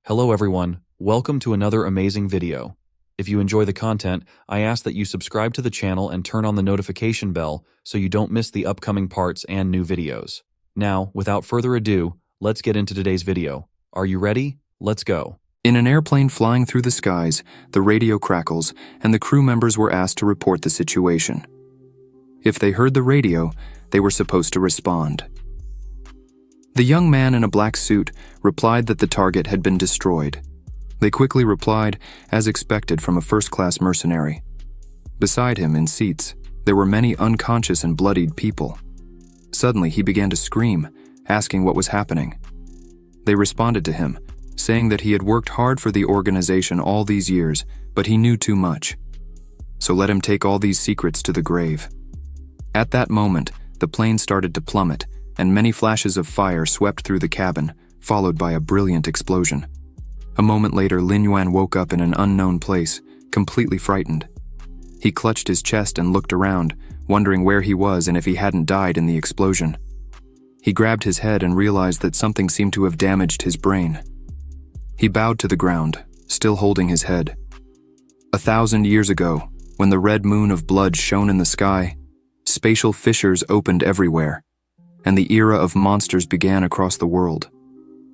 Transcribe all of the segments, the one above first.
Hello everyone, welcome to another amazing video. If you enjoy the content, I ask that you subscribe to the channel and turn on the notification bell so you don't miss the upcoming parts and new videos. Now, without further ado, let's get into today's video. Are you ready? Let's go. In an airplane flying through the skies, the radio crackles and the crew members were asked to report the situation. If they heard the radio, they were supposed to respond. The young man in a black suit replied that the target had been destroyed. They quickly replied, as expected from a first-class mercenary. Beside him, in seats, there were many unconscious and bloodied people. Suddenly, he began to scream, asking what was happening. They responded to him, saying that he had worked hard for the organization all these years, but he knew too much. So let him take all these secrets to the grave. At that moment, the plane started to plummet, and many flashes of fire swept through the cabin, followed by a brilliant explosion. A moment later, Lin Yuan woke up in an unknown place, completely frightened. He clutched his chest and looked around, wondering where he was and if he hadn't died in the explosion. He grabbed his head and realized that something seemed to have damaged his brain. He bowed to the ground, still holding his head. 1,000 years ago, when the red moon of blood shone in the sky, spatial fissures opened everywhere, and the era of monsters began across the world.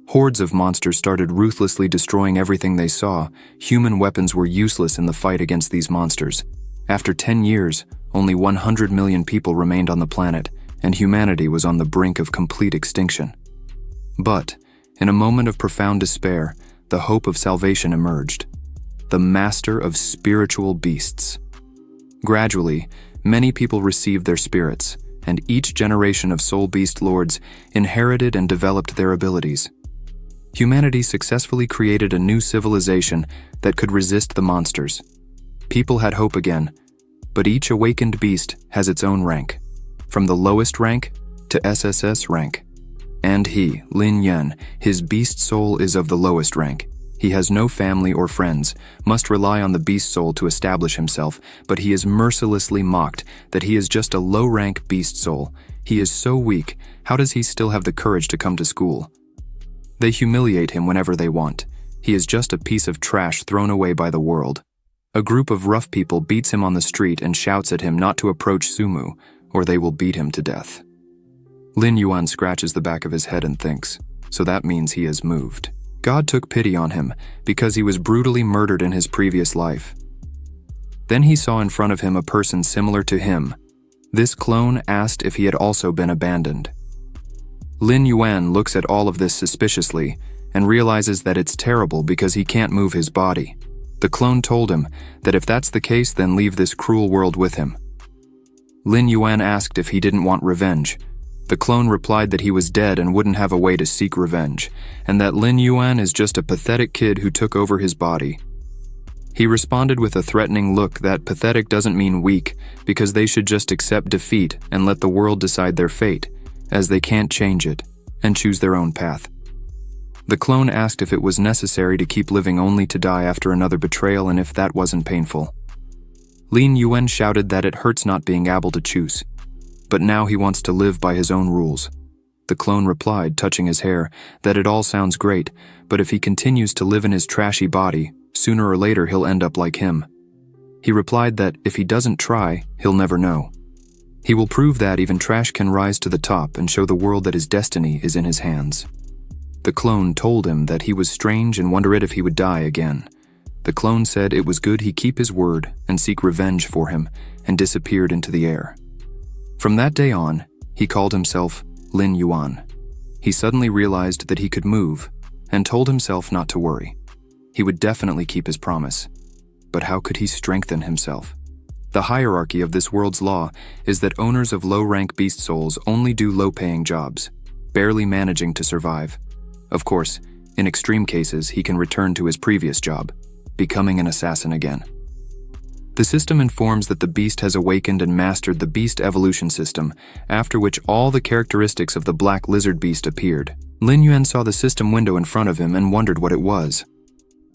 Hordes of monsters started ruthlessly destroying everything they saw. Human weapons were useless in the fight against these monsters. After 10 years, only 100 million people remained on the planet, and humanity was on the brink of complete extinction. But, in a moment of profound despair, the hope of salvation emerged. The master of spiritual beasts. Gradually, many people received their spirits, and each generation of soul beast lords inherited and developed their abilities. Humanity successfully created a new civilization that could resist the monsters. People had hope again, but each awakened beast has its own rank, from the lowest rank to SSS rank. And he, Lin Yuan, his beast soul is of the lowest rank. He has no family or friends, must rely on the beast soul to establish himself, but he is mercilessly mocked that he is just a low-rank beast soul. He is so weak, how does he still have the courage to come to school? They humiliate him whenever they want. He is just a piece of trash thrown away by the world. A group of rough people beats him on the street and shouts at him not to approach Sumu, or they will beat him to death. Lin Yuan scratches the back of his head and thinks, so that means he has moved. God took pity on him because he was brutally murdered in his previous life. Then he saw in front of him a person similar to him. This clone asked if he had also been abandoned. Lin Yuan looks at all of this suspiciously and realizes that it's terrible because he can't move his body. The clone told him that if that's the case, then leave this cruel world with him. Lin Yuan asked if he didn't want revenge. The clone replied that he was dead and wouldn't have a way to seek revenge, and that Lin Yuan is just a pathetic kid who took over his body. He responded with a threatening look that pathetic doesn't mean weak, because they should just accept defeat and let the world decide their fate, as they can't change it, and choose their own path. The clone asked if it was necessary to keep living only to die after another betrayal and if that wasn't painful. Lin Yuan shouted that it hurts not being able to choose. But now he wants to live by his own rules. The clone replied, touching his hair, that it all sounds great, but if he continues to live in his trashy body, sooner or later he'll end up like him. He replied that if he doesn't try, he'll never know. He will prove that even trash can rise to the top and show the world that his destiny is in his hands. The clone told him that he was strange and wondered if he would die again. The clone said it was good he keep his word and seek revenge for him, and disappeared into the air. From that day on, he called himself Lin Yuan. He suddenly realized that he could move, and told himself not to worry. He would definitely keep his promise. But how could he strengthen himself? The hierarchy of this world's law is that owners of low-rank beast souls only do low-paying jobs, barely managing to survive. Of course, in extreme cases, he can return to his previous job, becoming an assassin again. The system informs that the beast has awakened and mastered the beast evolution system, after which all the characteristics of the black lizard beast appeared. Lin Yuan saw the system window in front of him and wondered what it was.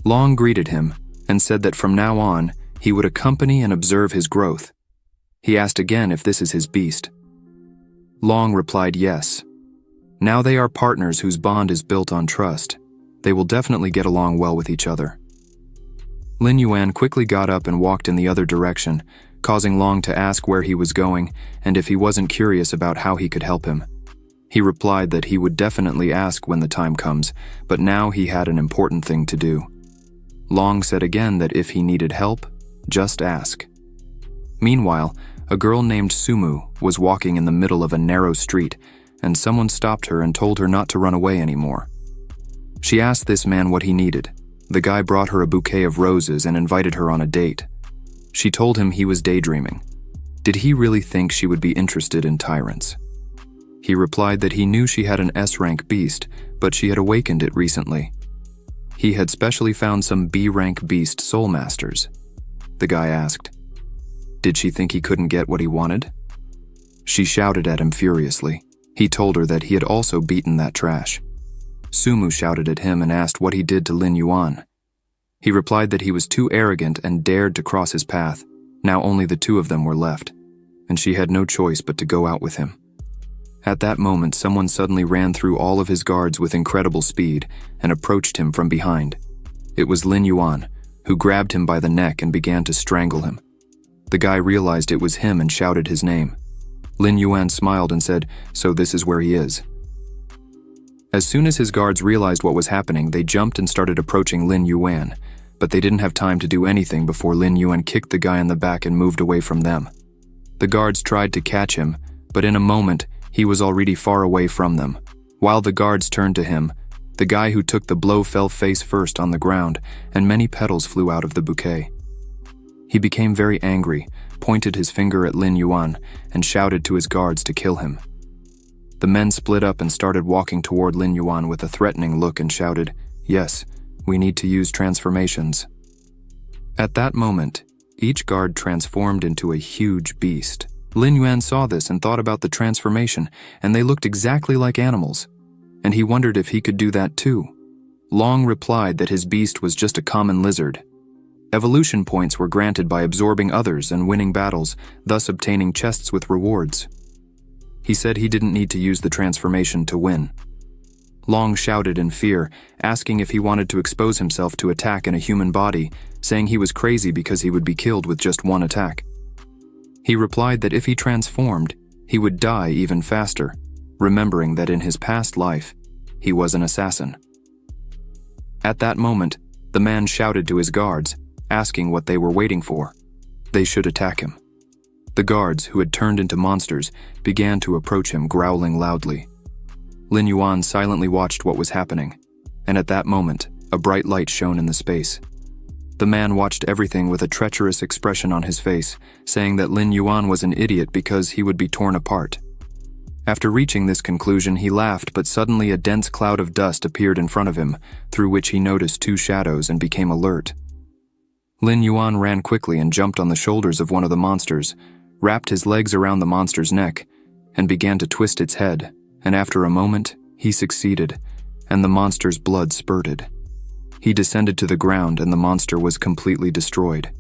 Long greeted him and said that from now on, he would accompany and observe his growth. He asked again if this is his beast. Long replied yes. Now they are partners whose bond is built on trust. They will definitely get along well with each other. Lin Yuan quickly got up and walked in the other direction, causing Long to ask where he was going and if he wasn't curious about how he could help him. He replied that he would definitely ask when the time comes, but now he had an important thing to do. Long said again that if he needed help, just ask. Meanwhile, a girl named Sumu was walking in the middle of a narrow street, and someone stopped her and told her not to run away anymore. She asked this man what he needed. The guy brought her a bouquet of roses and invited her on a date. She told him he was daydreaming. Did he really think she would be interested in tyrants? He replied that he knew she had an S-rank beast, but she had awakened it recently. He had specially found some B-rank beast soul masters. The guy asked, did she think he couldn't get what he wanted? She shouted at him furiously. He told her that he had also beaten that trash. Sumu shouted at him and asked what he did to Lin Yuan. He replied that he was too arrogant and dared to cross his path. Now only the two of them were left, and she had no choice but to go out with him. At that moment, someone suddenly ran through all of his guards with incredible speed and approached him from behind. It was Lin Yuan, who grabbed him by the neck and began to strangle him. The guy realized it was him and shouted his name. Lin Yuan smiled and said, "So this is where he is." As soon as his guards realized what was happening, they jumped and started approaching Lin Yuan, but they didn't have time to do anything before Lin Yuan kicked the guy in the back and moved away from them. The guards tried to catch him, but in a moment, he was already far away from them. While the guards turned to him, the guy who took the blow fell face first on the ground, and many petals flew out of the bouquet. He became very angry, pointed his finger at Lin Yuan, and shouted to his guards to kill him. The men split up and started walking toward Lin Yuan with a threatening look and shouted, "Yes, we need to use transformations." At that moment, each guard transformed into a huge beast. Lin Yuan saw this and thought about the transformation, and they looked exactly like animals, and he wondered if he could do that too. Long replied that his beast was just a common lizard. Evolution points were granted by absorbing others and winning battles, thus obtaining chests with rewards. He said he didn't need to use the transformation to win. Long shouted in fear, asking if he wanted to expose himself to attack in a human body, saying he was crazy because he would be killed with just one attack. He replied that if he transformed, he would die even faster, remembering that in his past life, he was an assassin. At that moment, the man shouted to his guards, asking what they were waiting for. They should attack him. The guards, who had turned into monsters, began to approach him, growling loudly. Lin Yuan silently watched what was happening, and at that moment, a bright light shone in the space. The man watched everything with a treacherous expression on his face, saying that Lin Yuan was an idiot because he would be torn apart. After reaching this conclusion, he laughed, but suddenly a dense cloud of dust appeared in front of him, through which he noticed two shadows and became alert. Lin Yuan ran quickly and jumped on the shoulders of one of the monsters, wrapped his legs around the monster's neck, and began to twist its head, and after a moment, he succeeded, and the monster's blood spurted. He descended to the ground and the monster was completely destroyed.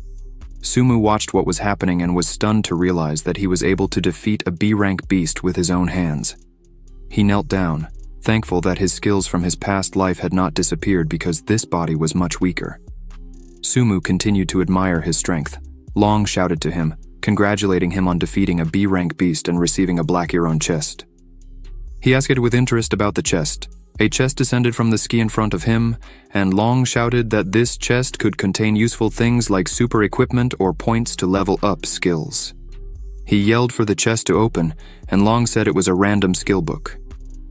Sumu watched what was happening and was stunned to realize that he was able to defeat a B-rank beast with his own hands. He knelt down, thankful that his skills from his past life had not disappeared because this body was much weaker. Sumu continued to admire his strength. Long shouted to him, congratulating him on defeating a B-rank beast and receiving a black Iron chest. He asked with interest about the chest. A chest descended from the ski in front of him, and Long shouted that this chest could contain useful things like super equipment or points to level up skills. He yelled for the chest to open, and Long said it was a random skill book.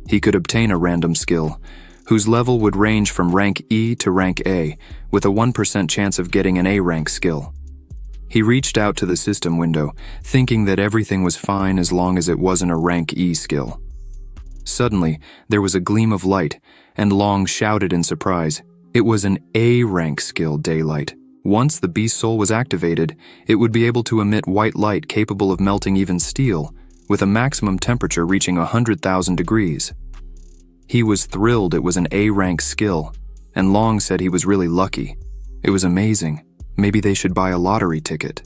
He could obtain a random skill, whose level would range from rank E to rank A, with a 1% chance of getting an A-rank skill. He reached out to the system window, thinking that everything was fine as long as it wasn't a rank E skill. Suddenly, there was a gleam of light, and Long shouted in surprise. It was an A-rank skill, Daylight. Once the beast soul was activated, it would be able to emit white light capable of melting even steel, with a maximum temperature reaching 100,000 degrees. He was thrilled it was an A-rank skill, and Long said he was really lucky. It was amazing. Maybe they should buy a lottery ticket.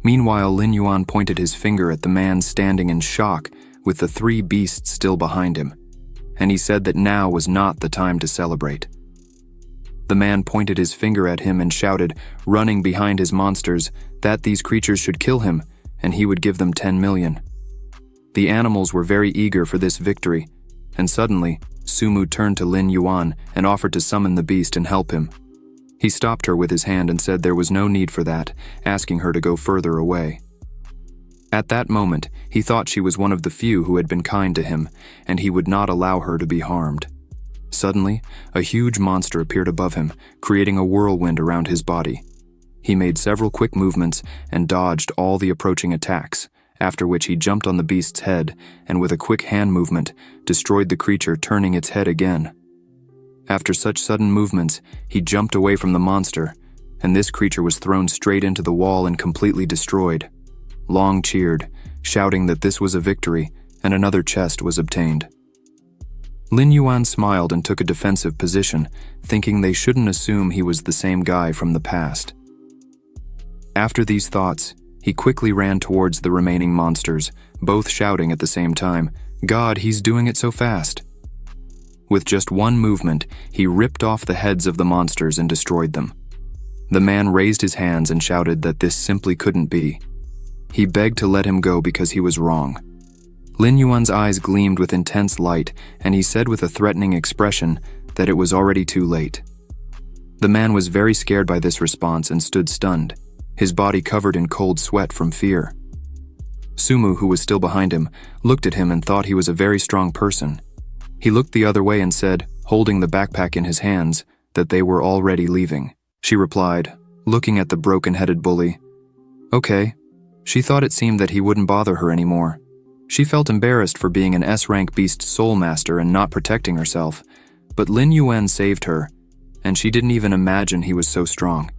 Meanwhile, Lin Yuan pointed his finger at the man standing in shock with the three beasts still behind him, and he said that now was not the time to celebrate. The man pointed his finger at him and shouted, running behind his monsters, that these creatures should kill him, and he would give them 10 million. The animals were very eager for this victory, and suddenly, Sumu turned to Lin Yuan and offered to summon the beast and help him. He stopped her with his hand and said there was no need for that, asking her to go further away. At that moment, he thought she was one of the few who had been kind to him, and he would not allow her to be harmed. Suddenly, a huge monster appeared above him, creating a whirlwind around his body. He made several quick movements and dodged all the approaching attacks, after which he jumped on the beast's head and with a quick hand movement, destroyed the creature, turning its head again. After such sudden movements, he jumped away from the monster, and this creature was thrown straight into the wall and completely destroyed. Long cheered, shouting that this was a victory, and another chest was obtained. Lin Yuan smiled and took a defensive position, thinking they shouldn't assume he was the same guy from the past. After these thoughts, he quickly ran towards the remaining monsters, both shouting at the same time, "God, he's doing it so fast!" With just one movement, he ripped off the heads of the monsters and destroyed them. The man raised his hands and shouted that this simply couldn't be. He begged to let him go because he was wrong. Lin Yuan's eyes gleamed with intense light, and he said with a threatening expression that it was already too late. The man was very scared by this response and stood stunned, his body covered in cold sweat from fear. Sumu, who was still behind him, looked at him and thought he was a very strong person. He looked the other way and said, holding the backpack in his hands, that they were already leaving. She replied, looking at the broken-headed bully, "Okay." She thought it seemed that he wouldn't bother her anymore. She felt embarrassed for being an S-rank beast soul master and not protecting herself, but Lin Yuan saved her, and she didn't even imagine he was so strong.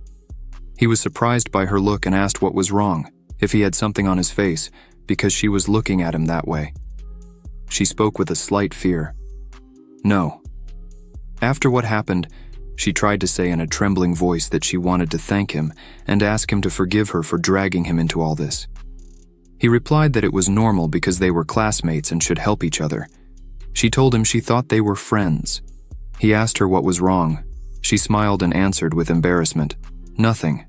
He was surprised by her look and asked what was wrong, if he had something on his face, because she was looking at him that way. She spoke with a slight fear. "No." After what happened, she tried to say in a trembling voice that she wanted to thank him and ask him to forgive her for dragging him into all this. He replied that it was normal because they were classmates and should help each other. She told him she thought they were friends. He asked her what was wrong. She smiled and answered with embarrassment, "Nothing.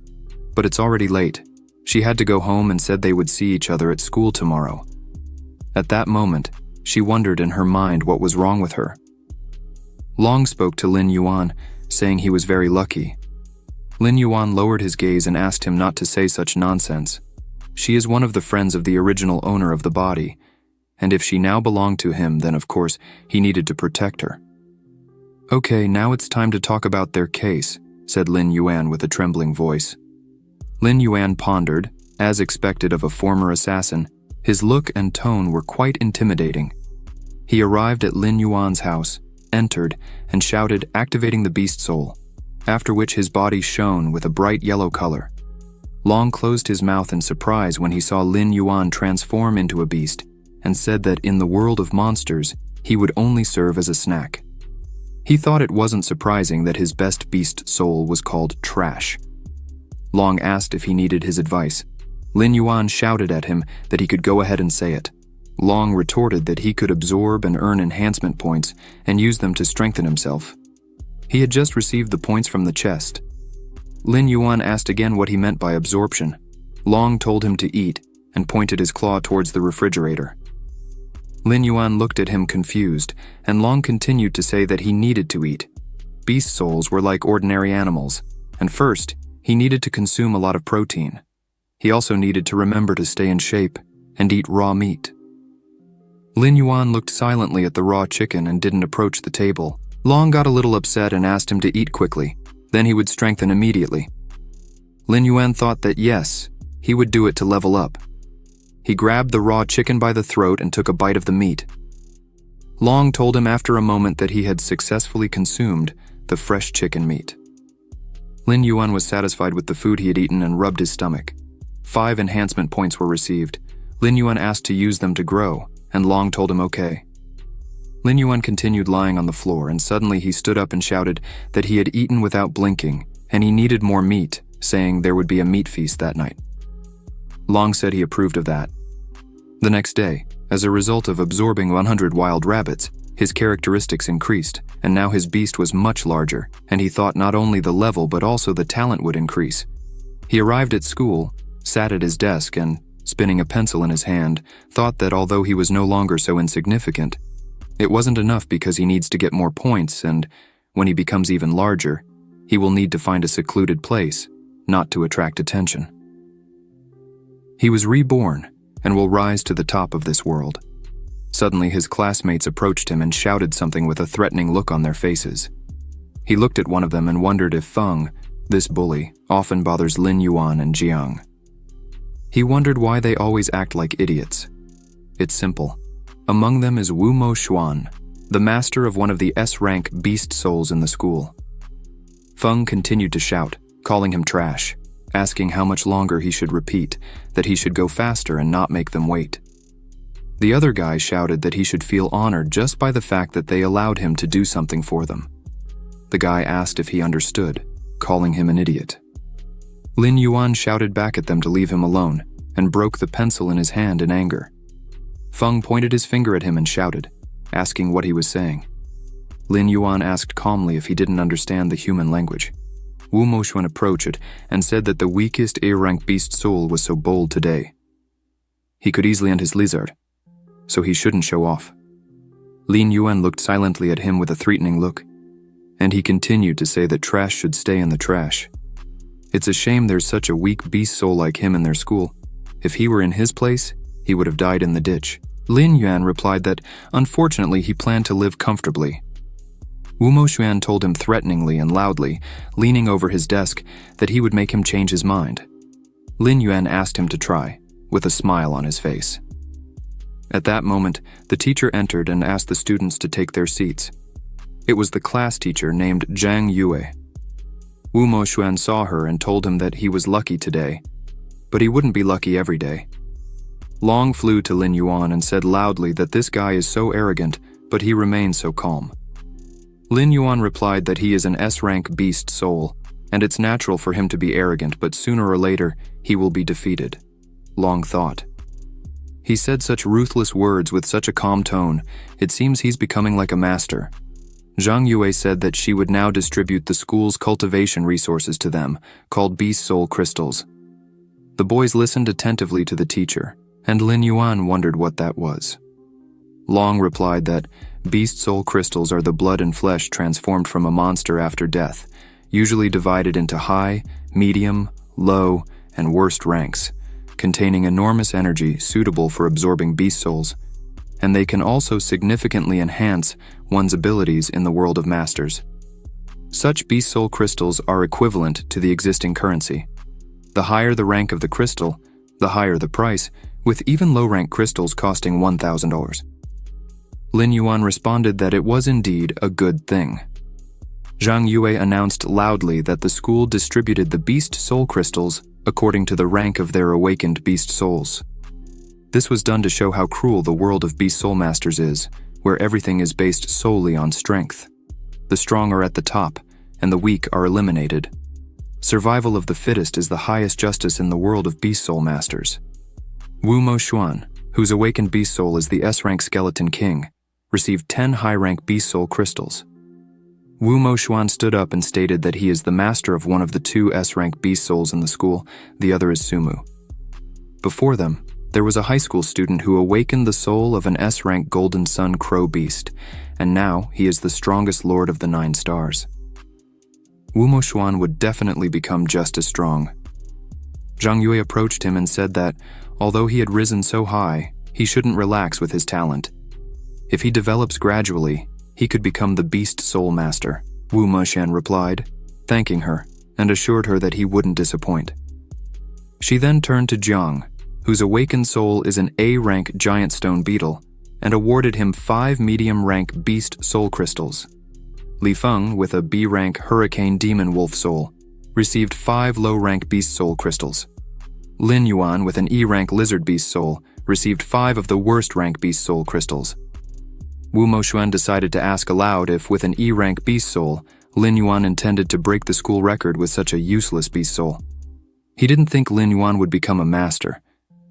But it's already late." She had to go home and said they would see each other at school tomorrow. At that moment, she wondered in her mind what was wrong with her. Long spoke to Lin Yuan, saying he was very lucky. Lin Yuan lowered his gaze and asked him not to say such nonsense. She is one of the friends of the original owner of the body, and if she now belonged to him, then of course he needed to protect her. "Okay, now it's time to talk about their case," said Lin Yuan with a trembling voice. Lin Yuan pondered, as expected of a former assassin. His look and tone were quite intimidating. He arrived at Lin Yuan's house, entered, and shouted, activating the beast soul, after which his body shone with a bright yellow color. Long closed his mouth in surprise when he saw Lin Yuan transform into a beast, and said that in the world of monsters, he would only serve as a snack. He thought it wasn't surprising that his best beast soul was called trash. Long asked if he needed his advice. Lin Yuan shouted at him that he could go ahead and say it. Long retorted that he could absorb and earn enhancement points and use them to strengthen himself. He had just received the points from the chest. Lin Yuan asked again what he meant by absorption. Long told him to eat and pointed his claw towards the refrigerator. Lin Yuan looked at him confused, and Long continued to say that he needed to eat. Beast souls were like ordinary animals, and first, he needed to consume a lot of protein. He also needed to remember to stay in shape and eat raw meat. Lin Yuan looked silently at the raw chicken and didn't approach the table. Long got a little upset and asked him to eat quickly, then he would strengthen immediately. Lin Yuan thought that yes, he would do it to level up. He grabbed the raw chicken by the throat and took a bite of the meat. Long told him after a moment that he had successfully consumed the fresh chicken meat. Lin Yuan was satisfied with the food he had eaten and rubbed his stomach. 5 enhancement points were received. Lin Yuan asked to use them to grow, and Long told him okay. Lin Yuan continued lying on the floor, and suddenly he stood up and shouted that he had eaten without blinking, and he needed more meat, saying there would be a meat feast that night. Long said he approved of that. The next day, as a result of absorbing 100 wild rabbits, His characteristics increased, and now his beast was much larger, and he thought not only the level but also the talent would increase. He arrived at school, sat at his desk, and, spinning a pencil in his hand, thought that although he was no longer so insignificant, it wasn't enough because he needs to get more points, and when he becomes even larger, he will need to find a secluded place, not to attract attention. He was reborn and will rise to the top of this world. Suddenly, his classmates approached him and shouted something with a threatening look on their faces. He looked at one of them and wondered if Feng, this bully, often bothers Lin Yuan and Jiang. He wondered why they always act like idiots. It's simple. Among them is Wu Mo Xuan, the master of one of the S-rank beast souls in the school. Feng continued to shout, calling him trash, asking how much longer he should repeat, that he should go faster and not make them wait. The other guy shouted that he should feel honored just by the fact that they allowed him to do something for them. The guy asked if he understood, calling him an idiot. Lin Yuan shouted back at them to leave him alone and broke the pencil in his hand in anger. Feng pointed his finger at him and shouted, asking what he was saying. Lin Yuan asked calmly if he didn't understand the human language. Wu Moxuan approached and said that the weakest A-rank beast soul was so bold today. He could easily end his lizard, so he shouldn't show off. Lin Yuan looked silently at him with a threatening look, and he continued to say that trash should stay in the trash. It's a shame there's such a weak beast soul like him in their school. If he were in his place, he would have died in the ditch. Lin Yuan replied that, unfortunately, he planned to live comfortably. Wu Moxuan told him threateningly and loudly, leaning over his desk, that he would make him change his mind. Lin Yuan asked him to try, with a smile on his face. At that moment, the teacher entered and asked the students to take their seats. It was the class teacher named Zhang Yue. Wu Moxuan saw her and told him that he was lucky today, but he wouldn't be lucky every day. Long flew to Lin Yuan and said loudly that this guy is so arrogant, but he remains so calm. Lin Yuan replied that he is an S-rank beast soul, and it's natural for him to be arrogant, but sooner or later, he will be defeated. Long thought. He said such ruthless words with such a calm tone, it seems he's becoming like a master. Zhang Yue said that she would now distribute the school's cultivation resources to them, called Beast Soul Crystals. The boys listened attentively to the teacher, and Lin Yuan wondered what that was. Long replied that Beast Soul Crystals are the blood and flesh transformed from a monster after death, usually divided into high, medium, low, and worst ranks, containing enormous energy suitable for absorbing beast souls, and they can also significantly enhance one's abilities in the world of masters. Such beast soul crystals are equivalent to the existing currency. The higher the rank of the crystal, the higher the price, with even low-rank crystals costing $1,000. Lin Yuan responded that it was indeed a good thing. Zhang Yue announced loudly that the school distributed the beast soul crystals according to the rank of their awakened beast souls. This was done to show how cruel the world of beast soul masters is, where everything is based solely on strength. The strong are at the top, and the weak are eliminated. Survival of the fittest is the highest justice in the world of beast soul masters. Wu Moxuan, whose awakened beast soul is the S-rank skeleton king, received 10 high-rank beast soul crystals. Wu Moxuan stood up and stated that he is the master of one of the 2 S-rank beast souls in the school, the other is Sumu. Before them, there was a high school student who awakened the soul of an S-rank golden sun crow beast, and now he is the strongest lord of the 9 stars. Wu Moxuan would definitely become just as strong. Zhang Yue approached him and said that, although he had risen so high, he shouldn't relax with his talent. If he develops gradually, he could become the Beast Soul Master. Wu Moxuan replied, thanking her, and assured her that he wouldn't disappoint. She then turned to Jiang, whose awakened soul is an A-rank giant stone beetle, and awarded him 5 medium-rank beast soul crystals. Li Feng, with a B-rank hurricane demon wolf soul, received 5 low-rank beast soul crystals. Lin Yuan, with an E-rank lizard beast soul, received 5 of the worst-rank beast soul crystals. Wu Moxuan decided to ask aloud if, with an E-rank beast soul, Lin Yuan intended to break the school record with such a useless beast soul. He didn't think Lin Yuan would become a master.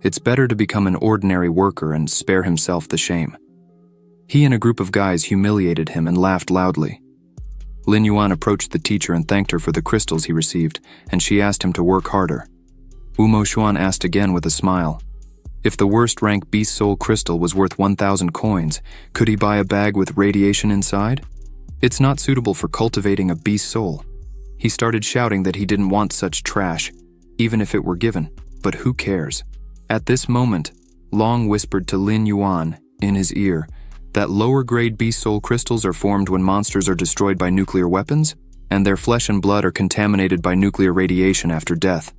It's better to become an ordinary worker and spare himself the shame. He and a group of guys humiliated him and laughed loudly. Lin Yuan approached the teacher and thanked her for the crystals he received, and she asked him to work harder. Wu Moxuan asked again with a smile. If the worst rank beast soul crystal was worth 1,000 coins, could he buy a bag with radiation inside? It's not suitable for cultivating a beast soul. He started shouting that he didn't want such trash, even if it were given, but who cares? At this moment, Long whispered to Lin Yuan, in his ear, that lower-grade beast soul crystals are formed when monsters are destroyed by nuclear weapons, and their flesh and blood are contaminated by nuclear radiation after death.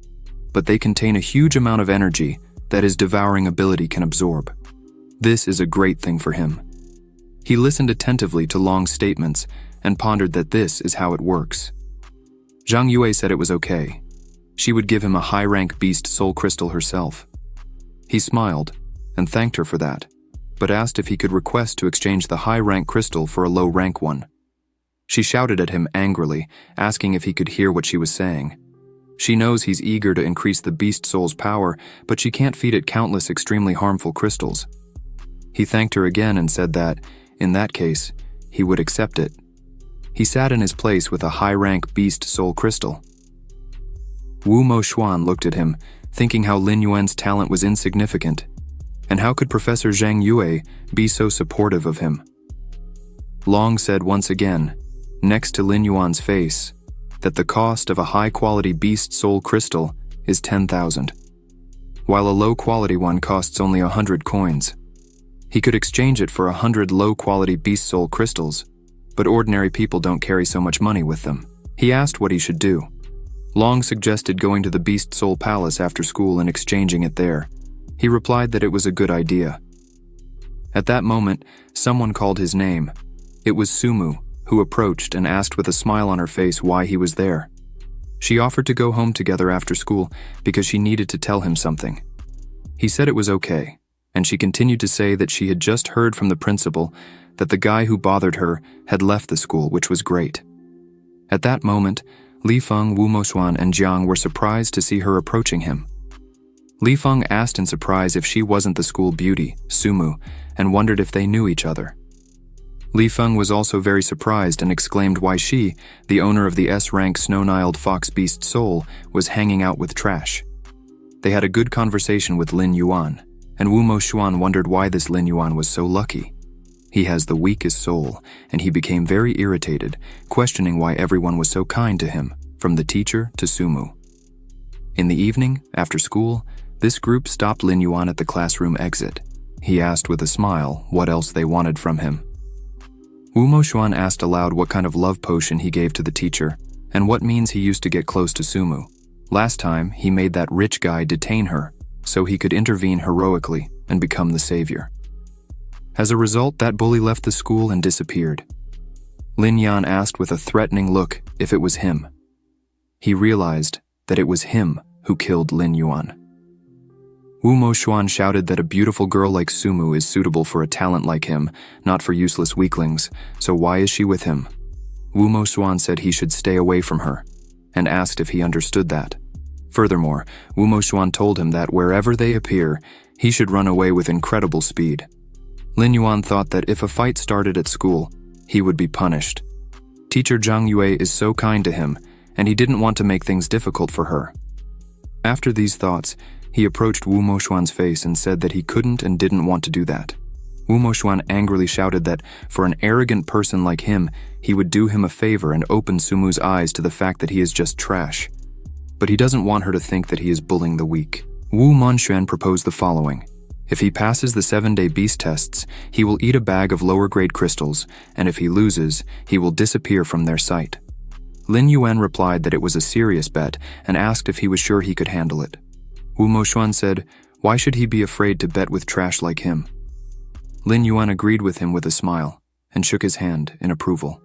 But they contain a huge amount of energy that his devouring ability can absorb. This is a great thing for him. He listened attentively to Long's statements and pondered that this is how it works. Zhang Yue said it was okay. She would give him a high-rank beast soul crystal herself. He smiled and thanked her for that, but asked if he could request to exchange the high-rank crystal for a low-rank one. She shouted at him angrily, asking if he could hear what she was saying. She knows he's eager to increase the beast soul's power, but she can't feed it countless extremely harmful crystals. He thanked her again and said that, in that case, he would accept it. He sat in his place with a high-rank beast soul crystal. Wu Moxuan looked at him, thinking how Lin Yuan's talent was insignificant, and how could Professor Zhang Yue be so supportive of him? Long said once again, next to Lin Yuan's face, that the cost of a high-quality beast soul crystal is 10,000, while a low-quality one costs only 100 coins. He could exchange it for 100 low-quality beast soul crystals, but ordinary people don't carry so much money with them. He asked what he should do. Long suggested going to the Beast Soul Palace after school and exchanging it there. He replied that it was a good idea. At that moment, someone called his name. It was Sumu, who approached and asked with a smile on her face why he was there. She offered to go home together after school because she needed to tell him something. He said it was okay, and she continued to say that she had just heard from the principal that the guy who bothered her had left the school, which was great. At that moment, Li Feng, Wu Moxuan, and Jiang were surprised to see her approaching him. Li Feng asked in surprise if she wasn't the school beauty, Sumu, and wondered if they knew each other. Li Feng was also very surprised and exclaimed why she, the owner of the S-rank snow-niled fox beast soul, was hanging out with trash. They had a good conversation with Lin Yuan, and Wu Moxuan wondered why this Lin Yuan was so lucky. He has the weakest soul, and he became very irritated, questioning why everyone was so kind to him, from the teacher to Sumu. In the evening, after school, this group stopped Lin Yuan at the classroom exit. He asked with a smile what else they wanted from him. Wu Moxuan asked aloud what kind of love potion he gave to the teacher, and what means he used to get close to Sumu. Last time, he made that rich guy detain her, so he could intervene heroically and become the savior. As a result, that bully left the school and disappeared. Lin Yan asked with a threatening look if it was him. He realized that it was him who killed Lin Yuan. Wu Moxuan shouted that a beautiful girl like Sumu is suitable for a talent like him, not for useless weaklings, so why is she with him? Wu Moxuan said he should stay away from her, and asked if he understood that. Furthermore, Wu Moxuan told him that wherever they appear, he should run away with incredible speed. Lin Yuan thought that if a fight started at school, he would be punished. Teacher Zhang Yue is so kind to him, and he didn't want to make things difficult for her. After these thoughts, he approached Wu Moxuan's face and said that he couldn't and didn't want to do that. Wu Moxuan angrily shouted that for an arrogant person like him, he would do him a favor and open Sumu's eyes to the fact that he is just trash. But he doesn't want her to think that he is bullying the weak. Wu Monxuan proposed the following. If he passes the 7-day beast tests, he will eat a bag of lower-grade crystals, and if he loses, he will disappear from their sight. Lin Yuan replied that it was a serious bet and asked if he was sure he could handle it. Wu Moxuan said, why should he be afraid to bet with trash like him? Lin Yuan agreed with him with a smile and shook his hand in approval.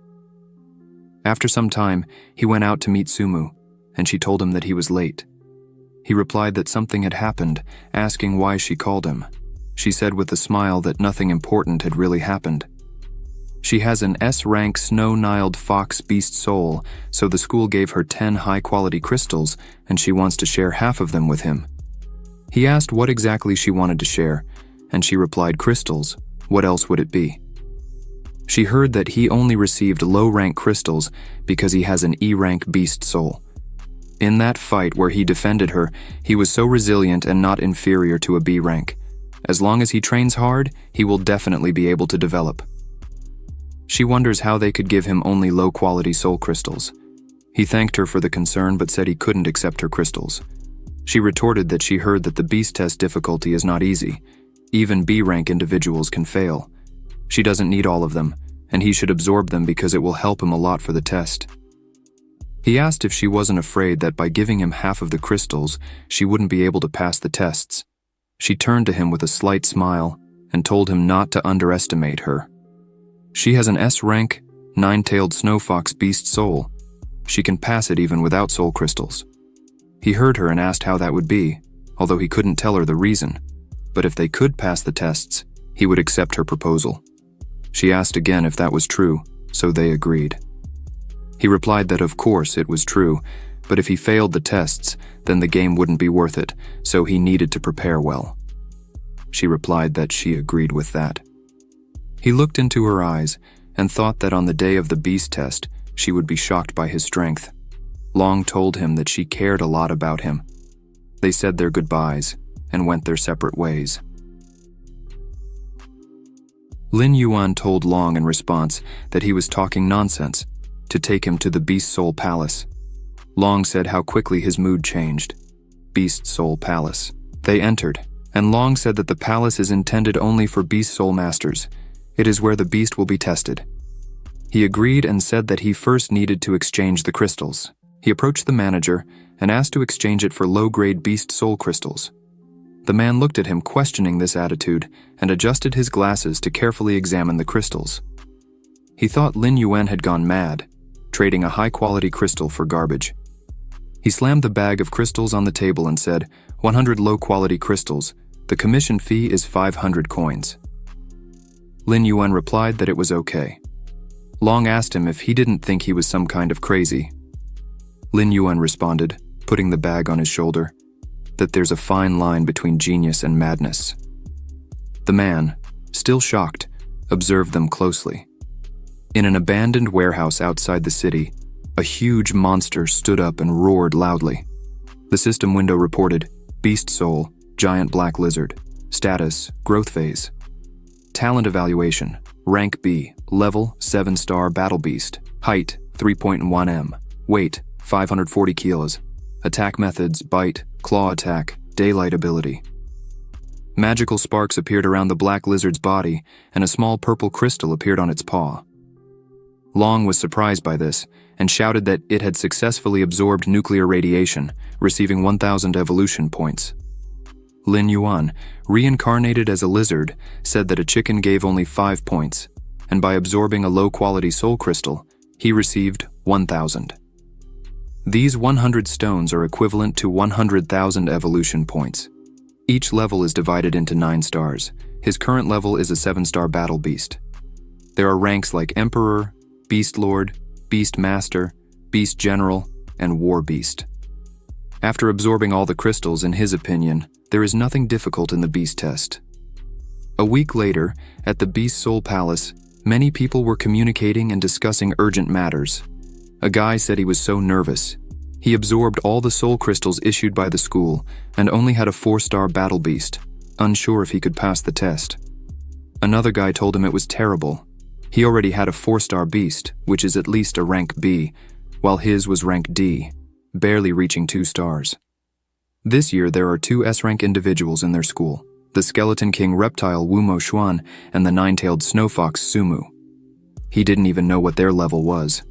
After some time, he went out to meet Sumu, and she told him that he was late. He replied that something had happened, asking why she called him. She said with a smile that nothing important had really happened. She has an S-rank snow-niled fox beast soul, so the school gave her 10 high-quality crystals, and she wants to share half of them with him. He asked what exactly she wanted to share, and she replied crystals. What else would it be? She heard that he only received low-rank crystals because he has an E-rank beast soul. In that fight where he defended her, he was so resilient and not inferior to a B rank. As long as he trains hard, he will definitely be able to develop. She wonders how they could give him only low-quality soul crystals. He thanked her for the concern but said he couldn't accept her crystals. She retorted that she heard that the beast test difficulty is not easy. Even B-rank individuals can fail. She doesn't need all of them, and he should absorb them because it will help him a lot for the test. He asked if she wasn't afraid that by giving him half of the crystals, she wouldn't be able to pass the tests. She turned to him with a slight smile and told him not to underestimate her. She has an S-rank, nine-tailed snowfox beast soul. She can pass it even without soul crystals. He heard her and asked how that would be, although he couldn't tell her the reason. But if they could pass the tests, he would accept her proposal. She asked again if that was true, so they agreed. He replied that of course it was true, but if he failed the tests, then the game wouldn't be worth it, so he needed to prepare well. She replied that she agreed with that. He looked into her eyes and thought that on the day of the beast test, she would be shocked by his strength. Long told him that she cared a lot about him. They said their goodbyes and went their separate ways. Lin Yuan told Long in response that he was talking nonsense, to take him to the Beast Soul Palace. Long said how quickly his mood changed. Beast Soul Palace. They entered, and Long said that the palace is intended only for Beast Soul Masters. It is where the beast will be tested. He agreed and said that he first needed to exchange the crystals. He approached the manager and asked to exchange it for low-grade Beast Soul crystals. The man looked at him questioning this attitude and adjusted his glasses to carefully examine the crystals. He thought Lin Yuan had gone mad, trading a high-quality crystal for garbage. He slammed the bag of crystals on the table and said, 100 low-quality crystals. The commission fee is 500 coins. Lin Yuan replied that it was okay. Long asked him if he didn't think he was some kind of crazy. Lin Yuan responded, putting the bag on his shoulder, that there's a fine line between genius and madness. The man, still shocked, observed them closely. In an abandoned warehouse outside the city, a huge monster stood up and roared loudly. The system window reported, Beast Soul, Giant Black Lizard, Status, Growth Phase. Talent Evaluation, Rank B, Level 7-star Battle Beast, Height 3.1 m, Weight 540 kilos, Attack Methods, Bite, Claw Attack, Daylight Ability. Magical sparks appeared around the black lizard's body, and a small purple crystal appeared on its paw. Long was surprised by this, and shouted that it had successfully absorbed nuclear radiation, receiving 1,000 evolution points. Lin Yuan, reincarnated as a lizard, said that a chicken gave only 5 points, and by absorbing a low-quality soul crystal, he received 1,000. These 100 stones are equivalent to 100,000 evolution points. Each level is divided into 9 stars. His current level is a 7-star battle beast. There are ranks like Emperor, Beast Lord, Beast Master, Beast General, and War Beast. After absorbing all the crystals, in his opinion, there is nothing difficult in the beast test. A week later, at the Beast Soul Palace, many people were communicating and discussing urgent matters. A guy said he was so nervous. He absorbed all the soul crystals issued by the school and only had a 4-star battle beast, unsure if he could pass the test. Another guy told him it was terrible. He already had a 4-star beast, which is at least a rank B, while his was rank D, barely reaching 2 stars. This year there are 2 S-rank individuals in their school, the Skeleton King reptile Wu Mo Xuan and the 9-tailed snowfox Sumu. He didn't even know what their level was.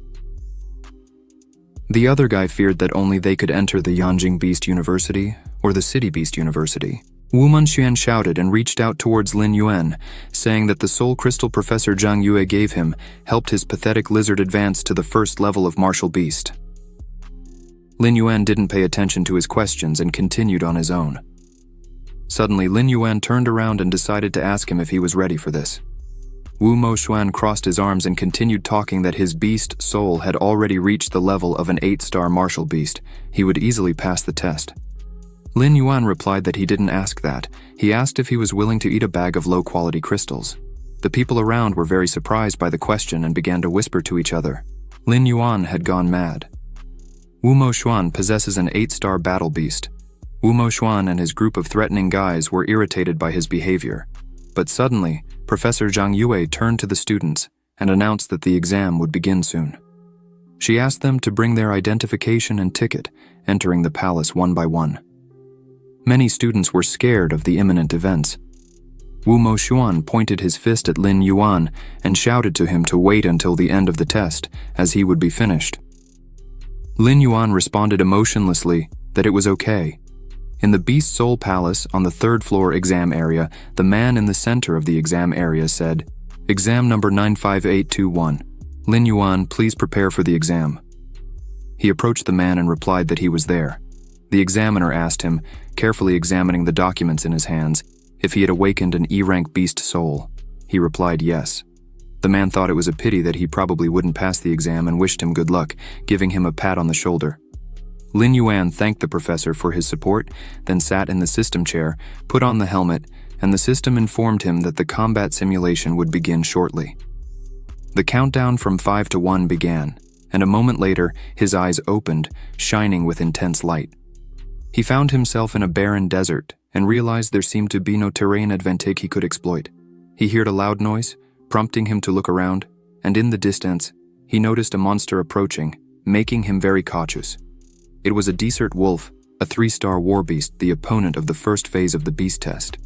The other guy feared that only they could enter the Yanjing Beast University or the City Beast University. Wu Menxian shouted and reached out towards Lin Yuan, saying that the soul crystal Professor Zhang Yue gave him helped his pathetic lizard advance to the 1st level of martial beast. Lin Yuan didn't pay attention to his questions and continued on his own. Suddenly, Lin Yuan turned around and decided to ask him if he was ready for this. Wu Mo Xuan crossed his arms and continued talking that his beast soul had already reached the level of an 8-star martial beast. He would easily pass the test. Lin Yuan replied that he didn't ask that. He asked if he was willing to eat a bag of low-quality crystals. The people around were very surprised by the question and began to whisper to each other. Lin Yuan had gone mad. Wu Mo Xuan possesses an 8-star battle beast. Wu Mo Xuan and his group of threatening guys were irritated by his behavior. But suddenly, Professor Zhang Yue turned to the students and announced that the exam would begin soon. She asked them to bring their identification and ticket, entering the palace one by one. Many students were scared of the imminent events. Wu Mo Xuan pointed his fist at Lin Yuan and shouted to him to wait until the end of the test, as he would be finished. Lin Yuan responded emotionlessly that it was okay. In the Beast Soul Palace on the 3rd floor exam area, the man in the center of the exam area said, "Exam number 95821. Lin Yuan, please prepare for the exam." He approached the man and replied that he was there. The examiner asked him, carefully examining the documents in his hands, if he had awakened an E-rank beast soul. He replied yes. The man thought it was a pity that he probably wouldn't pass the exam and wished him good luck, giving him a pat on the shoulder. Lin Yuan thanked the professor for his support, then sat in the system chair, put on the helmet, and the system informed him that the combat simulation would begin shortly. The countdown from 5 to 1 began, and a moment later, his eyes opened, shining with intense light. He found himself in a barren desert and realized there seemed to be no terrain advantage he could exploit. He heard a loud noise, prompting him to look around, and in the distance, he noticed a monster approaching, making him very cautious. It was a desert wolf, a 3-star war beast, the opponent of the first phase of the beast test.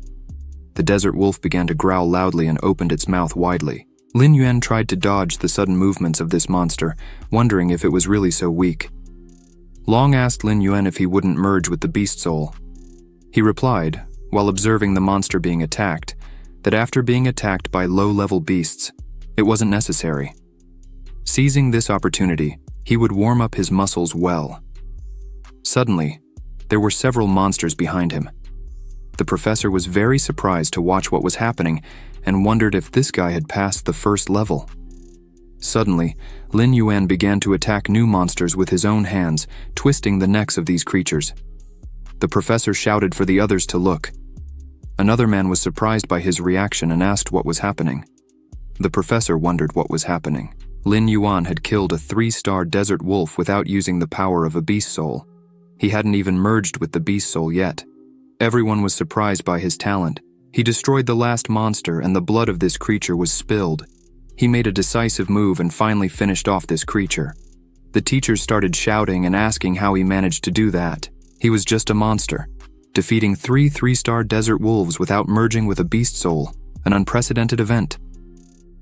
The desert wolf began to growl loudly and opened its mouth widely. Lin Yuan tried to dodge the sudden movements of this monster, wondering if it was really so weak. Long asked Lin Yuan if he wouldn't merge with the beast soul. He replied, while observing the monster being attacked, that after being attacked by low-level beasts, it wasn't necessary. Seizing this opportunity, he would warm up his muscles well. Suddenly, there were several monsters behind him. The professor was very surprised to watch what was happening and wondered if this guy had passed the first level. Suddenly, Lin Yuan began to attack new monsters with his own hands, twisting the necks of these creatures. The professor shouted for the others to look. Another man was surprised by his reaction and asked what was happening. The professor wondered what was happening. Lin Yuan had killed a 3-star desert wolf without using the power of a beast soul. He hadn't even merged with the beast soul yet. Everyone was surprised by his talent. He destroyed the last monster and the blood of this creature was spilled. He made a decisive move and finally finished off this creature. The teachers started shouting and asking how he managed to do that. He was just a monster, defeating 3 3-star desert wolves without merging with a beast soul, an unprecedented event.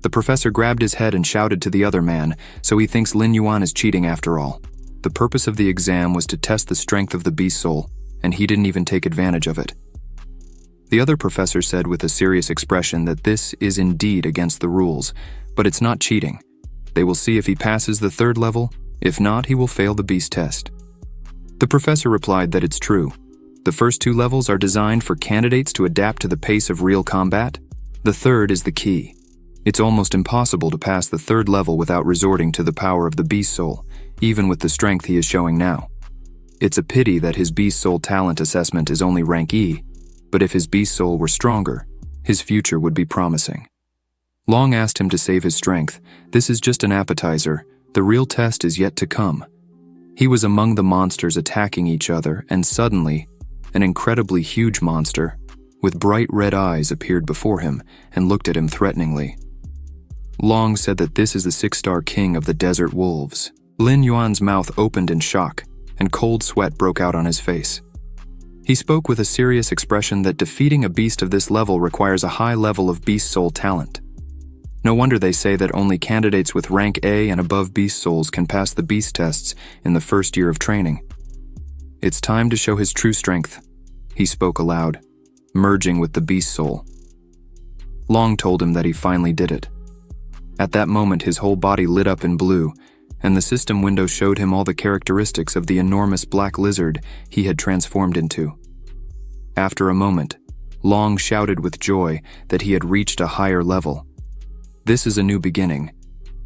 The professor grabbed his head and shouted to the other man, so he thinks Lin Yuan is cheating after all. The purpose of the exam was to test the strength of the beast soul, and he didn't even take advantage of it. The other professor said with a serious expression that this is indeed against the rules, but it's not cheating. They will see if he passes the 3rd level. If not, he will fail the beast test. The professor replied that it's true. The first 2 levels are designed for candidates to adapt to the pace of real combat. The 3rd is the key. It's almost impossible to pass the 3rd level without resorting to the power of the beast soul, even with the strength he is showing now. It's a pity that his beast soul talent assessment is only rank E, but if his beast soul were stronger, his future would be promising. Long asked him to save his strength. This is just an appetizer. The real test is yet to come. He was among the monsters attacking each other, and suddenly, an incredibly huge monster, with bright red eyes, appeared before him and looked at him threateningly. Long said that this is the 6-star king of the desert wolves. Lin Yuan's mouth opened in shock, and cold sweat broke out on his face. He spoke with a serious expression that defeating a beast of this level requires a high level of beast soul talent. No wonder they say that only candidates with rank A and above beast souls can pass the beast tests in the first year of training. It's time to show his true strength, he spoke aloud, merging with the beast soul. Long told him that he finally did it. At that moment, his whole body lit up in blue, and the system window showed him all the characteristics of the enormous black lizard he had transformed into. After a moment, Long shouted with joy that he had reached a higher level. This is a new beginning.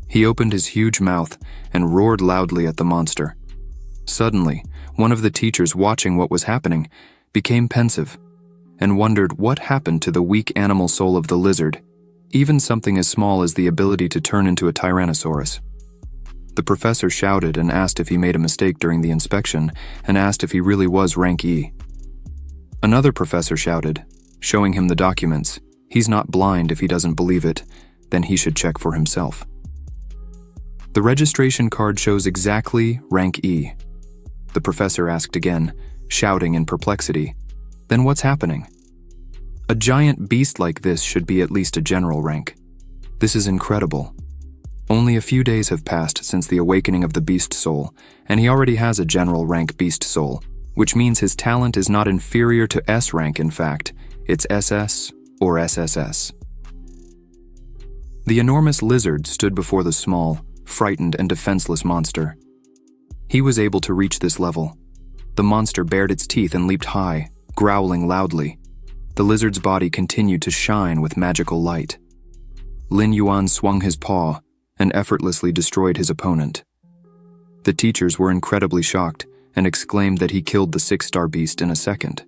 He opened his huge mouth and roared loudly at the monster. Suddenly, one of the teachers watching what was happening became pensive and wondered what happened to the weak animal soul of the lizard. even something as small as the ability to turn into a Tyrannosaurus. The professor shouted and asked if he made a mistake during the inspection, and asked if he really was rank E. Another professor shouted, showing him the documents. He's not blind if he doesn't believe it, then he should check for himself. The registration card shows exactly rank E. The professor asked again, shouting in perplexity, "Then what's happening? A giant beast like this should be at least a general rank. This is incredible. Only a few days have passed since the awakening of the beast soul, and he already has a general rank beast soul, which means his talent is not inferior to S rank. In fact, it's SS or SSS. The enormous lizard stood before the small, frightened and defenseless monster. He was able to reach this level. The monster bared its teeth and leaped high, growling loudly. The lizard's body continued to shine with magical light. Lin Yuan swung his paw and effortlessly destroyed his opponent. The teachers were incredibly shocked and exclaimed that he killed the 6-star beast in a second.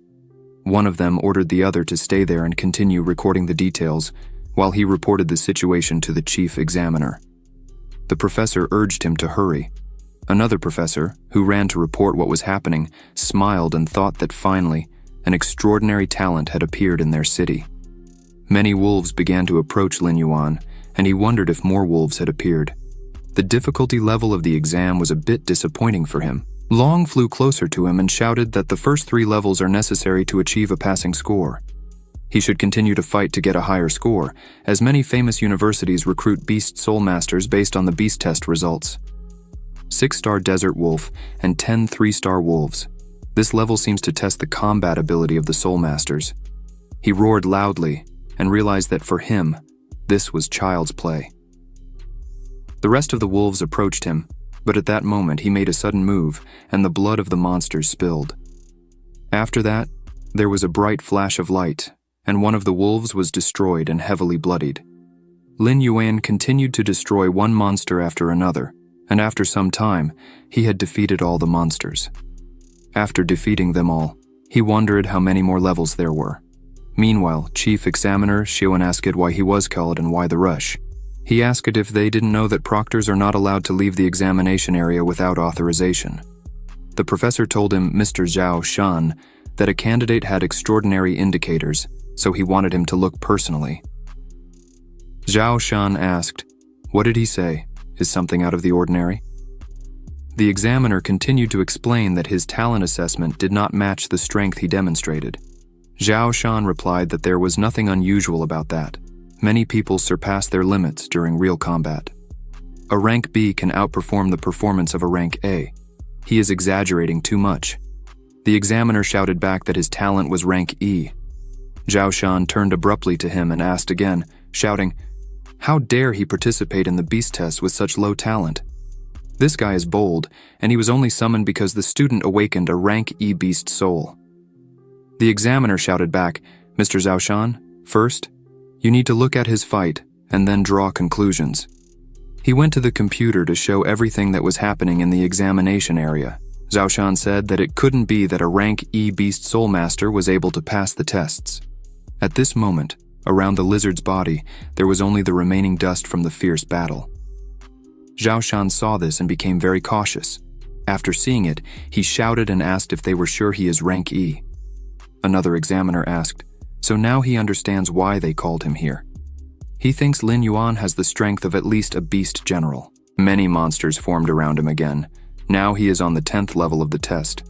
One of them ordered the other to stay there and continue recording the details while he reported the situation to the chief examiner. The professor urged him to hurry. Another professor, who ran to report what was happening, smiled and thought that finally, an extraordinary talent had appeared in their city. Many wolves began to approach Lin Yuan, and he wondered if more wolves had appeared. The difficulty level of the exam was a bit disappointing for him. Long flew closer to him and shouted that the first 3 levels are necessary to achieve a passing score. He should continue to fight to get a higher score, as many famous universities recruit beast soul masters based on the beast test results. 6-star desert wolf and 10 3-star wolves. This level seems to test the combat ability of the soul masters. He roared loudly and realized that for him, this was child's play. The rest of the wolves approached him, but at that moment he made a sudden move and the blood of the monsters spilled. After that, there was a bright flash of light, and one of the wolves was destroyed and heavily bloodied. Lin Yuan continued to destroy one monster after another, and after some time, he had defeated all the monsters. After defeating them all, he wondered how many more levels there were. Meanwhile, Chief Examiner Xiuan asked why he was called and why the rush. He asked if they didn't know that proctors are not allowed to leave the examination area without authorization. The professor told him, Mr. Zhao Shan, that a candidate had extraordinary indicators, so he wanted him to look personally. Zhao Shan asked, "What did he say? Is something out of the ordinary?" The examiner continued to explain that his talent assessment did not match the strength he demonstrated. Zhao Shan replied that there was nothing unusual about that. Many people surpass their limits during real combat. A rank B can outperform the performance of a rank A. He is exaggerating too much. The examiner shouted back that his talent was rank E. Zhao Shan turned abruptly to him and asked again, shouting, "How dare he participate in the beast test with such low talent? This guy is bold, and he was only summoned because the student awakened a rank E beast soul." The examiner shouted back, "Mr. Zhao Shan, first, you need to look at his fight and then draw conclusions." He went to the computer to show everything that was happening in the examination area. Zhao Shan said that it couldn't be that a rank E beast soul master was able to pass the tests. At this moment, around the lizard's body, there was only the remaining dust from the fierce battle. Zhao Shan saw this and became very cautious. After seeing it, he shouted and asked if they were sure he is rank E. Another examiner asked, so now he understands why they called him here. He thinks Lin Yuan has the strength of at least a beast general. Many monsters formed around him again. Now he is on the 10th level of the test.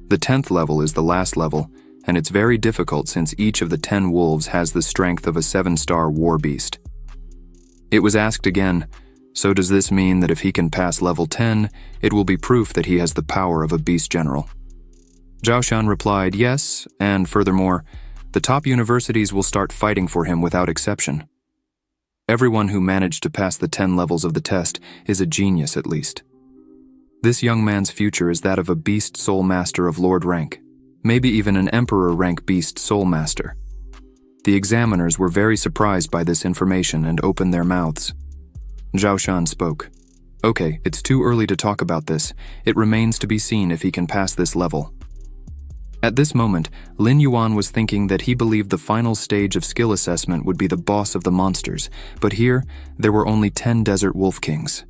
The 10th level is the last level, and it's very difficult since each of the 10 wolves has the strength of a 7-star war beast. It was asked again, so does this mean that if he can pass level 10, it will be proof that he has the power of a beast general? Zhao Shan replied, yes, and furthermore, the top universities will start fighting for him without exception. Everyone who managed to pass the 10 levels of the test is a genius at least. This young man's future is that of a beast soul master of lord rank, maybe even an emperor rank beast soul master. The examiners were very surprised by this information and opened their mouths. Zhao Shan spoke. Okay, it's too early to talk about this. It remains to be seen if he can pass this level. At this moment, Lin Yuan was thinking that he believed the final stage of skill assessment would be the boss of the monsters, but here, there were only 10 desert wolf kings.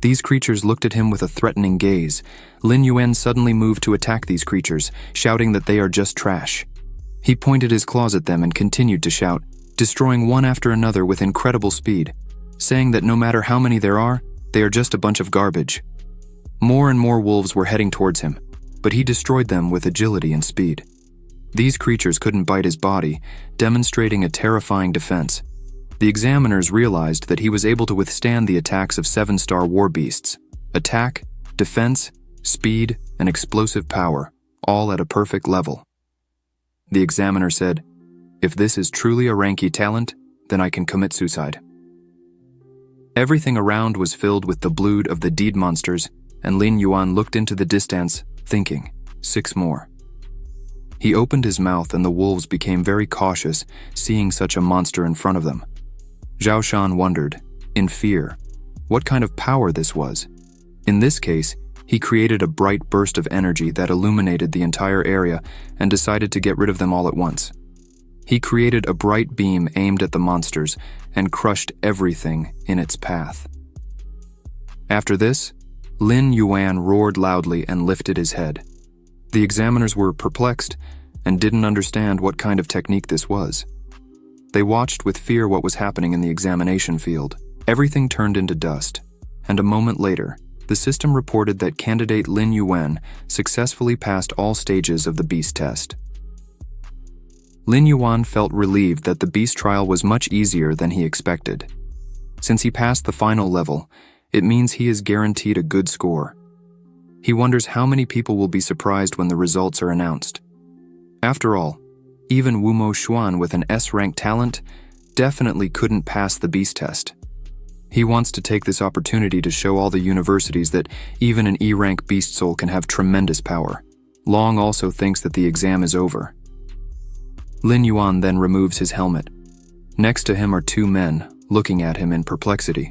These creatures looked at him with a threatening gaze. Lin Yuan suddenly moved to attack these creatures, shouting that they are just trash. He pointed his claws at them and continued to shout, destroying one after another with incredible speed, saying that no matter how many there are, they are just a bunch of garbage. More and more wolves were heading towards him, but he destroyed them with agility and speed. These creatures couldn't bite his body, demonstrating a terrifying defense. The examiners realized that he was able to withstand the attacks of 7-star war beasts. Attack, defense, speed, and explosive power, all at a perfect level. The examiner said, "If this is truly a Ranky talent, then I can commit suicide." Everything around was filled with the blood of the deed monsters, and Lin Yuan looked into the distance, thinking, 6 more. He opened his mouth and the wolves became very cautious, seeing such a monster in front of them. Zhao Shan wondered, in fear, what kind of power this was. In this case, he created a bright burst of energy that illuminated the entire area and decided to get rid of them all at once. He created a bright beam aimed at the monsters and crushed everything in its path. After this, Lin Yuan roared loudly and lifted his head. The examiners were perplexed and didn't understand what kind of technique this was. They watched with fear what was happening in the examination field. Everything turned into dust, and a moment later, the system reported that candidate Lin Yuan successfully passed all stages of the beast test. Lin Yuan felt relieved that the beast trial was much easier than he expected. Since he passed the final level, it means he is guaranteed a good score. He wonders how many people will be surprised when the results are announced. After all, even Wu Mo Xuan with an S-rank talent definitely couldn't pass the beast test. He wants to take this opportunity to show all the universities that even an E-rank beast soul can have tremendous power. Long also thinks that the exam is over. Lin Yuan then removes his helmet. Next to him are 2 men, looking at him in perplexity.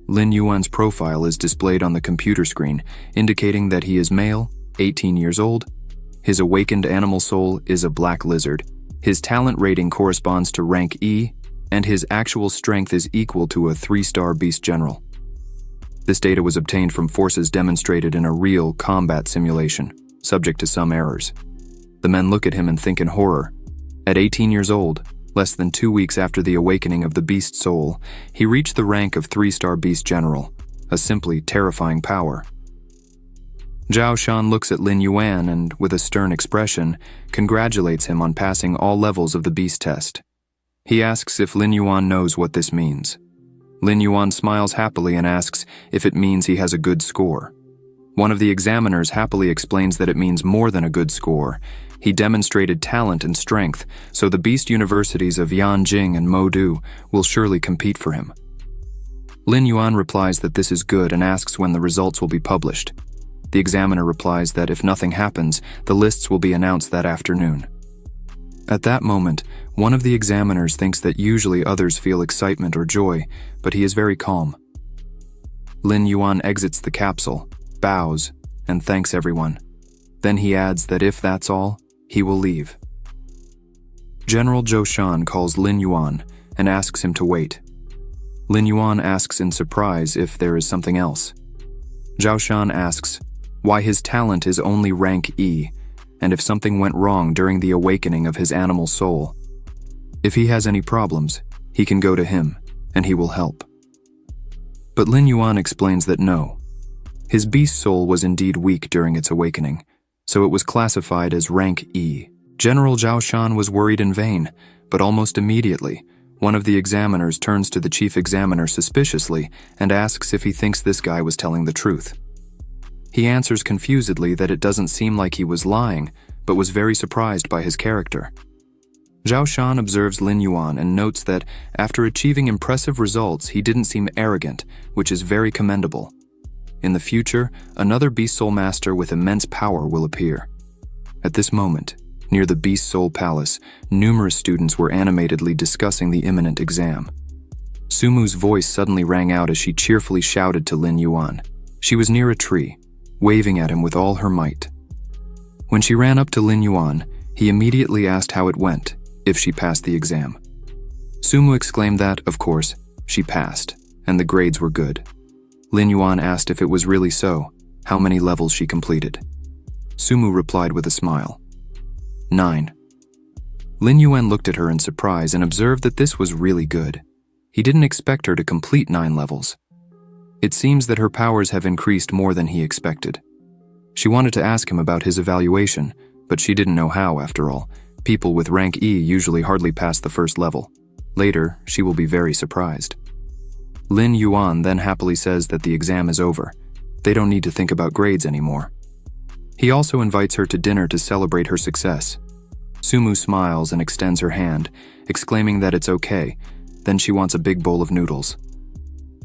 Lin Yuan's profile is displayed on the computer screen, indicating that he is male, 18 years old. His awakened animal soul is a black lizard. His talent rating corresponds to rank E, and his actual strength is equal to a 3-star beast general. This data was obtained from forces demonstrated in a real combat simulation, subject to some errors. The men look at him and think in horror. At 18 years old, less than 2 weeks after the awakening of the beast soul, he reached the rank of 3-star beast general, a simply terrifying power. Zhao Shan looks at Lin Yuan and, with a stern expression, congratulates him on passing all levels of the beast test. He asks if Lin Yuan knows what this means. Lin Yuan smiles happily and asks if it means he has a good score. One of the examiners happily explains that it means more than a good score. He demonstrated talent and strength, so the beast universities of Yanjing and Modu will surely compete for him. Lin Yuan replies that this is good and asks when the results will be published. The examiner replies that if nothing happens, the lists will be announced that afternoon. At that moment, one of the examiners thinks that usually others feel excitement or joy, but he is very calm. Lin Yuan exits the capsule, bows, and thanks everyone. Then he adds that if that's all, he will leave. General Zhou Shan calls Lin Yuan and asks him to wait. Lin Yuan asks in surprise if there is something else. Zhao Shan asks why his talent is only rank E, and if something went wrong during the awakening of his animal soul. If he has any problems, he can go to him, and he will help. But Lin Yuan explains that no. His beast soul was indeed weak during its awakening, so it was classified as rank E. General Zhao Shan was worried in vain, but almost immediately, one of the examiners turns to the chief examiner suspiciously and asks if he thinks this guy was telling the truth. He answers confusedly that it doesn't seem like he was lying, but was very surprised by his character. Zhao Shan observes Lin Yuan and notes that after achieving impressive results, he didn't seem arrogant, which is very commendable. In the future, another Beast Soul Master with immense power will appear. At this moment, near the Beast Soul Palace, numerous students were animatedly discussing the imminent exam. Sumu's voice suddenly rang out as she cheerfully shouted to Lin Yuan. She was near a tree, waving at him with all her might. When she ran up to Lin Yuan, he immediately asked how it went, if she passed the exam. Sumu exclaimed that, of course, she passed, and the grades were good. Lin Yuan asked if it was really so, how many levels she completed. Sumu replied with a smile. 9. Lin Yuan looked at her in surprise and observed that this was really good. He didn't expect her to complete 9 levels. It seems that her powers have increased more than he expected. She wanted to ask him about his evaluation, but she didn't know how, after all. People with rank E usually hardly pass the first level. Later, she will be very surprised. Lin Yuan then happily says that the exam is over. They don't need to think about grades anymore. He also invites her to dinner to celebrate her success. Sumu smiles and extends her hand, exclaiming that it's okay. Then she wants a big bowl of noodles.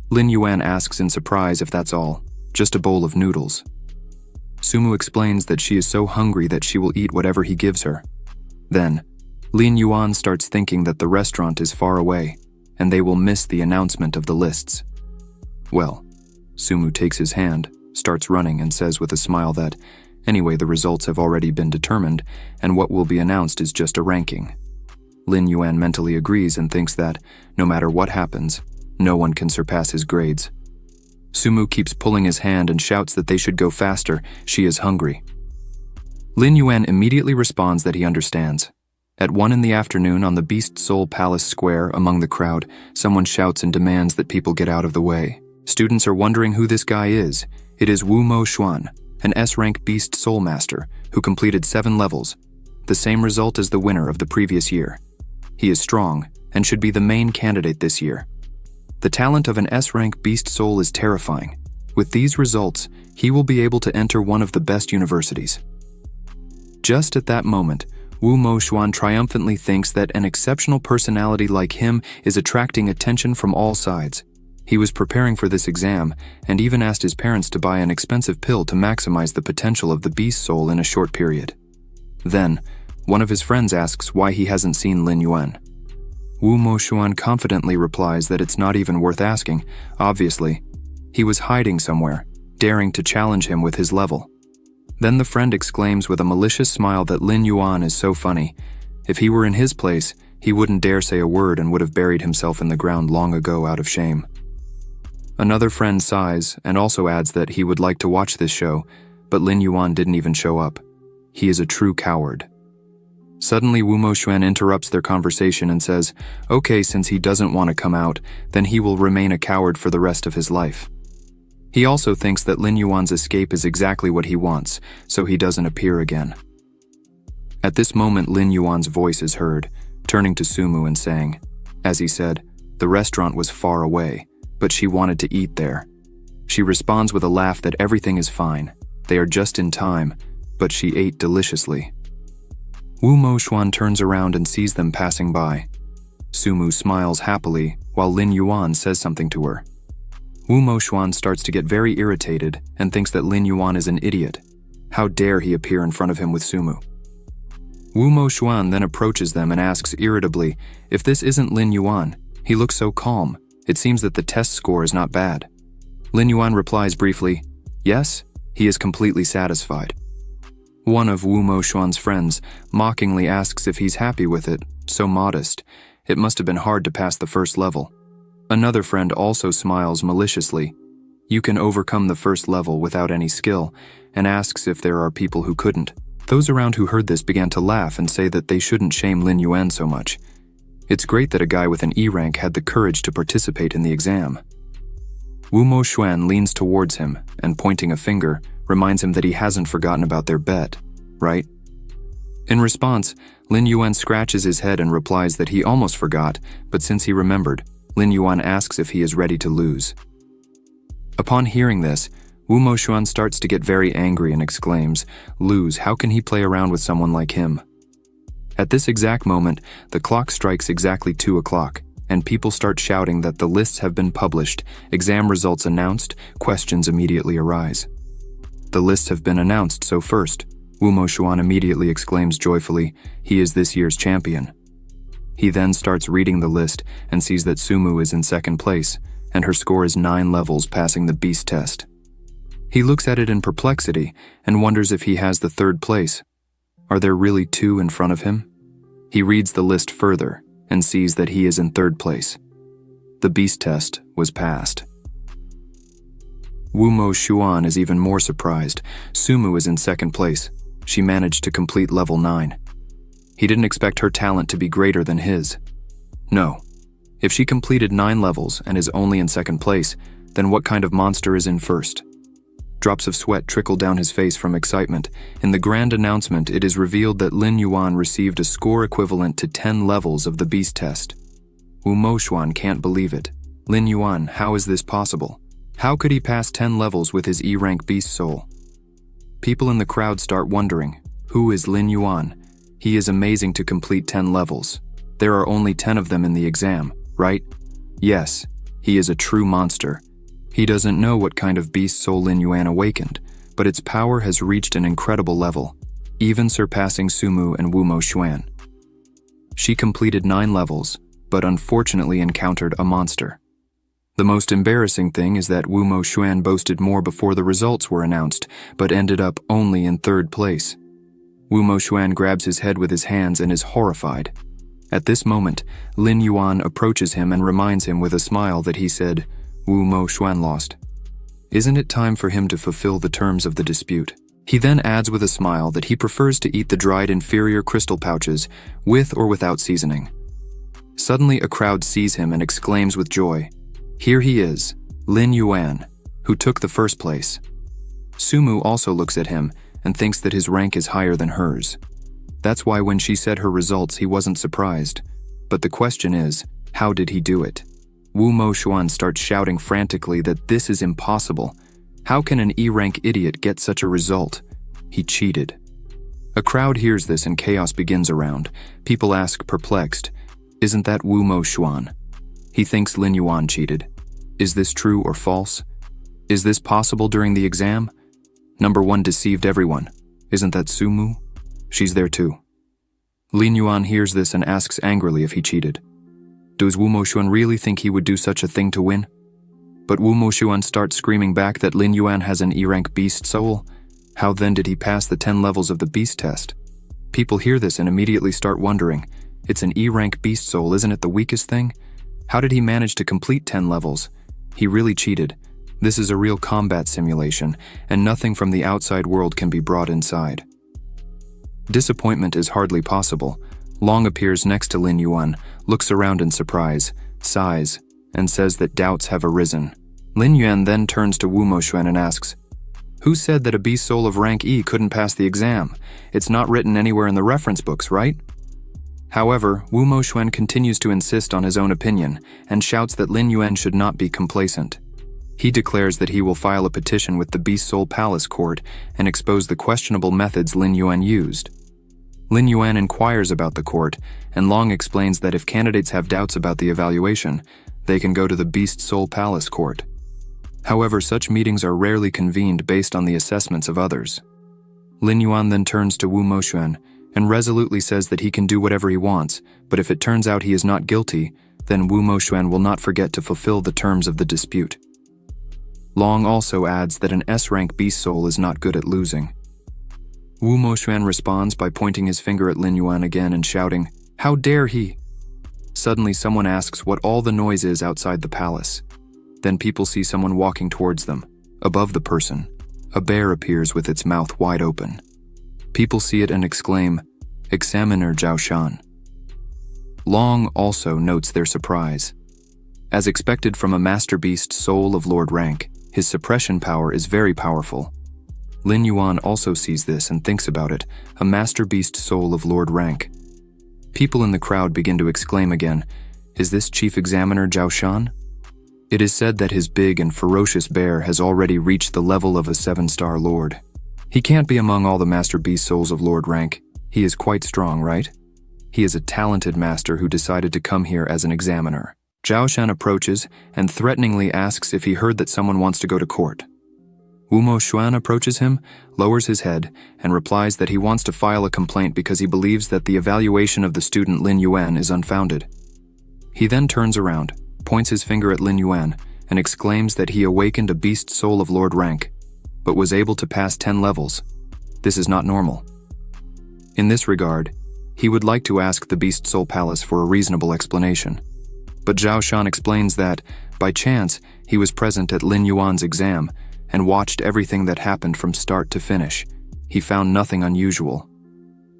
Lin Yuan asks in surprise if that's all, just a bowl of noodles. Sumu explains that she is so hungry that she will eat whatever he gives her. Then, Lin Yuan starts thinking that the restaurant is far away, and they will miss the announcement of the lists. Well, Sumu takes his hand, starts running, and says with a smile that, anyway, the results have already been determined, and what will be announced is just a ranking. Lin Yuan mentally agrees and thinks that, no matter what happens, no one can surpass his grades. Sumu keeps pulling his hand and shouts that they should go faster, she is hungry. Lin Yuan immediately responds that he understands. At 1 p.m. on the Beast Soul Palace Square, among the crowd, someone shouts and demands that people get out of the way. Students are wondering who this guy is. It is Wu Mo Xuan, an S-rank Beast Soul Master, who completed 7 levels, the same result as the winner of the previous year. He is strong, and should be the main candidate this year. The talent of an S-rank Beast Soul is terrifying. With these results, he will be able to enter one of the best universities. Just at that moment, Wu Mo Xuan triumphantly thinks that an exceptional personality like him is attracting attention from all sides. He was preparing for this exam, and even asked his parents to buy an expensive pill to maximize the potential of the Beast Soul in a short period. Then, one of his friends asks why he hasn't seen Lin Yuan. Wu Mo Xuan confidently replies that it's not even worth asking, obviously. He was hiding somewhere, daring to challenge him with his level. Then the friend exclaims with a malicious smile that Lin Yuan is so funny. If he were in his place, he wouldn't dare say a word and would have buried himself in the ground long ago out of shame. Another friend sighs and also adds that he would like to watch this show, but Lin Yuan didn't even show up. He is a true coward. Suddenly, Wu Mo Xuan interrupts their conversation and says, okay, since he doesn't want to come out, then he will remain a coward for the rest of his life. He also thinks that Lin Yuan's escape is exactly what he wants, so he doesn't appear again. At this moment, Lin Yuan's voice is heard, turning to Sumu and saying, as he said, the restaurant was far away, but she wanted to eat there. She responds with a laugh that everything is fine, they are just in time, but she ate deliciously. Wu Mo Xuan turns around and sees them passing by. Sumu smiles happily, while Lin Yuan says something to her. Wu Mo Xuan starts to get very irritated and thinks that Lin Yuan is an idiot. How dare he appear in front of him with Sumu? Wu Mo Xuan then approaches them and asks irritably, if this isn't Lin Yuan, he looks so calm. It seems that the test score is not bad. Lin Yuan replies briefly, yes, he is completely satisfied. One of Wu Mo Xuan's friends mockingly asks if he's happy with it, so modest. It must have been hard to pass the first level. Another friend also smiles maliciously. You can overcome the first level without any skill, and asks if there are people who couldn't. Those around who heard this began to laugh and say that they shouldn't shame Lin Yuan so much. It's great that a guy with an E rank had the courage to participate in the exam. Wu Mo Xuan leans towards him and, pointing a finger, reminds him that he hasn't forgotten about their bet, right? In response, Lin Yuan scratches his head and replies that he almost forgot, but since he remembered, Lin Yuan asks if he is ready to lose. Upon hearing this, Wu Mo Xuan starts to get very angry and exclaims, lose, how can he play around with someone like him? At this exact moment, the clock strikes exactly 2 o'clock, and people start shouting that the lists have been published, exam results announced, questions immediately arise. The lists have been announced, so first, Wu Mo Xuan immediately exclaims joyfully, he is this year's champion. He then starts reading the list and sees that Sumu is in second place, and her score is 9 levels passing the beast test. He looks at it in perplexity and wonders if he has the third place, Are there really 2 in front of him? He reads the list further and sees that he is in 3rd place. The beast test was passed. Wumo Xuan is even more surprised. Sumu is in 2nd place. She managed to complete level 9. He didn't expect her talent to be greater than his. No. If she completed 9 levels and is only in 2nd place, then what kind of monster is in 1st? Drops of sweat trickle down his face from excitement. In the grand announcement, it is revealed that Lin Yuan received a score equivalent to 10 levels of the beast test. Wu Moxuan can't believe it. Lin Yuan, how is this possible? How could he pass 10 levels with his E-rank beast soul? People in the crowd start wondering, who is Lin Yuan? He is amazing to complete 10 levels. There are only 10 of them in the exam, right? Yes, he is a true monster. He doesn't know what kind of beast soul Lin Yuan awakened, but its power has reached an incredible level, even surpassing Sumu and Wu Moxuan. She completed 9 levels, but unfortunately encountered a monster. The most embarrassing thing is that Wu Moxuan boasted more before the results were announced, but ended up only in 3rd place. Wu Moxuan grabs his head with his hands and is horrified. At this moment, Lin Yuan approaches him and reminds him with a smile that he said, Wu Moxuan lost. Isn't it time for him to fulfill the terms of the dispute? He then adds with a smile that he prefers to eat the dried inferior crystal pouches, with or without seasoning. Suddenly a crowd sees him and exclaims with joy, here he is, Lin Yuan, who took the 1st place. Sumu also looks at him and thinks that his rank is higher than hers. That's why when she said her results he wasn't surprised. But the question is, how did he do it? Wu Moxuan starts shouting frantically that this is impossible. How can an E-rank idiot get such a result? He cheated. A crowd hears this and chaos begins around. People ask, perplexed, isn't that Wu Moxuan? He thinks Lin Yuan cheated. Is this true or false? Is this possible during the exam? Number 1 deceived everyone. Isn't that Sumu? She's there too. Lin Yuan hears this and asks angrily if he cheated. Does Wu Moxuan really think he would do such a thing to win? But Wu Moxuan starts screaming back that Lin Yuan has an E-rank beast soul. How then did he pass the 10 levels of the beast test? People hear this and immediately start wondering, it's an E-rank beast soul, isn't it the weakest thing? How did he manage to complete 10 levels? He really cheated. This is a real combat simulation, and nothing from the outside world can be brought inside. Disappointment is hardly possible. Long appears next to Lin Yuan, looks around in surprise, sighs, and says that doubts have arisen. Lin Yuan then turns to Wu Moxuan and asks, who said that a beast soul of rank E couldn't pass the exam? It's not written anywhere in the reference books, right? However, Wu Moxuan continues to insist on his own opinion and shouts that Lin Yuan should not be complacent. He declares that he will file a petition with the Beast Soul Palace Court and expose the questionable methods Lin Yuan used. Lin Yuan inquires about the court, and Long explains that if candidates have doubts about the evaluation, they can go to the Beast Soul Palace Court. However, such meetings are rarely convened based on the assessments of others. Lin Yuan then turns to Wu Moxuan and resolutely says that he can do whatever he wants, but if it turns out he is not guilty, then Wu Moxuan will not forget to fulfill the terms of the dispute. Long also adds that an S-rank beast soul is not good at losing. Wu Moxuan responds by pointing his finger at Lin Yuan again and shouting, "How dare he!" Suddenly someone asks what all the noise is outside the palace. Then people see someone walking towards them. Above the person, a bear appears with its mouth wide open. People see it and exclaim, "Examiner Zhao Shan." Long also notes their surprise. As expected from a master beast soul of Lord rank, his suppression power is very powerful. Lin Yuan also sees this and thinks about it, a master beast soul of Lord rank. People in the crowd begin to exclaim again, "Is this Chief Examiner Zhao Shan?" It is said that his big and ferocious bear has already reached the level of a 7-star lord. He can't be among all the master beast souls of Lord rank. He is quite strong, right? He is a talented master who decided to come here as an examiner. Zhao Shan approaches and threateningly asks if he heard that someone wants to go to court. Wu Moxuan approaches him, lowers his head, and replies that he wants to file a complaint because he believes that the evaluation of the student Lin Yuan is unfounded. He then turns around, points his finger at Lin Yuan, and exclaims that he awakened a beast soul of Lord rank, but was able to pass 10 levels. This is not normal. In this regard, he would like to ask the Beast Soul Palace for a reasonable explanation. But Zhao Shan explains that, by chance, he was present at Lin Yuan's exam and watched everything that happened from start to finish. He found nothing unusual.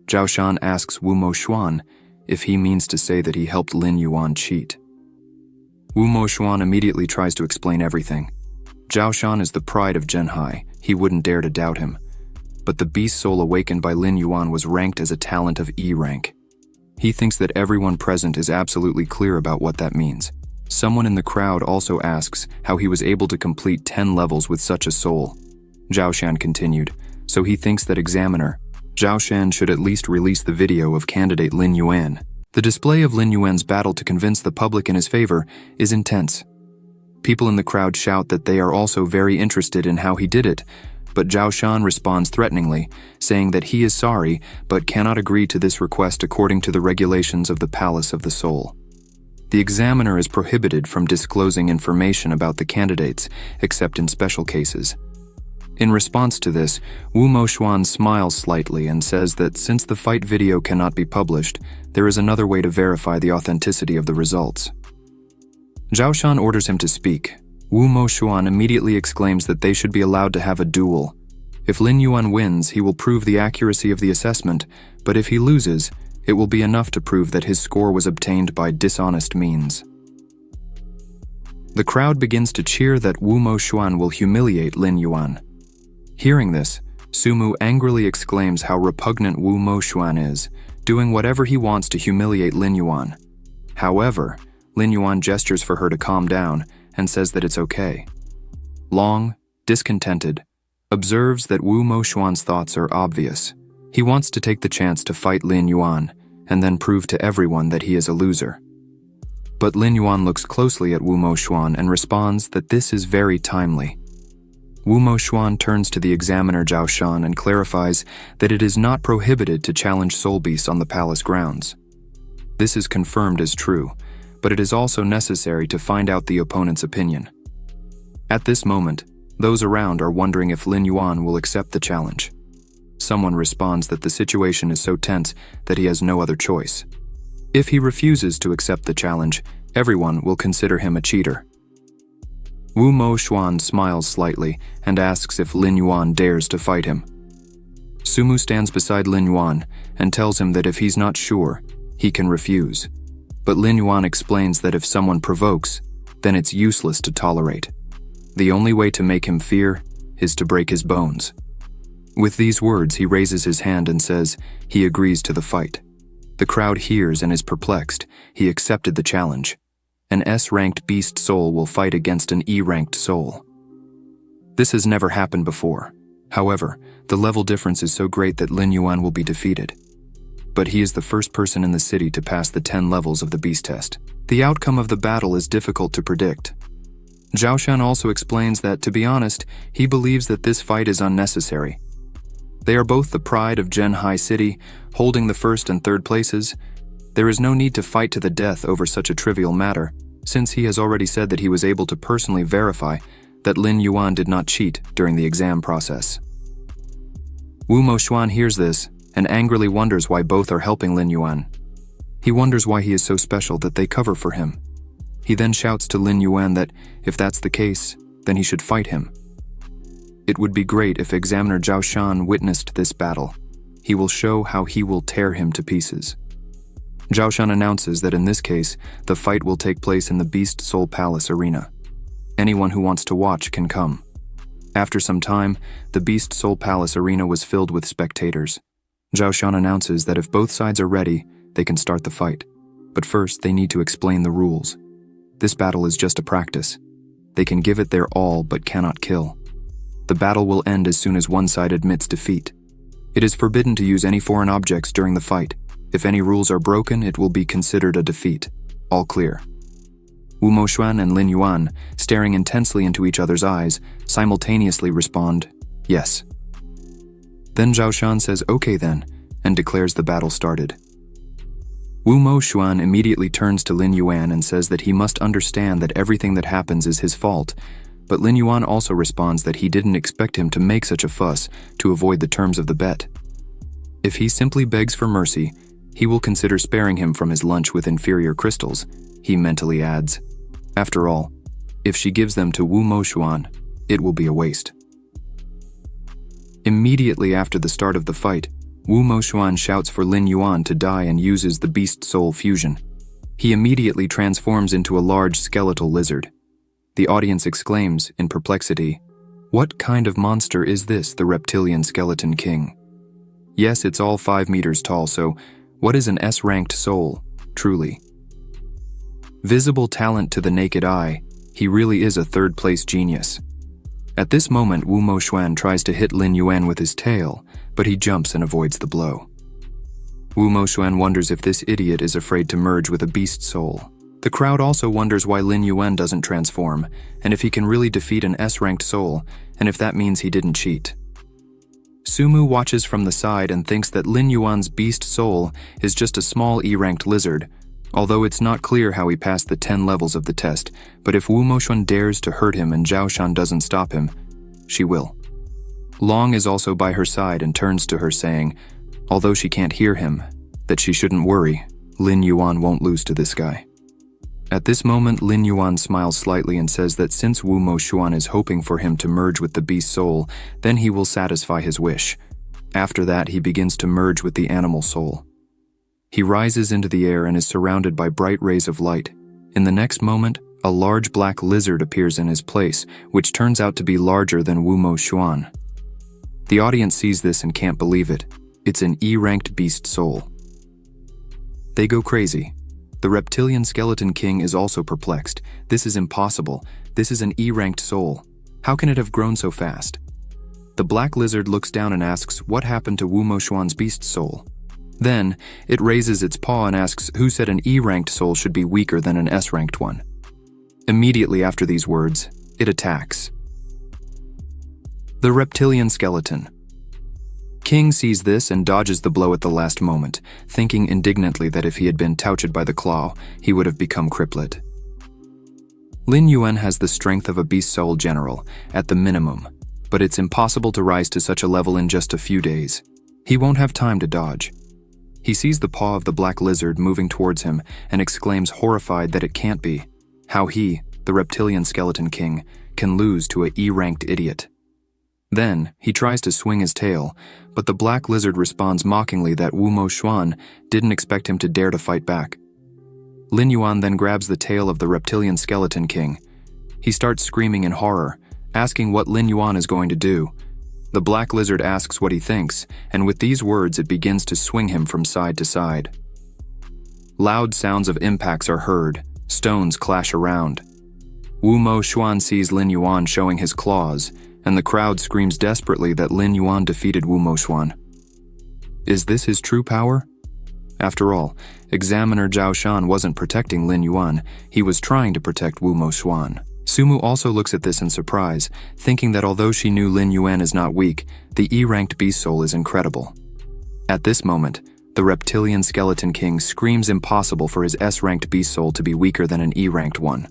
Zhao Shan asks Wu Mo Xuan if he means to say that he helped Lin Yuan cheat. Wu Mo Xuan immediately tries to explain everything. Zhao Shan is the pride of Zhenhai. He wouldn't dare to doubt him. But the beast soul awakened by Lin Yuan was ranked as a talent of E rank. He thinks that everyone present is absolutely clear about what that means. Someone in the crowd also asks how he was able to complete 10 levels with such a soul. Zhao Shan continued, so he thinks that examiner Zhao Shan should at least release the video of candidate Lin Yuan. The display of Lin Yuan's battle to convince the public in his favor is intense. People in the crowd shout that they are also very interested in how he did it, but Zhao Shan responds threateningly, saying that he is sorry but cannot agree to this request according to the regulations of the Palace of the Soul. The examiner is prohibited from disclosing information about the candidates, except in special cases. In response to this, Wu Mo Xuan smiles slightly and says that since the fight video cannot be published, there is another way to verify the authenticity of the results. Zhao Shan orders him to speak. Wu Mo Xuan immediately exclaims that they should be allowed to have a duel. If Lin Yuan wins, he will prove the accuracy of the assessment, but if he loses, it will be enough to prove that his score was obtained by dishonest means. The crowd begins to cheer that Wu Mo Xuan will humiliate Lin Yuan. Hearing this, Sumu angrily exclaims how repugnant Wu Mo Xuan is, doing whatever he wants to humiliate Lin Yuan. However, Lin Yuan gestures for her to calm down and says that it's okay. Long, discontented, observes that Wu Mo Xuan's thoughts are obvious. He wants to take the chance to fight Lin Yuan and then prove to everyone that he is a loser. But Lin Yuan looks closely at Wu Mo Xuan and responds that this is very timely. Wu Mo Xuan turns to the examiner Zhao Shan and clarifies that it is not prohibited to challenge soul beasts on the palace grounds. This is confirmed as true, but it is also necessary to find out the opponent's opinion. At this moment, those around are wondering if Lin Yuan will accept the challenge. Someone responds that the situation is so tense that he has no other choice. If he refuses to accept the challenge, everyone will consider him a cheater. Wu Mo Xuan smiles slightly and asks if Lin Yuan dares to fight him. Sumu stands beside Lin Yuan and tells him that if he's not sure, he can refuse. But Lin Yuan explains that if someone provokes, then it's useless to tolerate. The only way to make him fear is to break his bones. With these words, he raises his hand and says he agrees to the fight. The crowd hears and is perplexed. He accepted the challenge. An S-ranked beast soul will fight against an E-ranked soul. This has never happened before. However, the level difference is so great that Lin Yuan will be defeated. But he is the first person in the city to pass the 10 levels of the beast test. The outcome of the battle is difficult to predict. Zhao Shan also explains that, to be honest, he believes that this fight is unnecessary. They are both the pride of Zhenhai City, holding the first and third places. There is no need to fight to the death over such a trivial matter, since he has already said that he was able to personally verify that Lin Yuan did not cheat during the exam process. Wu Mo Xuan hears this and angrily wonders why both are helping Lin Yuan. He wonders why he is so special that they cover for him. He then shouts to Lin Yuan that if that's the case, then he should fight him. It would be great if Examiner Zhao Shan witnessed this battle. He will show how he will tear him to pieces. Zhao Shan announces that in this case, the fight will take place in the Beast Soul Palace arena. Anyone who wants to watch can come. After some time, the Beast Soul Palace arena was filled with spectators. Zhao Shan announces that if both sides are ready, they can start the fight. But first, they need to explain the rules. This battle is just a practice. They can give it their all but cannot kill. The battle will end as soon as one side admits defeat. It is forbidden to use any foreign objects during the fight. If any rules are broken, it will be considered a defeat. All clear. Wu Mo Xuan and Lin Yuan, staring intensely into each other's eyes, simultaneously respond, yes. Then Zhao Shan says okay then, and declares the battle started. Wu Mo Xuan immediately turns to Lin Yuan and says that he must understand that everything that happens is his fault, but Lin Yuan also responds that he didn't expect him to make such a fuss to avoid the terms of the bet. If he simply begs for mercy, he will consider sparing him from his lunch with inferior crystals, he mentally adds. After all, if she gives them to Wu Moxuan, it will be a waste. Immediately after the start of the fight, Wu Moxuan shouts for Lin Yuan to die and uses the beast soul fusion. He immediately transforms into a large skeletal lizard. The audience exclaims, in perplexity, "What kind of monster is this, the reptilian skeleton king?" Yes, it's all 5 meters tall, so what is an S-ranked soul, truly? Visible talent to the naked eye, he really is a third-place genius. At this moment, Wu Moxuan tries to hit Lin Yuan with his tail, but he jumps and avoids the blow. Wu Moxuan wonders if this idiot is afraid to merge with a beast soul. The crowd also wonders why Lin Yuan doesn't transform, and if he can really defeat an S-ranked soul, and if that means he didn't cheat. Sumu watches from the side and thinks that Lin Yuan's beast soul is just a small E-ranked lizard, although it's not clear how he passed the 10 levels of the test, but if Wu Moxuan dares to hurt him and Zhao Shan doesn't stop him, she will. Long is also by her side and turns to her saying, although she can't hear him, that she shouldn't worry, Lin Yuan won't lose to this guy. At this moment, Lin Yuan smiles slightly and says that since Wu Moxuan is hoping for him to merge with the beast soul, then he will satisfy his wish. After that, he begins to merge with the animal soul. He rises into the air and is surrounded by bright rays of light. In the next moment, a large black lizard appears in his place, which turns out to be larger than Wu Moxuan. The audience sees this and can't believe it. It's an E-ranked beast soul. They go crazy. The reptilian skeleton king is also perplexed. This is impossible. This is an E-ranked soul. How can it have grown so fast? The black lizard looks down and asks what happened to Wu Moxuan's beast soul. Then, it raises its paw and asks who said an E-ranked soul should be weaker than an S-ranked one. Immediately after these words, it attacks. The reptilian skeleton. King sees this and dodges the blow at the last moment, thinking indignantly that if he had been touched by the claw, he would have become crippled. Lin Yuan has the strength of a beast soul general, at the minimum, but it's impossible to rise to such a level in just a few days. He won't have time to dodge. He sees the paw of the black lizard moving towards him and exclaims horrified that it can't be. How he, the reptilian skeleton king, can lose to a E-ranked idiot. Then, he tries to swing his tail, but the black lizard responds mockingly that Wu Moxuan didn't expect him to dare to fight back. Lin Yuan then grabs the tail of the reptilian skeleton king. He starts screaming in horror, asking what Lin Yuan is going to do. The black lizard asks what he thinks, and with these words it begins to swing him from side to side. Loud sounds of impacts are heard, stones clash around. Wu Moxuan sees Lin Yuan showing his claws, and the crowd screams desperately that Lin Yuan defeated Wu Moxuan. Is this his true power? After all, Examiner Zhao Shan wasn't protecting Lin Yuan, he was trying to protect Wu Moxuan. Sumu also looks at this in surprise, thinking that although she knew Lin Yuan is not weak, the E-ranked beast soul is incredible. At this moment, the reptilian skeleton king screams impossible for his S-ranked beast soul to be weaker than an E-ranked one.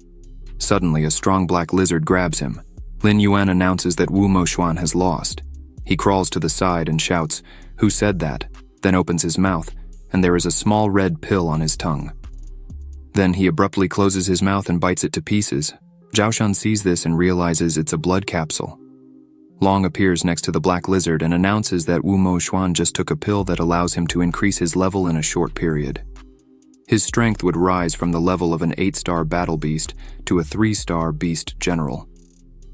Suddenly, a strong black lizard grabs him. Lin Yuan announces that Wu Moxuan has lost. He crawls to the side and shouts, "Who said that?" then opens his mouth, and there is a small red pill on his tongue. Then he abruptly closes his mouth and bites it to pieces. Zhao Shan sees this and realizes it's a blood capsule. Long appears next to the black lizard and announces that Wu Moxuan just took a pill that allows him to increase his level in a short period. His strength would rise from the level of an 8-star battle beast to a 3-star beast general.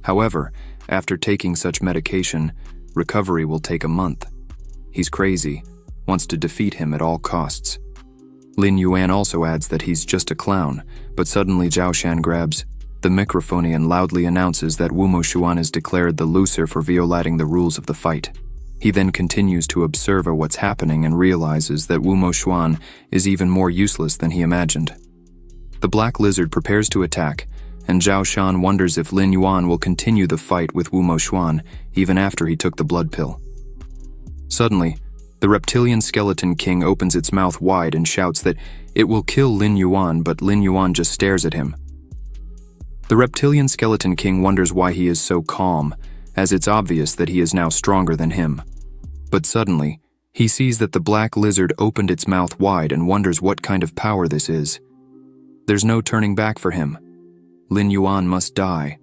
However, after taking such medication, recovery will take a month. He's crazy, wants to defeat him at all costs. Lin Yuan also adds that he's just a clown, but suddenly Zhao Shan grabs the microphone and loudly announces that Wu Moxuan is declared the loser for violating the rules of the fight. He then continues to observe what's happening and realizes that Wu Moxuan is even more useless than he imagined. The black lizard prepares to attack, and Zhao Shan wonders if Lin Yuan will continue the fight with Wu Moxuan even after he took the blood pill. Suddenly, the reptilian skeleton king opens its mouth wide and shouts that it will kill Lin Yuan, but Lin Yuan just stares at him. The reptilian skeleton king wonders why he is so calm, as it's obvious that he is now stronger than him. But suddenly, He sees that the black lizard opened its mouth wide and wonders what kind of power this is. There's no turning back for him. Lin Yuan must die.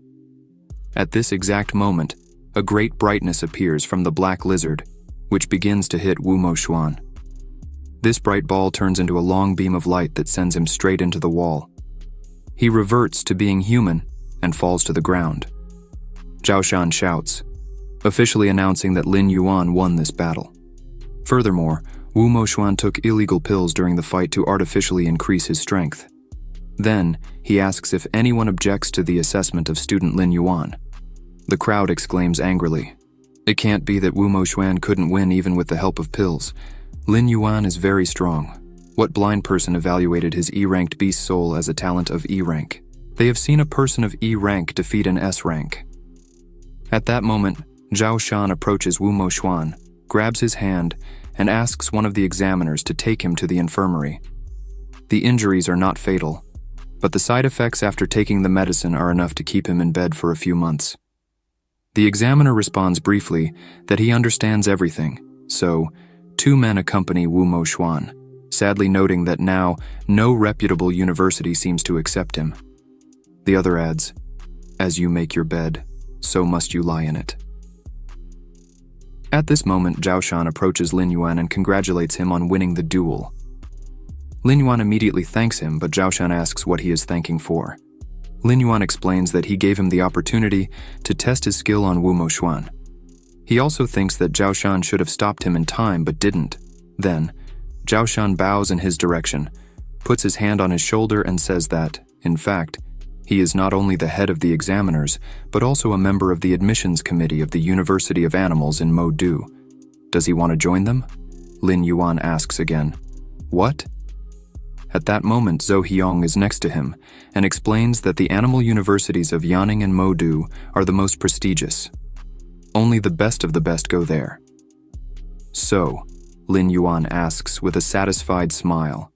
At this exact moment, a great brightness appears from the black lizard, which begins to hit Wu Moxuan. This bright ball turns into a long beam of light that sends him straight into the wall. He reverts to being human and falls to the ground. Zhao Shan shouts, officially announcing that Lin Yuan won this battle. Furthermore, Wu Moxuan took illegal pills during the fight to artificially increase his strength. Then, he asks if anyone objects to the assessment of student Lin Yuan. The crowd exclaims angrily, "It can't be that Wu Moxuan couldn't win even with the help of pills. Lin Yuan is very strong. What blind person evaluated his E-ranked beast soul as a talent of E rank? They have seen a person of E rank defeat an S rank." At that moment, Zhao Shan approaches Wu Moxuan, grabs his hand, and asks one of the examiners to take him to the infirmary. The injuries are not fatal, but the side effects after taking the medicine are enough to keep him in bed for a few months. The examiner responds briefly that he understands everything, so 2 men accompany Wu Moxuan, sadly noting that now no reputable university seems to accept him. The other adds, "As you make your bed, so must you lie in it." At this moment, Zhao Shan approaches Lin Yuan and congratulates him on winning the duel. Lin Yuan immediately thanks him, but Zhao Shan asks what he is thanking for. Lin Yuan explains that he gave him the opportunity to test his skill on Wu Moxuan. He also thinks that Zhao Shan should have stopped him in time but didn't. Then, Zhao Shan bows in his direction, puts his hand on his shoulder and says that, in fact, he is not only the head of the examiners, but also a member of the admissions committee of the University of Animals in Modu. Does he want to join them? Lin Yuan asks again. What? At that moment, Zhou Hyong is next to him and explains that the animal universities of Yanning and Modu are the most prestigious. Only the best of the best go there. So, Lin Yuan asks with a satisfied smile,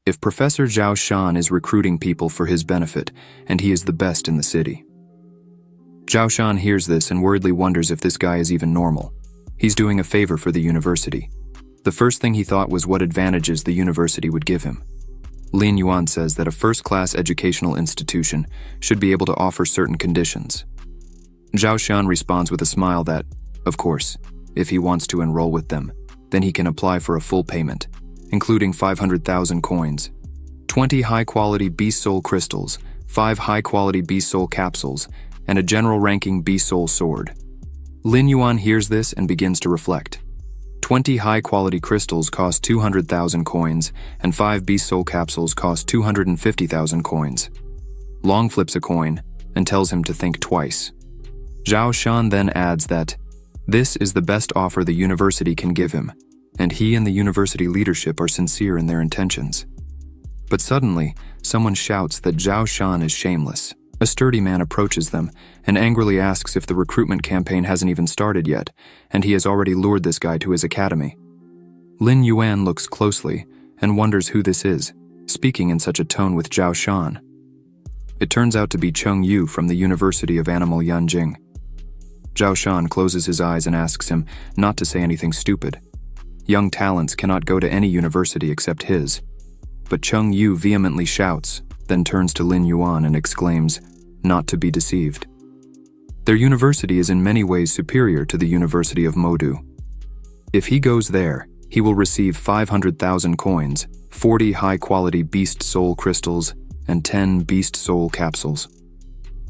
if Professor Zhao Shan is recruiting people for his benefit and he is the best in the city. Zhao Shan hears this and worriedly wonders if this guy is even normal. He's doing a favor for the university. The first thing he thought was what advantages the university would give him. Lin Yuan says that a first-class educational institution should be able to offer certain conditions. Zhao Shan responds with a smile that, of course, if he wants to enroll with them, then he can apply for a full payment, including 500,000 coins, 20 high-quality beast soul crystals, 5 high-quality beast soul capsules, and a general ranking beast soul sword. Lin Yuan hears this and begins to reflect. 20 high-quality crystals cost 200,000 coins, and 5 beast soul capsules cost 250,000 coins. Long flips a coin and tells him to think twice. Zhao Shan then adds that this is the best offer the university can give him, and he and the university leadership are sincere in their intentions. But suddenly, someone shouts that Zhao Shan is shameless. A sturdy man approaches them and angrily asks if the recruitment campaign hasn't even started yet, and he has already lured this guy to his academy. Lin Yuan looks closely and wonders who this is, speaking in such a tone with Zhao Shan. It turns out to be Cheng Yu from the University of Animal Yanjing. Zhao Shan closes his eyes and asks him not to say anything stupid. Young talents cannot go to any university except his. But Cheng Yu vehemently shouts, then turns to Lin Yuan and exclaims, not to be deceived. Their university is in many ways superior to the University of Modu. If he goes there, he will receive 500,000 coins, 40 high-quality beast soul crystals, and 10 beast soul capsules.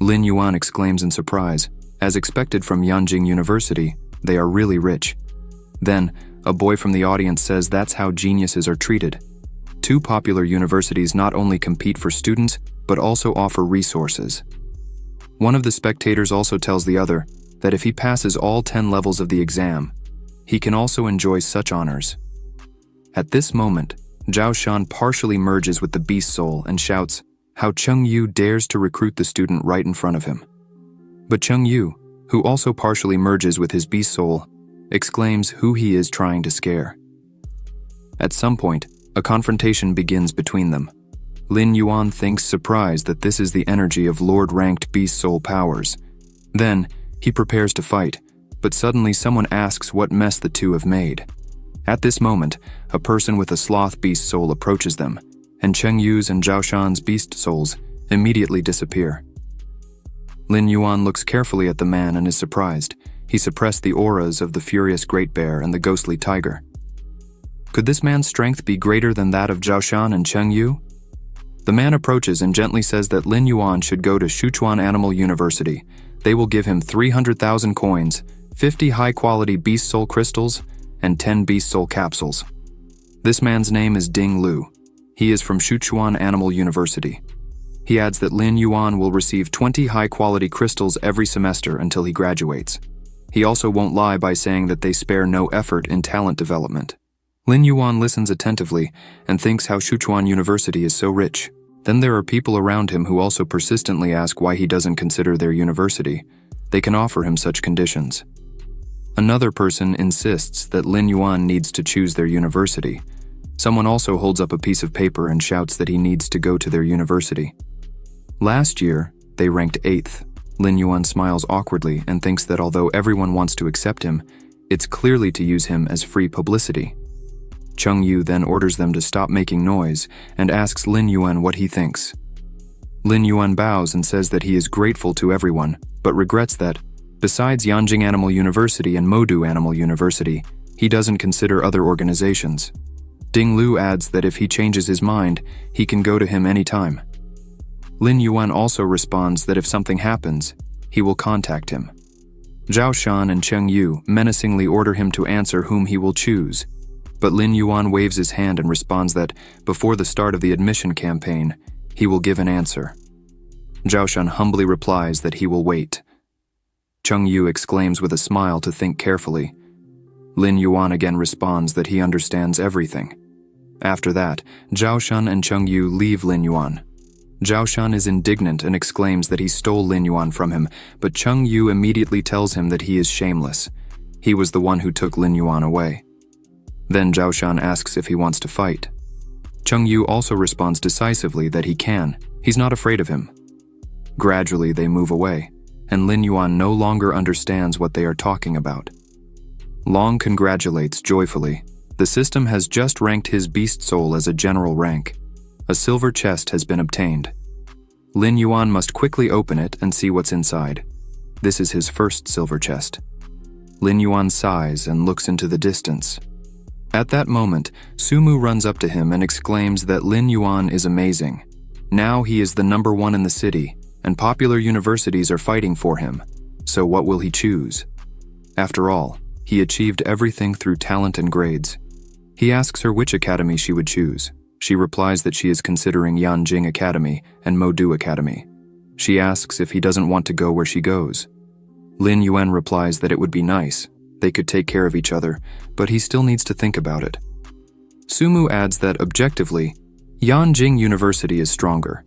Lin Yuan exclaims in surprise. As expected from Yanjing University, they are really rich. Then, a boy from the audience says that's how geniuses are treated. 2 popular universities not only compete for students, but also offer resources. One of the spectators also tells the other that if he passes all 10 levels of the exam, he can also enjoy such honors. At this moment, Zhao Shan partially merges with the beast soul and shouts how Cheng Yu dares to recruit the student right in front of him. But Cheng Yu, who also partially merges with his beast soul, exclaims who he is trying to scare. At some point, a confrontation begins between them. Lin Yuan thinks surprised that this is the energy of Lord-ranked beast soul powers. Then, he prepares to fight, but suddenly someone asks what mess the two have made. At this moment, a person with a sloth beast soul approaches them, and Cheng Yu's and Zhao Shan's beast souls immediately disappear. Lin Yuan looks carefully at the man and is surprised. He suppressed the auras of the furious great bear and the ghostly tiger. Could this man's strength be greater than that of Zhao Shan and Cheng Yu? The man approaches and gently says that Lin Yuan should go to Sichuan Animal University. They will give him 300,000 coins, 50 high-quality beast soul crystals, and 10 beast soul capsules. This man's name is Ding Lu. He is from Sichuan Animal University. He adds that Lin Yuan will receive 20 high-quality crystals every semester until he graduates. He also won't lie by saying that they spare no effort in talent development. Lin Yuan listens attentively and thinks how Sichuan University is so rich. Then there are people around him who also persistently ask why he doesn't consider their university. They can offer him such conditions. Another person insists that Lin Yuan needs to choose their university. Someone also holds up a piece of paper and shouts that he needs to go to their university. Last year, they ranked 8th. Lin Yuan smiles awkwardly and thinks that although everyone wants to accept him, it's clearly to use him as free publicity. Cheng Yu then orders them to stop making noise and asks Lin Yuan what he thinks. Lin Yuan bows and says that he is grateful to everyone, but regrets that, besides Yanjing Animal University and Modu Animal University, he doesn't consider other organizations. Ding Lu adds that if he changes his mind, he can go to him anytime. Lin Yuan also responds that if something happens, he will contact him. Zhao Shan and Cheng Yu menacingly order him to answer whom he will choose, but Lin Yuan waves his hand and responds that, before the start of the admission campaign, he will give an answer. Zhao Shan humbly replies that he will wait. Cheng Yu exclaims with a smile to think carefully. Lin Yuan again responds that he understands everything. After that, Zhao Shan and Cheng Yu leave Lin Yuan. Zhao Shan is indignant and exclaims that he stole Lin Yuan from him, but Cheng Yu immediately tells him that he is shameless. He was the one who took Lin Yuan away. Then Zhao Shan asks if he wants to fight. Cheng Yu also responds decisively that he can. He's not afraid of him. Gradually, they move away, and Lin Yuan no longer understands what they are talking about. Long congratulates joyfully. The system has just ranked his beast soul as a general rank. A silver chest has been obtained. Lin Yuan must quickly open it and see what's inside. This is his first silver chest. Lin Yuan sighs and looks into the distance. At that moment, Sumu runs up to him and exclaims that Lin Yuan is amazing. Now he is the #1 in the city, and popular universities are fighting for him. So what will he choose? After all, he achieved everything through talent and grades. He asks her which academy she would choose. She replies that she is considering Yanjing Academy and Modu Academy. She asks if he doesn't want to go where she goes. Lin Yuan replies that it would be nice. They could take care of each other, but he still needs to think about it. Sumu adds that, objectively, Yanjing University is stronger,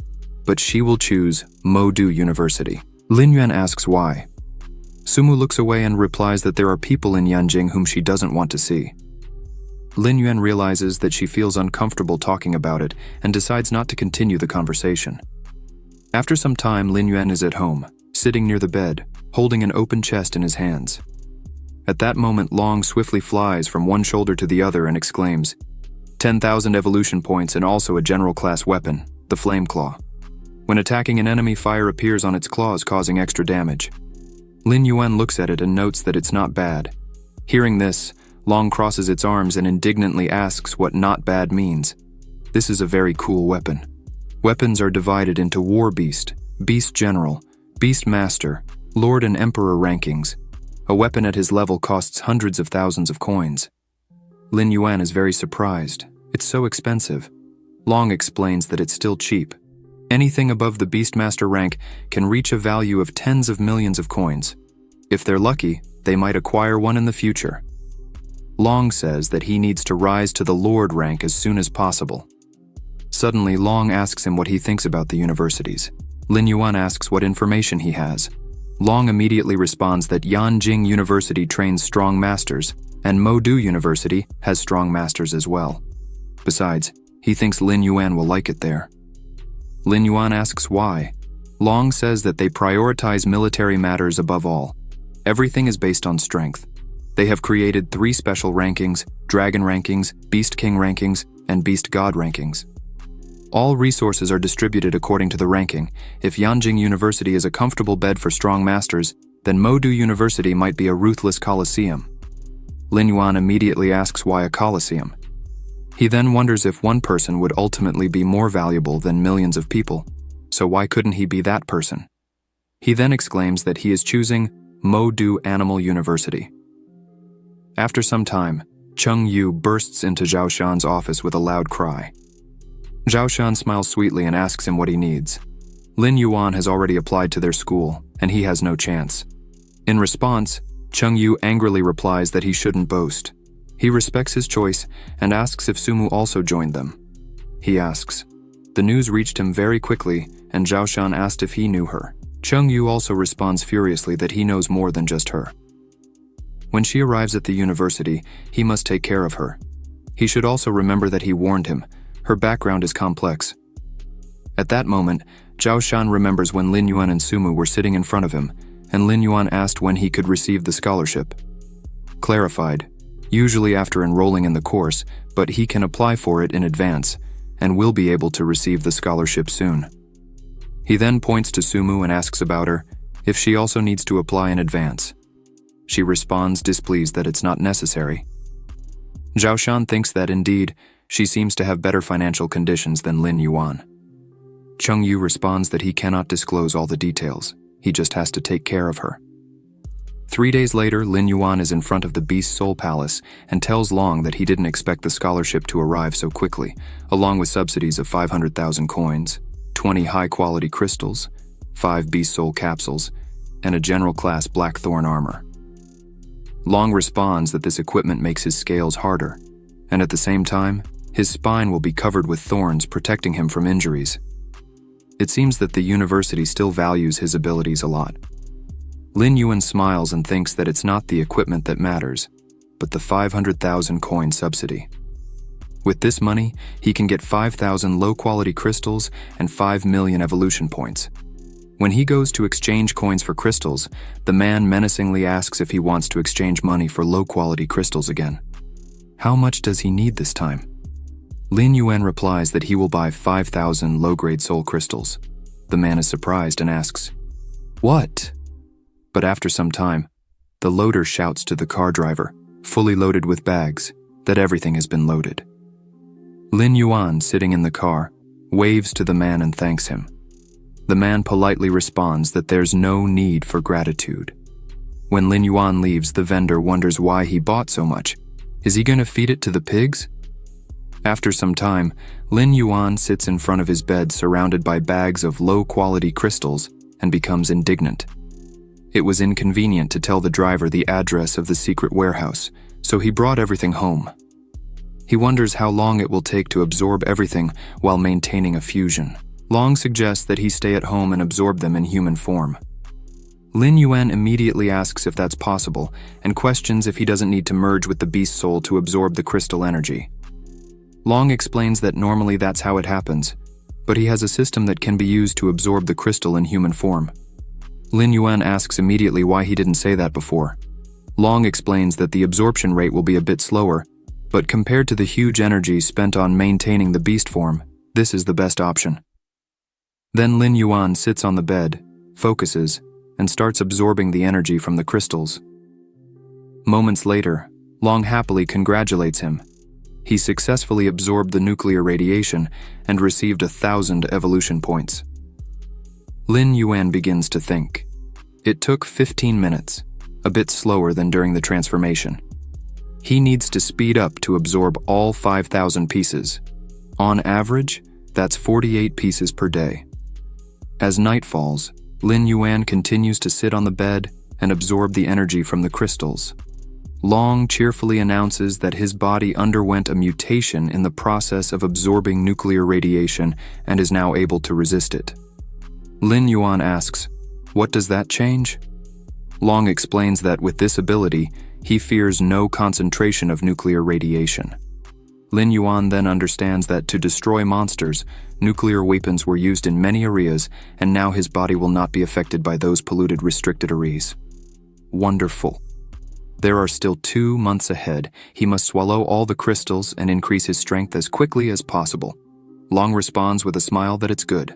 but she will choose Modu University. Lin Yuan asks why. Sumu looks away and replies that there are people in Yanjing whom she doesn't want to see. Lin Yuan realizes that she feels uncomfortable talking about it and decides not to continue the conversation. After some time, Lin Yuan is at home, sitting near the bed, holding an open chest in his hands. At that moment, Long swiftly flies from one shoulder to the other and exclaims, 10,000 evolution points and also a general class weapon, the Flame Claw. When attacking an enemy, fire appears on its claws, causing extra damage. Lin Yuan looks at it and notes that it's not bad. Hearing this, Long crosses its arms and indignantly asks what not bad means. This is a very cool weapon. Weapons are divided into War Beast, Beast General, Beast Master, Lord and Emperor rankings. A weapon at his level costs hundreds of thousands of coins. Lin Yuan is very surprised. It's so expensive. Long explains that it's still cheap. Anything above the Beastmaster rank can reach a value of tens of millions of coins. If they're lucky, they might acquire one in the future. Long says that he needs to rise to the Lord rank as soon as possible. Suddenly, Long asks him what he thinks about the universities. Lin Yuan asks what information he has. Long immediately responds that Yanjing University trains strong masters, and Modu University has strong masters as well. Besides, he thinks Lin Yuan will like it there. Lin Yuan asks why. Long says that they prioritize military matters above all. Everything is based on strength. They have created 3 special rankings: Dragon rankings, Beast King rankings, and Beast God rankings. All resources are distributed according to the ranking. If Yanjing University is a comfortable bed for strong masters, then Modu University might be a ruthless coliseum. Lin Yuan immediately asks why a coliseum. He then wonders if one person would ultimately be more valuable than millions of people, so why couldn't he be that person? He then exclaims that he is choosing Modu Animal University. After some time, Cheng Yu bursts into Zhao Shan's office with a loud cry. Zhao Shan smiles sweetly and asks him what he needs. Lin Yuan has already applied to their school, and he has no chance. In response, Cheng Yu angrily replies that he shouldn't boast. He respects his choice and asks if Sumu also joined them. He asks. The news reached him very quickly, and Zhao Shan asked if he knew her. Cheng Yu also responds furiously that he knows more than just her. When she arrives at the university, he must take care of her. He should also remember that he warned him. Her background is complex. At that moment, Zhao Shan remembers when Lin Yuan and Sumu were sitting in front of him, and Lin Yuan asked when he could receive the scholarship. Clarified, usually after enrolling in the course, but he can apply for it in advance, and will be able to receive the scholarship soon. He then points to Sumu and asks about her, if she also needs to apply in advance. She responds displeased that it's not necessary. Zhao Shan thinks that indeed, she seems to have better financial conditions than Lin Yuan. Cheng Yu responds that he cannot disclose all the details, he just has to take care of her. 3 days later, Lin Yuan is in front of the Beast Soul Palace and tells Long that he didn't expect the scholarship to arrive so quickly, along with subsidies of 500,000 coins, 20 high-quality crystals, 5 Beast Soul capsules, and a general-class Blackthorn armor. Long responds that this equipment makes his scales harder, and at the same time, his spine will be covered with thorns protecting him from injuries. It seems that the university still values his abilities a lot. Lin Yuan smiles and thinks that it's not the equipment that matters, but the 500,000 coin subsidy. With this money, he can get 5,000 low-quality crystals and 5 million evolution points. When he goes to exchange coins for crystals, the man menacingly asks if he wants to exchange money for low-quality crystals again. How much does he need this time? Lin Yuan replies that he will buy 5,000 low-grade soul crystals. The man is surprised and asks, "What?" But after some time, the loader shouts to the car driver, fully loaded with bags, that everything has been loaded. Lin Yuan, sitting in the car, waves to the man and thanks him. The man politely responds that there's no need for gratitude. When Lin Yuan leaves, the vendor wonders why he bought so much. Is he going to feed it to the pigs? After some time, Lin Yuan sits in front of his bed surrounded by bags of low-quality crystals and becomes indignant. It was inconvenient to tell the driver the address of the secret warehouse, so he brought everything home. He wonders how long it will take to absorb everything while maintaining a fusion. Long suggests that he stay at home and absorb them in human form. Lin Yuan immediately asks if that's possible and questions if he doesn't need to merge with the beast soul to absorb the crystal energy. Long explains that normally that's how it happens, but he has a system that can be used to absorb the crystal in human form. Lin Yuan asks immediately why he didn't say that before. Long explains that the absorption rate will be a bit slower, but compared to the huge energy spent on maintaining the beast form, this is the best option. Then Lin Yuan sits on the bed, focuses, and starts absorbing the energy from the crystals. Moments later, Long happily congratulates him. He successfully absorbed the nuclear radiation and received 1,000 evolution points. Lin Yuan begins to think. It took 15 minutes, a bit slower than during the transformation. He needs to speed up to absorb all 5,000 pieces. On average, that's 48 pieces per day. As night falls, Lin Yuan continues to sit on the bed and absorb the energy from the crystals. Long cheerfully announces that his body underwent a mutation in the process of absorbing nuclear radiation and is now able to resist it. Lin Yuan asks, "What does that change?" Long explains that with this ability, he fears no concentration of nuclear radiation. Lin Yuan then understands that to destroy monsters, nuclear weapons were used in many areas, and now his body will not be affected by those polluted restricted areas. Wonderful. There are still 2 months ahead. He must swallow all the crystals and increase his strength as quickly as possible. Long responds with a smile that it's good.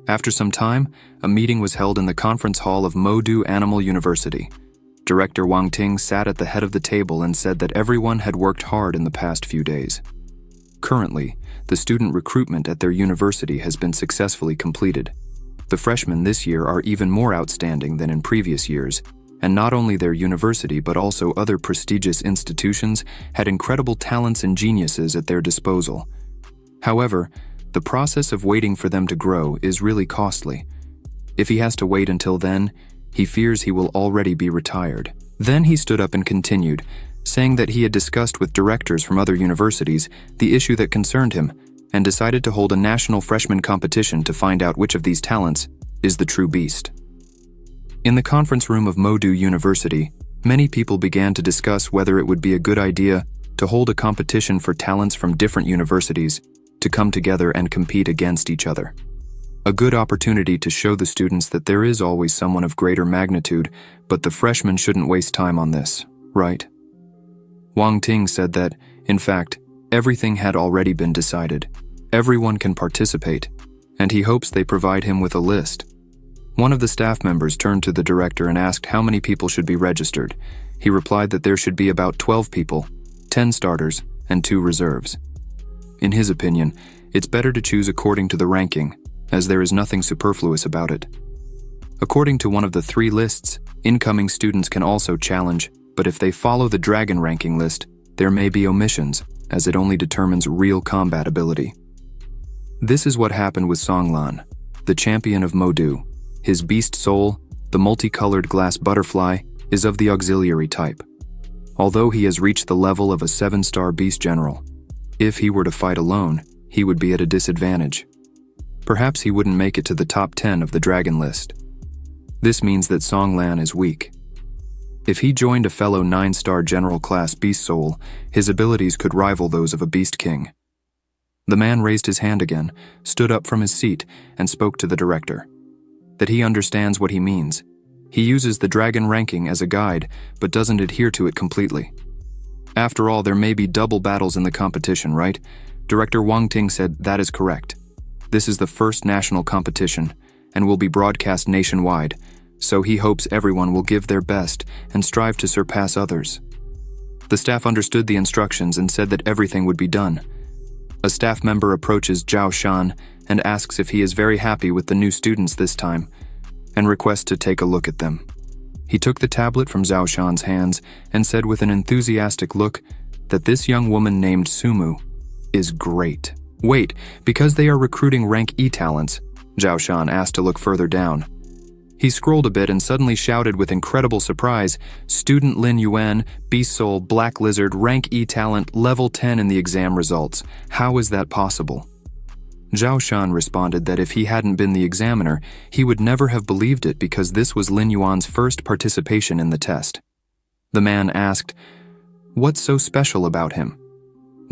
After some time, a meeting was held in the conference hall of Modu Animal University. Director Wang Ting sat at the head of the table and said that everyone had worked hard in the past few days. Currently, the student recruitment at their university has been successfully completed. The freshmen this year are even more outstanding than in previous years, and not only their university but also other prestigious institutions had incredible talents and geniuses at their disposal. However, the process of waiting for them to grow is really costly. If he has to wait until then, he fears he will already be retired. Then he stood up and continued, saying that he had discussed with directors from other universities the issue that concerned him and decided to hold a national freshman competition to find out which of these talents is the true beast. In the conference room of Modu University, many people began to discuss whether it would be a good idea to hold a competition for talents from different universities to come together and compete against each other. A good opportunity to show the students that there is always someone of greater magnitude, but the freshmen shouldn't waste time on this, right? Wang Ting said that, in fact, everything had already been decided. Everyone can participate, and he hopes they provide him with a list. One of the staff members turned to the director and asked how many people should be registered. He replied that there should be about 12 people, 10 starters, and 2 reserves. In his opinion, it's better to choose according to the ranking, as there is nothing superfluous about it. According to one of the 3 lists, incoming students can also challenge, but if they follow the dragon ranking list, there may be omissions, as it only determines real combat ability. This is what happened with Songlan, the champion of Modu. His beast soul, the multicolored glass butterfly, is of the auxiliary type. Although he has reached the level of a 7-star beast general, if he were to fight alone, he would be at a disadvantage. Perhaps he wouldn't make it to the top 10 of the dragon list. This means that Songlan is weak. If he joined a fellow 9-star general class beast soul, his abilities could rival those of a beast king. The man raised his hand again, stood up from his seat, and spoke to the director. That he understands what he means. He uses the dragon ranking as a guide, but doesn't adhere to it completely. After all, there may be double battles in the competition, right? Director Wang Ting said that is correct. This is the first national competition, and will be broadcast nationwide, so he hopes everyone will give their best and strive to surpass others. The staff understood the instructions and said that everything would be done. A staff member approaches Zhao Shan and asks if he is very happy with the new students this time, and requests to take a look at them. He took the tablet from Zhao Shan's hands and said with an enthusiastic look that this young woman named Sumu is great. Wait, because they are recruiting rank E talents, Zhao Shan asked to look further down. He scrolled a bit and suddenly shouted with incredible surprise, "Student Lin Yuan, Beast Soul, Black Lizard, rank E talent, level 10 in the exam results. How is that possible?" Zhao Shan responded that if he hadn't been the examiner, he would never have believed it because this was Lin Yuan's first participation in the test. The man asked, "What's so special about him?"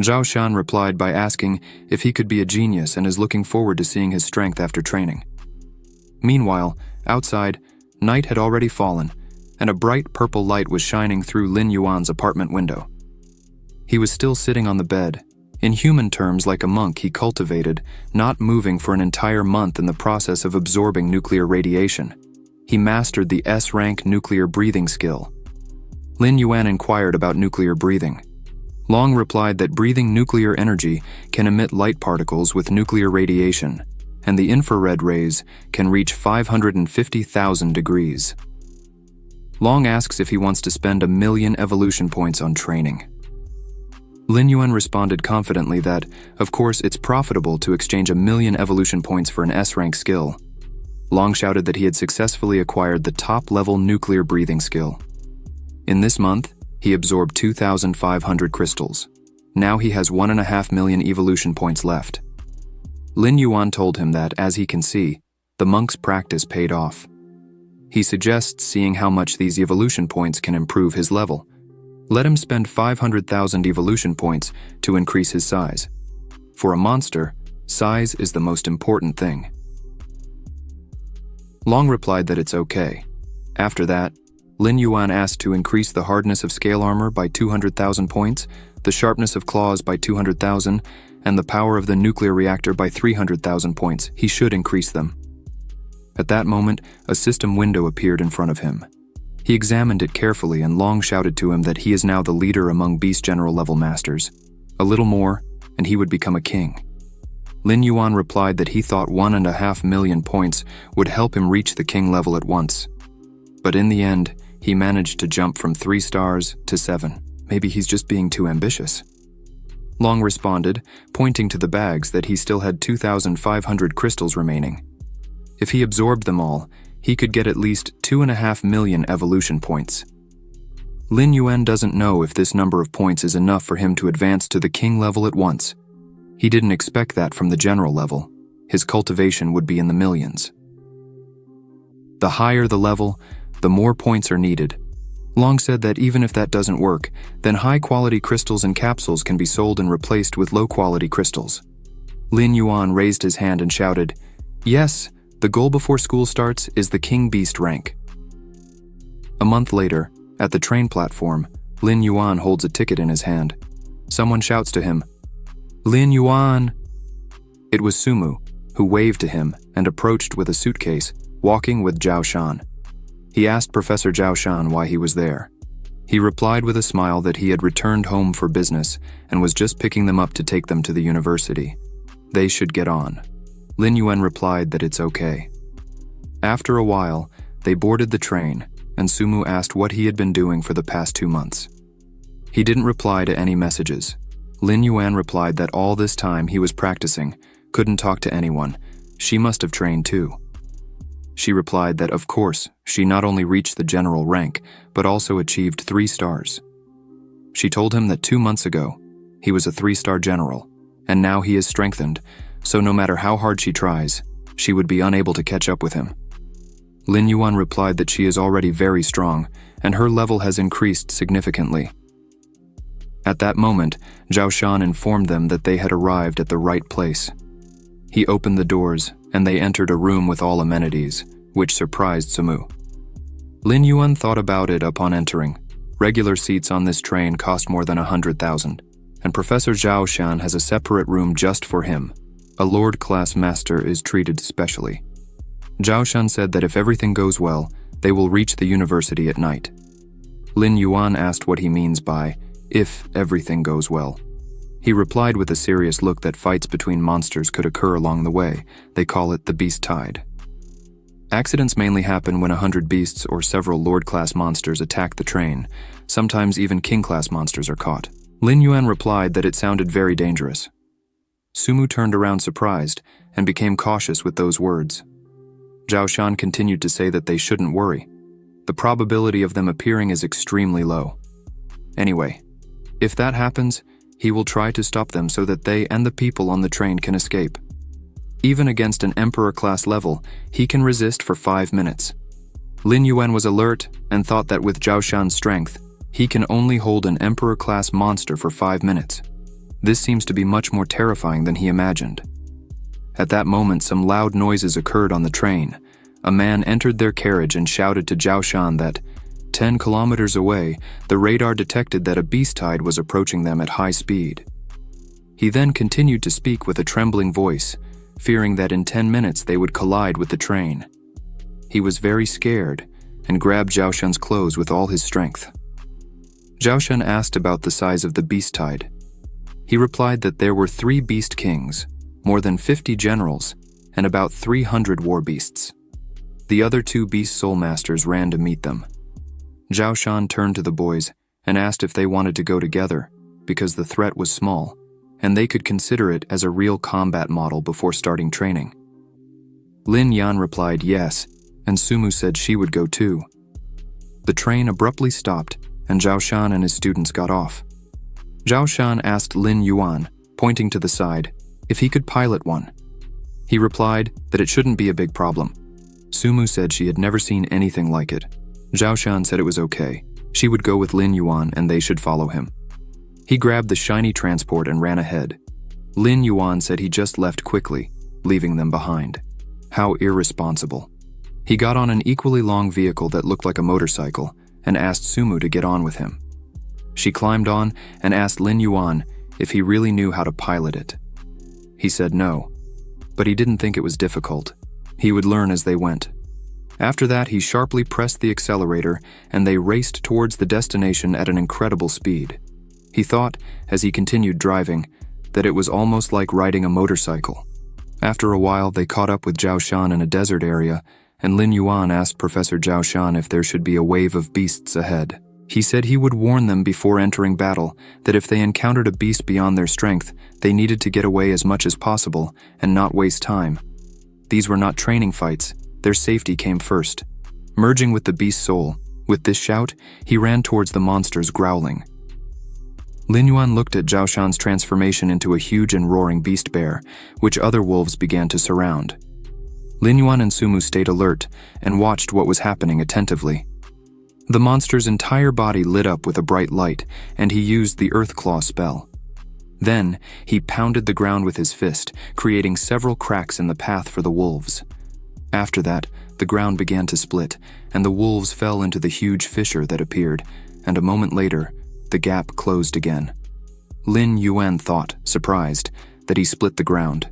Zhao Shan replied by asking if he could be a genius and is looking forward to seeing his strength after training. Meanwhile, outside, night had already fallen, and a bright purple light was shining through Lin Yuan's apartment window. He was still sitting on the bed. In human terms, like a monk, he cultivated, not moving for an entire month in the process of absorbing nuclear radiation. He mastered the S-rank nuclear breathing skill. Lin Yuan inquired about nuclear breathing. Long replied that breathing nuclear energy can emit light particles with nuclear radiation, and the infrared rays can reach 550,000 degrees. Long asks if he wants to spend 1,000,000 evolution points on training. Lin Yuan responded confidently that, of course, it's profitable to exchange 1,000,000 evolution points for an S-rank skill. Long shouted that he had successfully acquired the top-level nuclear breathing skill. In this month, he absorbed 2,500 crystals. Now he has 1.5 million evolution points left. Lin Yuan told him that, as he can see, the monk's practice paid off. He suggests seeing how much these evolution points can improve his level. Let him spend 500,000 evolution points to increase his size. For a monster, size is the most important thing. Long replied that it's okay. After that, Lin Yuan asked to increase the hardness of scale armor by 200,000 points, the sharpness of claws by 200,000, and the power of the nuclear reactor by 300,000 points. He should increase them. At that moment, a system window appeared in front of him. He examined it carefully and Long shouted to him that he is now the leader among Beast General level masters. A little more, and he would become a king. Lin Yuan replied that he thought 1.5 million points would help him reach the king level at once. But in the end, he managed to jump from 3 stars to 7. Maybe he's just being too ambitious. Long responded, pointing to the bags, that he still had 2,500 crystals remaining. If he absorbed them all, he could get at least 2.5 million evolution points. Lin Yuan doesn't know if this number of points is enough for him to advance to the king level at once. He didn't expect that from the general level. His cultivation would be in the millions. The higher the level, the more points are needed. Long said that even if that doesn't work, then high-quality crystals and capsules can be sold and replaced with low-quality crystals. Lin Yuan raised his hand and shouted, "Yes, the goal before school starts is the King Beast rank." A month later, at the train platform, Lin Yuan holds a ticket in his hand. Someone shouts to him, "Lin Yuan!" It was Sumu, who waved to him and approached with a suitcase, walking with Zhao Shan. He asked Professor Zhao Shan why he was there. He replied with a smile that he had returned home for business and was just picking them up to take them to the university. They should get on. Lin Yuan replied that it's okay. After a while, they boarded the train, and Sumu asked what he had been doing for the past 2 months. He didn't reply to any messages. Lin Yuan replied that all this time he was practicing, couldn't talk to anyone. She must have trained too. She replied that, of course, she not only reached the general rank, but also achieved 3 stars. She told him that 2 months ago, he was a 3-star general, and now he is strengthened, so no matter how hard she tries, she would be unable to catch up with him. Lin Yuan replied that she is already very strong, and her level has increased significantly. At that moment, Zhao Shan informed them that they had arrived at the right place. He opened the doors, and they entered a room with all amenities, which surprised Sumu. Lin Yuan thought about it upon entering. Regular seats on this train cost more than 100,000, and Professor Zhao Shan has a separate room just for him. A Lord-class master is treated specially. Zhao Shan said that if everything goes well, they will reach the university at night. Lin Yuan asked what he means by, "if everything goes well." He replied with a serious look that fights between monsters could occur along the way. They call it the beast tide. Accidents mainly happen when 100 beasts or several Lord-class monsters attack the train. Sometimes even King-class monsters are caught. Lin Yuan replied that it sounded very dangerous. Sumu turned around surprised and became cautious with those words. Zhao Shan continued to say that they shouldn't worry. The probability of them appearing is extremely low. Anyway, if that happens, he will try to stop them so that they and the people on the train can escape. Even against an Emperor-class level, he can resist for 5 minutes. Lin Yuan was alert and thought that with Zhao Shan's strength, he can only hold an Emperor-class monster for 5 minutes. This seems to be much more terrifying than he imagined. At that moment, some loud noises occurred on the train. A man entered their carriage and shouted to Zhao Shan that 10 kilometers away, the radar detected that a beast tide was approaching them at high speed. He then continued to speak with a trembling voice, fearing that in 10 minutes they would collide with the train. He was very scared and grabbed Zhao Shan's clothes with all his strength. Zhao Shan asked about the size of the beast tide. He replied that there were 3 beast kings, more than 50 generals, and about 300 war beasts. The other 2 beast soul masters ran to meet them. Zhao Shan turned to the boys and asked if they wanted to go together, because the threat was small, and they could consider it as a real combat model before starting training. Lin Yan replied yes, and Sumu said she would go too. The train abruptly stopped, and Zhao Shan and his students got off. Zhao Shan asked Lin Yuan, pointing to the side, if he could pilot one. He replied that it shouldn't be a big problem. Sumu said she had never seen anything like it. Zhao Shan said it was okay. She would go with Lin Yuan and they should follow him. He grabbed the shiny transport and ran ahead. Lin Yuan said he just left quickly, leaving them behind. How irresponsible. He got on an equally long vehicle that looked like a motorcycle, and asked Sumu to get on with him. She climbed on and asked Lin Yuan if he really knew how to pilot it. He said no, but he didn't think it was difficult. He would learn as they went. After that, he sharply pressed the accelerator and they raced towards the destination at an incredible speed. He thought, as he continued driving, that it was almost like riding a motorcycle. After a while, they caught up with Zhao Shan in a desert area, and Lin Yuan asked Professor Zhao Shan if there should be a wave of beasts ahead. He said he would warn them before entering battle that if they encountered a beast beyond their strength, they needed to get away as much as possible and not waste time. These were not training fights, their safety came first. Merging with the beast's soul, with this shout, he ran towards the monsters growling. Lin Yuan looked at Zhao Shan's transformation into a huge and roaring beast bear, which other wolves began to surround. Lin Yuan and Sumu stayed alert and watched what was happening attentively. The monster's entire body lit up with a bright light, and he used the Earth Claw spell. Then, he pounded the ground with his fist, creating several cracks in the path for the wolves. After that, the ground began to split, and the wolves fell into the huge fissure that appeared, and a moment later, the gap closed again. Lin Yuan thought, surprised, that he split the ground.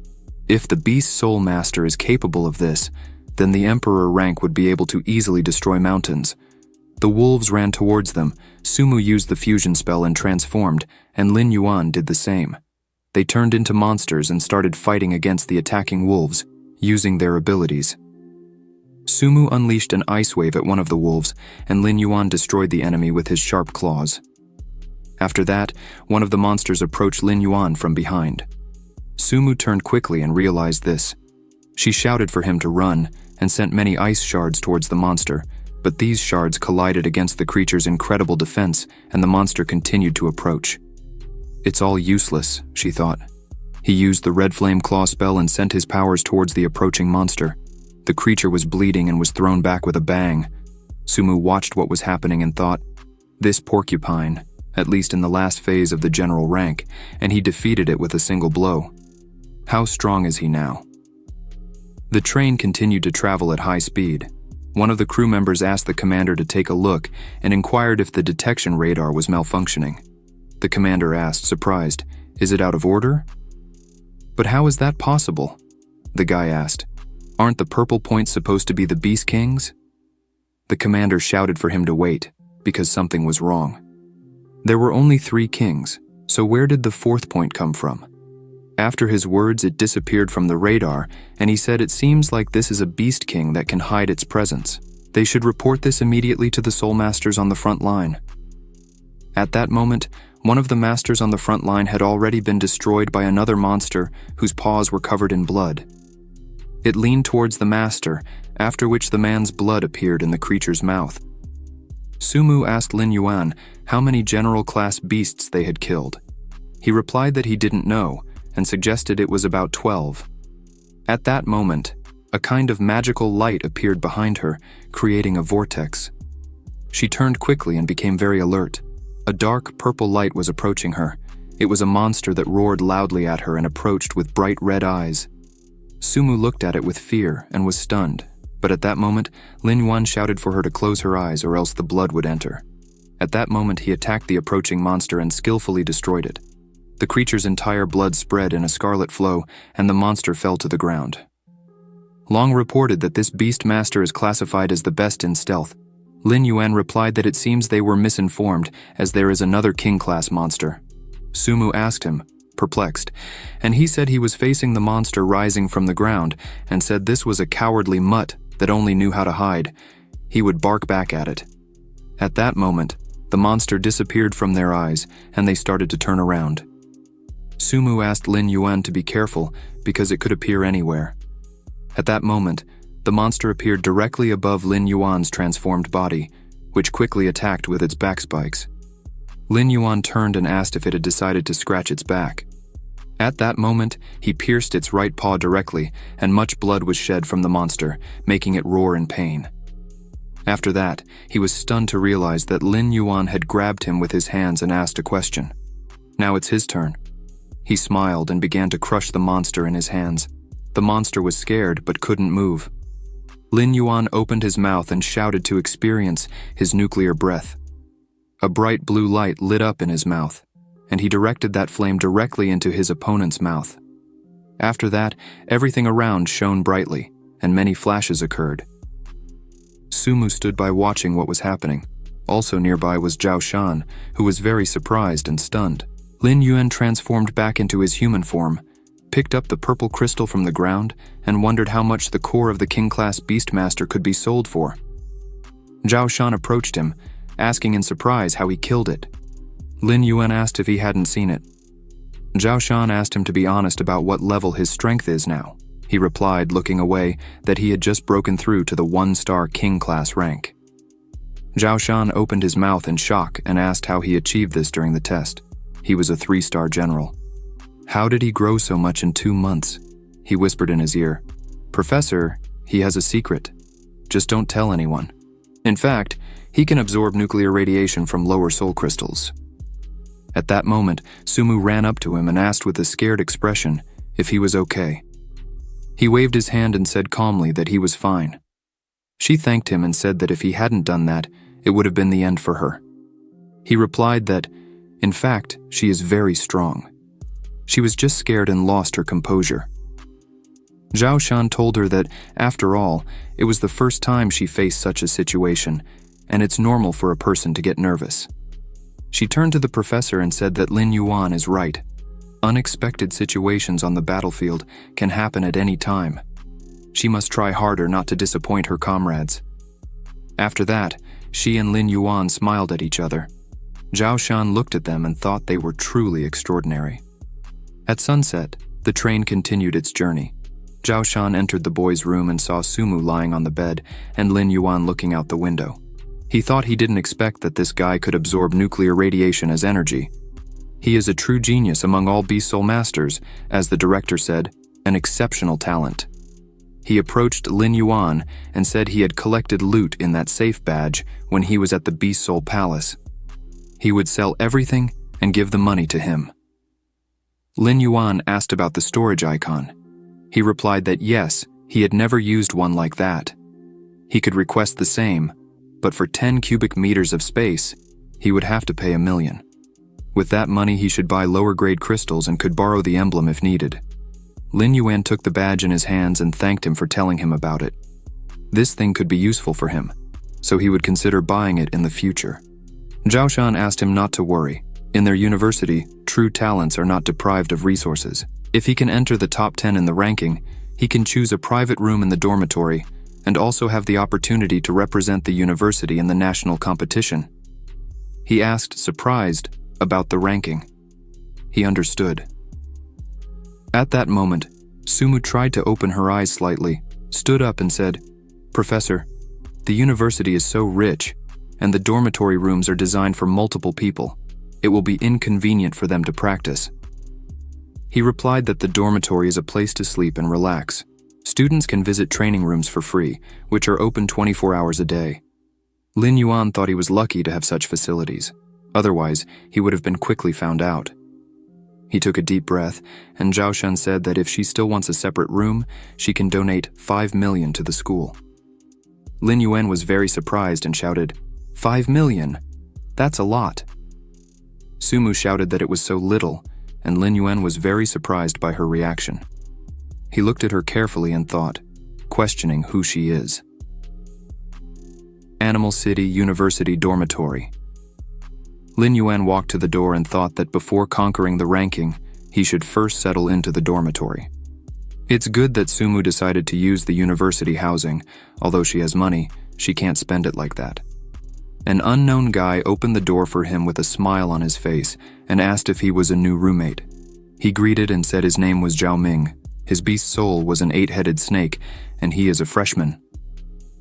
If the Beast Soul Master is capable of this, then the Emperor rank would be able to easily destroy mountains. The wolves ran towards them, Sumu used the fusion spell and transformed, and Lin Yuan did the same. They turned into monsters and started fighting against the attacking wolves, using their abilities. Sumu unleashed an ice wave at one of the wolves, and Lin Yuan destroyed the enemy with his sharp claws. After that, one of the monsters approached Lin Yuan from behind. Sumu turned quickly and realized this. She shouted for him to run and sent many ice shards towards the monster, but these shards collided against the creature's incredible defense and the monster continued to approach. It's all useless, she thought. He used the red flame claw spell and sent his powers towards the approaching monster. The creature was bleeding and was thrown back with a bang. Sumu watched what was happening and thought, this porcupine, at least in the last phase of the general rank, and he defeated it with a single blow. How strong is he now? The train continued to travel at high speed. One of the crew members asked the commander to take a look and inquired if the detection radar was malfunctioning. The commander asked, surprised, "Is it out of order?" "But how is that possible?" The guy asked. "Aren't the purple points supposed to be the Beast Kings?" The commander shouted for him to wait, because something was wrong. There were only 3 kings, so where did the 4th point come from? After his words, it disappeared from the radar, and he said it seems like this is a Beast King that can hide its presence. They should report this immediately to the Soul Masters on the front line. At that moment, one of the masters on the front line had already been destroyed by another monster whose paws were covered in blood. It leaned towards the master, after which the man's blood appeared in the creature's mouth. Sumu asked Lin Yuan how many general-class beasts they had killed. He replied that he didn't know, and suggested it was about 12. At that moment, a kind of magical light appeared behind her, creating a vortex. She turned quickly and became very alert. A dark purple light was approaching her. It was a monster that roared loudly at her and approached with bright red eyes. Sumu looked at it with fear and was stunned, but at that moment, Lin Yuan shouted for her to close her eyes or else the blood would enter. At that moment, he attacked the approaching monster and skillfully destroyed it. The creature's entire blood spread in a scarlet flow, and the monster fell to the ground. Long reported that this beast master is classified as the best in stealth. Lin Yuan replied that it seems they were misinformed, as there is another king-class monster. Sumu asked him, perplexed, and he said he was facing the monster rising from the ground, and said this was a cowardly mutt that only knew how to hide. He would bark back at it. At that moment, the monster disappeared from their eyes, and they started to turn around. Sumu asked Lin Yuan to be careful because it could appear anywhere. At that moment, the monster appeared directly above Lin Yuan's transformed body, which quickly attacked with its back spikes. Lin Yuan turned and asked if it had decided to scratch its back. At that moment, he pierced its right paw directly, and much blood was shed from the monster, making it roar in pain. After that, he was stunned to realize that Lin Yuan had grabbed him with his hands and asked a question. Now it's his turn. He smiled and began to crush the monster in his hands. The monster was scared but couldn't move. Lin Yuan opened his mouth and shouted to experience his nuclear breath. A bright blue light lit up in his mouth, and he directed that flame directly into his opponent's mouth. After that, everything around shone brightly, and many flashes occurred. Sumu stood by watching what was happening. Also nearby was Zhao Shan, who was very surprised and stunned. Lin Yuan transformed back into his human form, picked up the purple crystal from the ground, and wondered how much the core of the king-class Beastmaster could be sold for. Zhao Shan approached him, asking in surprise how he killed it. Lin Yuan asked if he hadn't seen it. Zhao Shan asked him to be honest about what level his strength is now. He replied, looking away, that he had just broken through to the 1-star king-class rank. Zhao Shan opened his mouth in shock and asked how he achieved this during the test. He was a 3-star general. How did he grow so much in 2 months? He whispered in his ear. Professor, he has a secret. Just don't tell anyone. In fact, he can absorb nuclear radiation from lower soul crystals. At that moment, Sumu ran up to him and asked with a scared expression if he was okay. He waved his hand and said calmly that he was fine. She thanked him and said that if he hadn't done that, it would have been the end for her. He replied that, in fact, she is very strong. She was just scared and lost her composure. Zhao Shan told her that, after all, it was the first time she faced such a situation, and it's normal for a person to get nervous. She turned to the professor and said that Lin Yuan is right. Unexpected situations on the battlefield can happen at any time. She must try harder not to disappoint her comrades. After that, she and Lin Yuan smiled at each other. Zhao Shan looked at them and thought they were truly extraordinary. At sunset, the train continued its journey. Zhao Shan entered the boys' room and saw Sumu lying on the bed and Lin Yuan looking out the window. He thought he didn't expect that this guy could absorb nuclear radiation as energy. He is a true genius among all Beast Soul Masters, as the director said, an exceptional talent. He approached Lin Yuan and said he had collected loot in that safe badge when he was at the Beast Soul Palace. He would sell everything and give the money to him. Lin Yuan asked about the storage icon. He replied that yes, he had never used one like that. He could request the same, but for 10 cubic meters of space, he would have to pay $1 million. With that money, he should buy lower-grade crystals and could borrow the emblem if needed. Lin Yuan took the badge in his hands and thanked him for telling him about it. This thing could be useful for him, so he would consider buying it in the future. Zhao Shan asked him not to worry. In their university, true talents are not deprived of resources. If he can enter the top 10 in the ranking, he can choose a private room in the dormitory and also have the opportunity to represent the university in the national competition. He asked, surprised, about the ranking. He understood. At that moment, Sumu tried to open her eyes slightly, stood up and said, Professor, the university is so rich, and the dormitory rooms are designed for multiple people. It will be inconvenient for them to practice. He replied that the dormitory is a place to sleep and relax. Students can visit training rooms for free, which are open 24 hours a day. Lin Yuan thought he was lucky to have such facilities. Otherwise, he would have been quickly found out. He took a deep breath, and Zhao Shan said that if she still wants a separate room, she can donate 5 million to the school. Lin Yuan was very surprised and shouted, 5 million? That's a lot. Sumu shouted that it was so little, and Lin Yuan was very surprised by her reaction. He looked at her carefully and thought, questioning who she is. Animal City University Dormitory. Lin Yuan walked to the door and thought that before conquering the ranking, he should first settle into the dormitory. It's good that Sumu decided to use the university housing. Although she has money, she can't spend it like that. An unknown guy opened the door for him with a smile on his face and asked if he was a new roommate. He greeted and said his name was Zhao Ming. His beast soul was an 8-headed snake, and he is a freshman.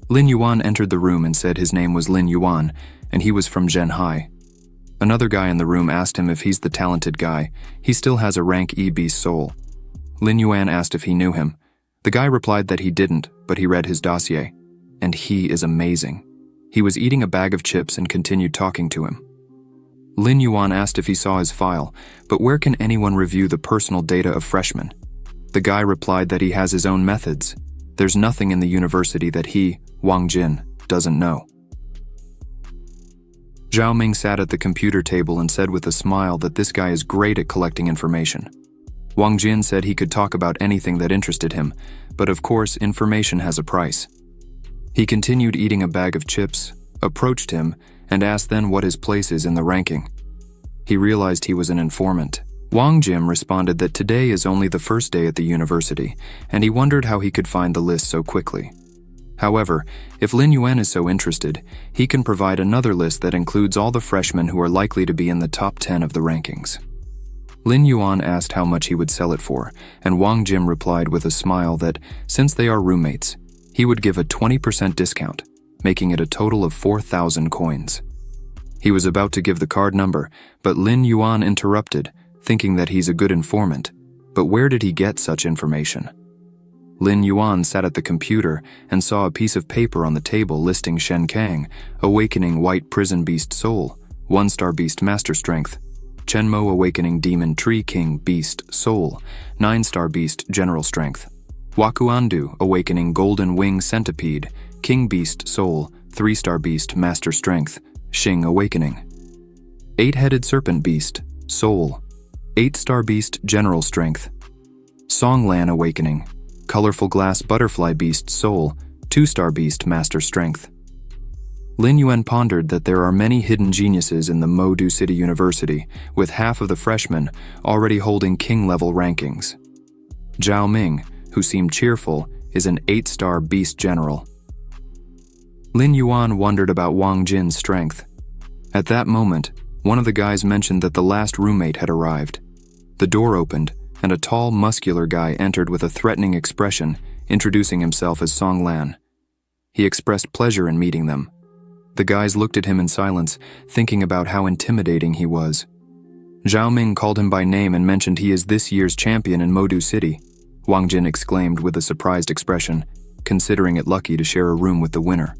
Lin Yuan entered the room and said his name was Lin Yuan, and he was from Zhenhai. Another guy in the room asked him if he's the talented guy. He still has a rank E beast soul. Lin Yuan asked if he knew him. The guy replied that he didn't, but he read his dossier. And he is amazing. He was eating a bag of chips and continued talking to him. Lin Yuan asked if he saw his file, but where can anyone review the personal data of freshmen? The guy replied that he has his own methods. There's nothing in the university that he, Wang Jin, doesn't know. Zhao Ming sat at the computer table and said with a smile that this guy is great at collecting information. Wang Jin said he could talk about anything that interested him, but of course information has a price. He continued eating a bag of chips, approached him, and asked then what his place is in the ranking. He realized he was an informant. Wang Jin responded that today is only the first day at the university, and he wondered how he could find the list so quickly. However, if Lin Yuan is so interested, he can provide another list that includes all the freshmen who are likely to be in the top 10 of the rankings. Lin Yuan asked how much he would sell it for, and Wang Jin replied with a smile that, since they are roommates, he would give a 20% discount, making it a total of 4,000 coins. He was about to give the card number, but Lin Yuan interrupted, thinking that he's a good informant. But where did he get such information? Lin Yuan sat at the computer and saw a piece of paper on the table listing Shen Kang, Awakening White Prison Beast Soul, 1-star Beast Master Strength, Chenmo Awakening Demon Tree King Beast Soul, 9-star Beast General Strength, Wakuandu Awakening Golden Wing Centipede, King Beast Soul, 3-star Beast Master Strength, Xing Awakening, 8-headed Serpent Beast Soul, 8-star Beast General Strength, Songlan Awakening, Colorful Glass Butterfly Beast Soul, 2-star Beast Master Strength. Lin Yuan pondered that there are many hidden geniuses in the Modu City University, with half of the freshmen already holding king-level rankings. Zhao Ming, who seemed cheerful, is an 8-star Beast General. Lin Yuan wondered about Wang Jin's strength. At that moment, one of the guys mentioned that the last roommate had arrived. The door opened, and a tall, muscular guy entered with a threatening expression, introducing himself as Song Lan. He expressed pleasure in meeting them. The guys looked at him in silence, thinking about how intimidating he was. Zhao Ming called him by name and mentioned he is this year's champion in Modu City. Wang Jin exclaimed with a surprised expression, considering it lucky to share a room with the winner.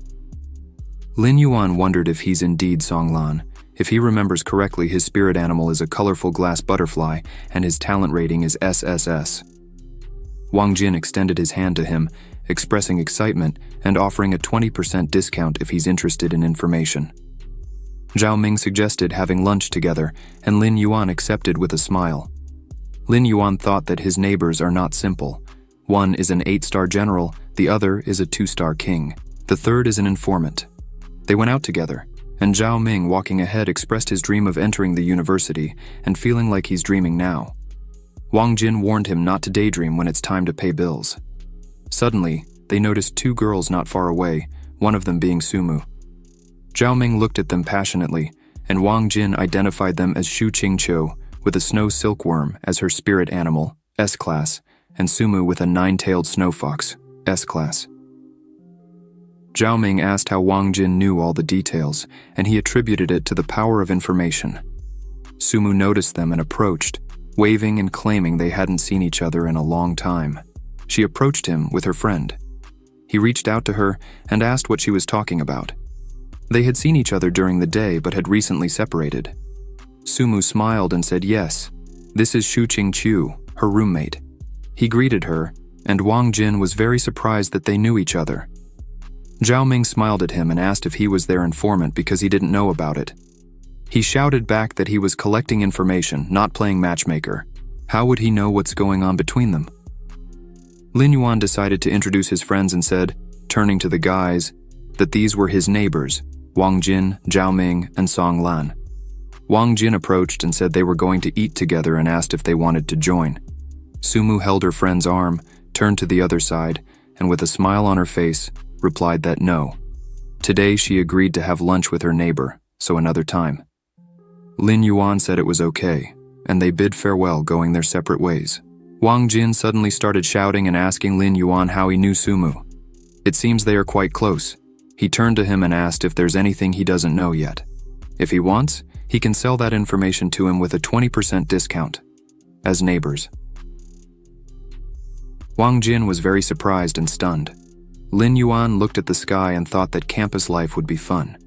Lin Yuan wondered if he's indeed Song Lan. If he remembers correctly, his spirit animal is a colorful glass butterfly, and his talent rating is SSS. Wang Jin extended his hand to him, expressing excitement and offering a 20% discount if he's interested in information. Zhao Ming suggested having lunch together, and Lin Yuan accepted with a smile. Lin Yuan thought that his neighbors are not simple. One is an 8-star general, the other is a 2-star king, the third is an informant. They went out together, and Zhao Ming, walking ahead, expressed his dream of entering the university and feeling like he's dreaming now. Wang Jin warned him not to daydream when it's time to pay bills. Suddenly, they noticed 2 girls not far away, one of them being Sumu. Zhao Ming looked at them passionately, and Wang Jin identified them as Xu Qingqiu, with a snow silkworm as her spirit animal, S-Class, and Sumu with a 9-tailed snow fox, S-Class. Zhao Ming asked how Wang Jin knew all the details, and he attributed it to the power of information. Sumu noticed them and approached, waving and claiming they hadn't seen each other in a long time. She approached him with her friend. He reached out to her and asked what she was talking about. They had seen each other during the day but had recently separated. Sumu smiled and said yes, this is Xu Qingqiu, her roommate. He greeted her, and Wang Jin was very surprised that they knew each other. Zhao Ming smiled at him and asked if he was their informant because he didn't know about it. He shouted back that he was collecting information, not playing matchmaker. How would he know what's going on between them? Lin Yuan decided to introduce his friends and said, turning to the guys, that these were his neighbors, Wang Jin, Zhao Ming, and Song Lan. Wang Jin approached and said they were going to eat together and asked if they wanted to join. Sumu held her friend's arm, turned to the other side, and with a smile on her face, replied that no. Today she agreed to have lunch with her neighbor, so another time. Lin Yuan said it was okay, and they bid farewell, going their separate ways. Wang Jin suddenly started shouting and asking Lin Yuan how he knew Sumu. It seems they are quite close. He turned to him and asked if there's anything he doesn't know yet. If he wants, he can sell that information to him with a 20% discount. As neighbors. Wang Jin was very surprised and stunned. Lin Yuan looked at the sky and thought that campus life would be fun.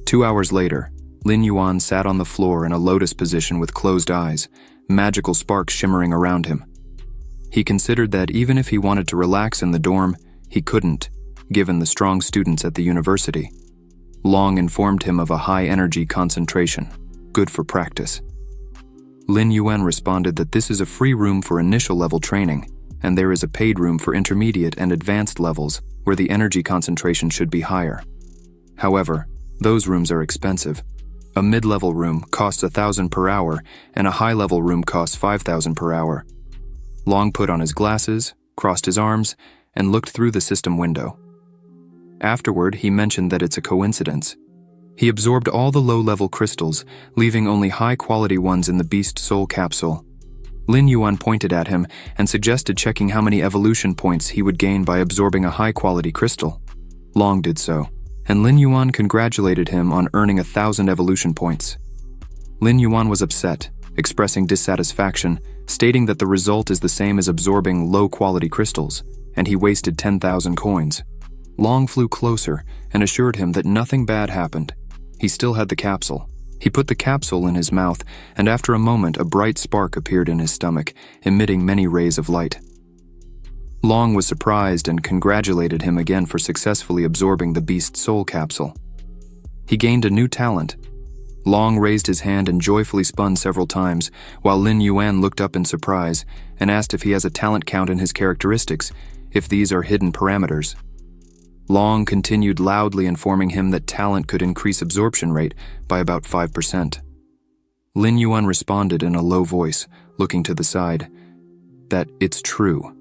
2 hours later, Lin Yuan sat on the floor in a lotus position with closed eyes, magical sparks shimmering around him. He considered that even if he wanted to relax in the dorm, he couldn't, given the strong students at the university. Long informed him of a high-energy concentration, good for practice. Lin Yuan responded that this is a free room for initial-level training, and there is a paid room for intermediate and advanced levels where the energy concentration should be higher. However, those rooms are expensive. A mid-level room costs 1,000 per hour, and a high-level room costs 5,000 per hour. Long put on his glasses, crossed his arms, and looked through the system window. Afterward, he mentioned that it's a coincidence. He absorbed all the low-level crystals, leaving only high-quality ones in the Beast Soul capsule. Lin Yuan pointed at him and suggested checking how many evolution points he would gain by absorbing a high-quality crystal. Long did so, and Lin Yuan congratulated him on earning 1,000 evolution points. Lin Yuan was upset, expressing dissatisfaction, stating that the result is the same as absorbing low-quality crystals, and he wasted 10,000 coins. Long flew closer and assured him that nothing bad happened. He still had the capsule. He put the capsule in his mouth, and after a moment a bright spark appeared in his stomach, emitting many rays of light. Long was surprised and congratulated him again for successfully absorbing the Beast Soul capsule. He gained a new talent. Long raised his hand and joyfully spun several times, while Lin Yuan looked up in surprise and asked if he has a talent count in his characteristics, if these are hidden parameters. Long continued loudly informing him that talent could increase absorption rate by about 5%. Lin Yuan responded in a low voice, looking to the side, that it's true.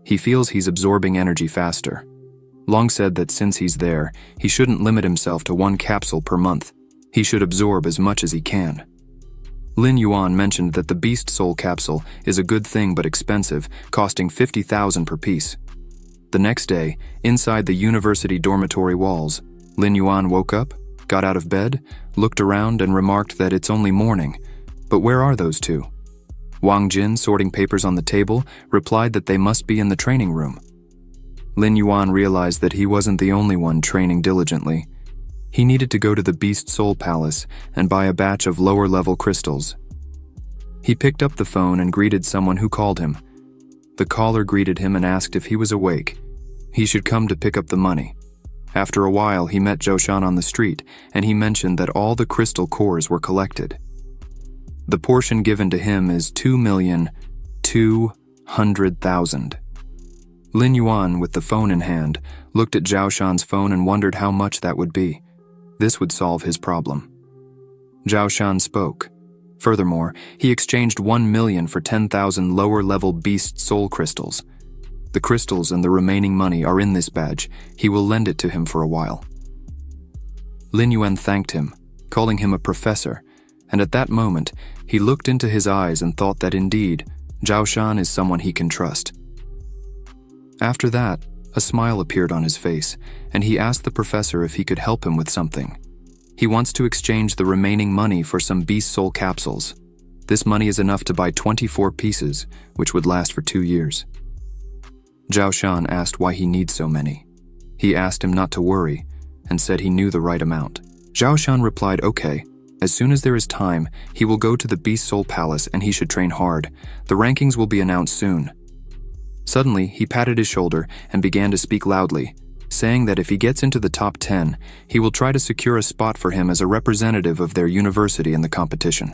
He feels he's absorbing energy faster. Long said that since he's there, he shouldn't limit himself to one capsule per month. He should absorb as much as he can. Lin Yuan mentioned that the Beast Soul capsule is a good thing but expensive, costing 50,000 per piece. The next day, inside the university dormitory walls, Lin Yuan woke up, got out of bed, looked around and remarked that it's only morning. But where are those two? Wang Jin, sorting papers on the table, replied that they must be in the training room. Lin Yuan realized that he wasn't the only one training diligently. He needed to go to the Beast Soul Palace and buy a batch of lower-level crystals. He picked up the phone and greeted someone who called him. The caller greeted him and asked if he was awake. He should come to pick up the money. After a while, he met Zhao Shan on the street, and he mentioned that all the crystal cores were collected. The portion given to him is 2,200,000. Lin Yuan, with the phone in hand, looked at Zhao Shan's phone and wondered how much that would be. This would solve his problem. Zhao Shan spoke. Furthermore, he exchanged 1 million for 10,000 lower-level Beast Soul crystals. The crystals and the remaining money are in this badge. He will lend it to him for a while. Lin Yuan thanked him, calling him a professor, and at that moment, he looked into his eyes and thought that indeed, Zhao Shan is someone he can trust. After that, a smile appeared on his face, and he asked the professor if he could help him with something. He wants to exchange the remaining money for some Beast Soul capsules. This money is enough to buy 24 pieces, which would last for 2 years. Zhao Shan asked why he needs so many. He asked him not to worry, and said he knew the right amount. Zhao Shan replied, okay, as soon as there is time, he will go to the Beast Soul Palace and he should train hard. The rankings will be announced soon. Suddenly, he patted his shoulder and began to speak loudly, saying that if he gets into the top 10, he will try to secure a spot for him as a representative of their university in the competition.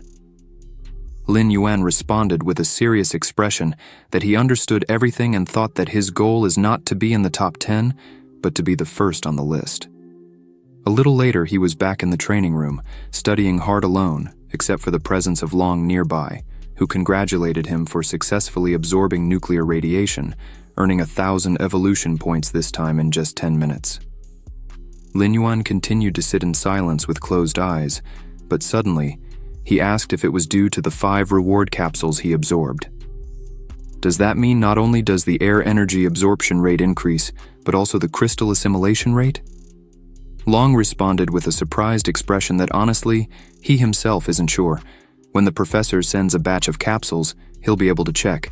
Lin Yuan responded with a serious expression that he understood everything and thought that his goal is not to be in the top 10, but to be the first on the list. A little later, he was back in the training room, studying hard alone, except for the presence of Long nearby, who congratulated him for successfully absorbing nuclear radiation, earning 1,000 evolution points this time in just 10 minutes. Lin Yuan continued to sit in silence with closed eyes, but suddenly, he asked if it was due to the 5 reward capsules he absorbed. Does that mean not only does the air energy absorption rate increase, but also the crystal assimilation rate? Long responded with a surprised expression that honestly, he himself isn't sure. When the professor sends a batch of capsules, he'll be able to check.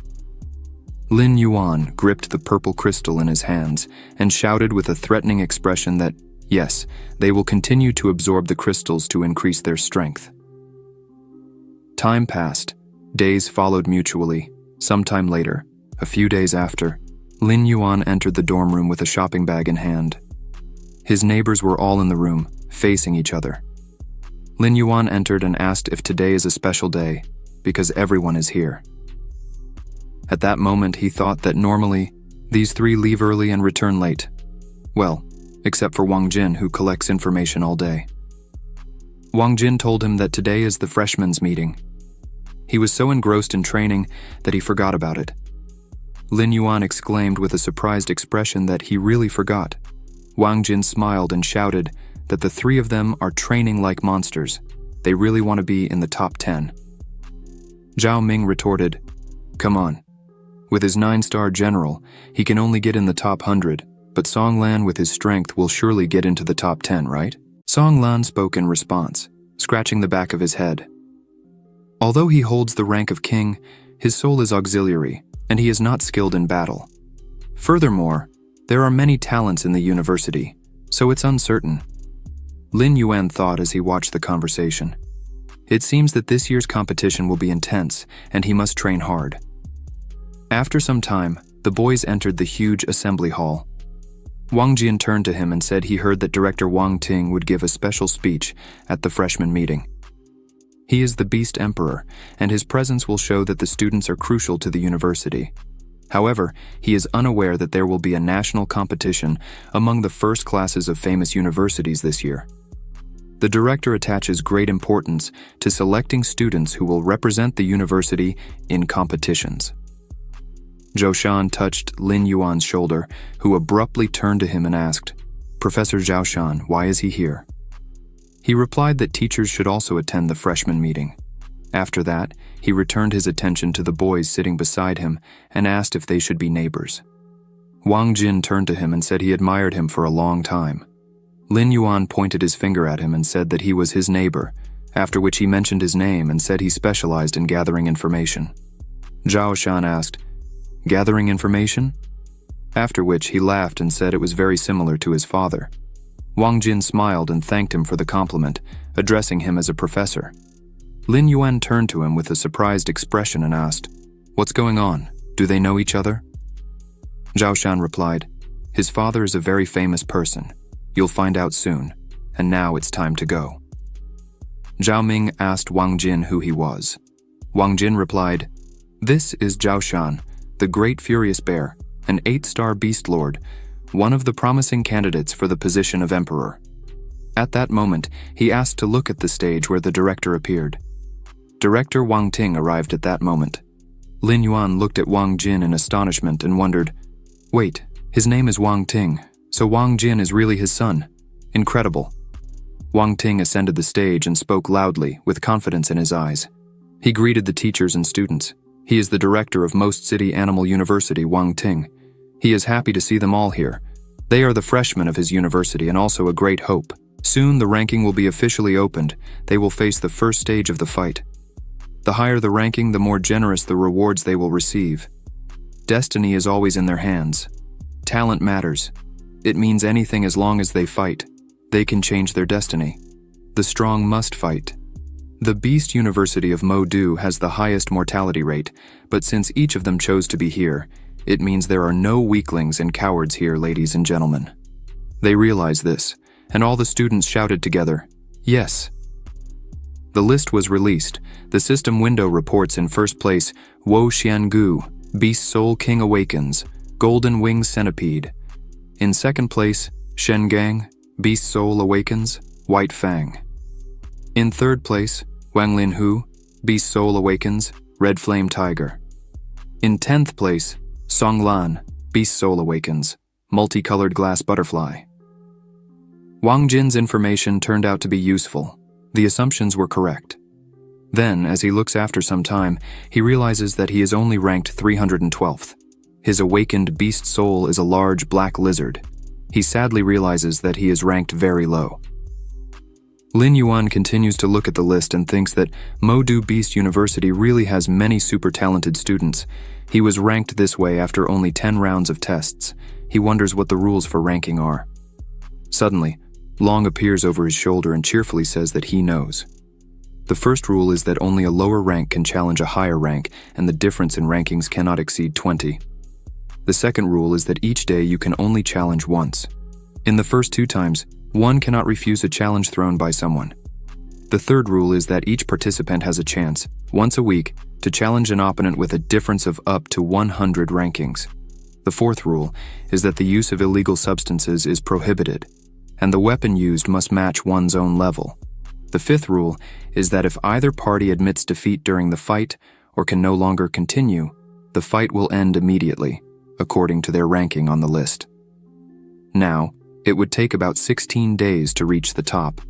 Lin Yuan gripped the purple crystal in his hands and shouted with a threatening expression that, yes, they will continue to absorb the crystals to increase their strength. Time passed. Days followed mutually. Sometime later, A few days after, Lin Yuan entered the dorm room with a shopping bag in hand. His neighbors were all in the room, facing each other. Lin Yuan entered and asked if today is a special day, because everyone is here. At that moment, he thought that normally, these three leave early and return late. Well, except for Wang Jin, who collects information all day. Wang Jin told him that today is the freshmen's meeting. He was so engrossed in training that he forgot about it. Lin Yuan exclaimed with a surprised expression that he really forgot. Wang Jin smiled and shouted that the three of them are training like monsters. They really want to be in the top 10. Zhao Ming retorted, "Come on. With his 9-star general, he can only get in the top 100, but Song Lan with his strength will surely get into the top 10, right?" Song Lan spoke in response, scratching the back of his head. Although he holds the rank of king, his soul is auxiliary, and he is not skilled in battle. Furthermore, there are many talents in the university, so it's uncertain. Lin Yuan thought as he watched the conversation. It seems that this year's competition will be intense, and he must train hard. After some time, the boys entered the huge assembly hall. Wang Jin turned to him and said he heard that Director Wang Ting would give a special speech at the freshman meeting. He is the Beast Emperor, and his presence will show that the students are crucial to the university. However, he is unaware that there will be a national competition among the first classes of famous universities this year. The director attaches great importance to selecting students who will represent the university in competitions. Zhou Shan touched Lin Yuan's shoulder, who abruptly turned to him and asked, "Professor Zhou Shan, why is he here?" He replied that teachers should also attend the freshman meeting. After that, he returned his attention to the boys sitting beside him and asked if they should be neighbors. Wang Jin turned to him and said he admired him for a long time. Lin Yuan pointed his finger at him and said that he was his neighbor, after which he mentioned his name and said he specialized in gathering information. Zhao Shan asked, "Gathering information?" After which he laughed and said it was very similar to his father. Wang Jin smiled and thanked him for the compliment, addressing him as a professor. Lin Yuan turned to him with a surprised expression and asked, "What's going on? Do they know each other?" Zhao Shan replied, "His father is a very famous person. You'll find out soon, and now it's time to go." Zhao Ming asked Wang Jin who he was. Wang Jin replied, "This is Zhao Shan, the Great Furious Bear, an 8-star beast lord, one of the promising candidates for the position of emperor." At that moment, he asked to look at the stage where the director appeared. Director Wang Ting arrived at that moment. Lin Yuan looked at Wang Jin in astonishment and wondered, "Wait, his name is Wang Ting, so Wang Jin is really his son? Incredible." Wang Ting ascended the stage and spoke loudly, with confidence in his eyes. He greeted the teachers and students. He is the director of Most City Animal University, Wang Ting. He is happy to see them all here. They are the freshmen of his university and also a great hope. Soon the ranking will be officially opened. They will face the first stage of the fight. The higher the ranking, the more generous the rewards they will receive. Destiny is always in their hands. Talent matters. It means anything as long as they fight. They can change their destiny. The strong must fight. The Beast University of Modu has the highest mortality rate, but since each of them chose to be here, it means there are no weaklings and cowards here, ladies and gentlemen. They realized this, and all the students shouted together, "Yes." The list was released. The system window reports in first place, Wo Xiangu, Beast Soul King Awakens, Golden Wing Centipede. In second place, Shen Gang, Beast Soul Awakens, White Fang. In third place, Wang Lin Hu, Beast Soul Awakens, Red Flame Tiger. In 10th place, Song Lan, Beast Soul Awakens, Multicolored Glass Butterfly. Wang Jin's information turned out to be useful. The assumptions were correct. Then, as he looks after some time, he realizes that he is only ranked 312th. His awakened beast soul is a large black lizard. He sadly realizes that he is ranked very low. Lin Yuan continues to look at the list and thinks that Modu Beast University really has many super talented students. He was ranked this way after only 10 rounds of tests. He wonders what the rules for ranking are. Suddenly, Long appears over his shoulder and cheerfully says that he knows. The first rule is that only a lower rank can challenge a higher rank, and the difference in rankings cannot exceed 20. The second rule is that each day you can only challenge once. In the first 2 times, one cannot refuse a challenge thrown by someone. The third rule is that each participant has a chance, once a week, to challenge an opponent with a difference of up to 100 rankings. The fourth rule is that the use of illegal substances is prohibited, and the weapon used must match one's own level. The fifth rule is that if either party admits defeat during the fight or can no longer continue, the fight will end immediately, according to their ranking on the list. Now, it would take about 16 days to reach the top.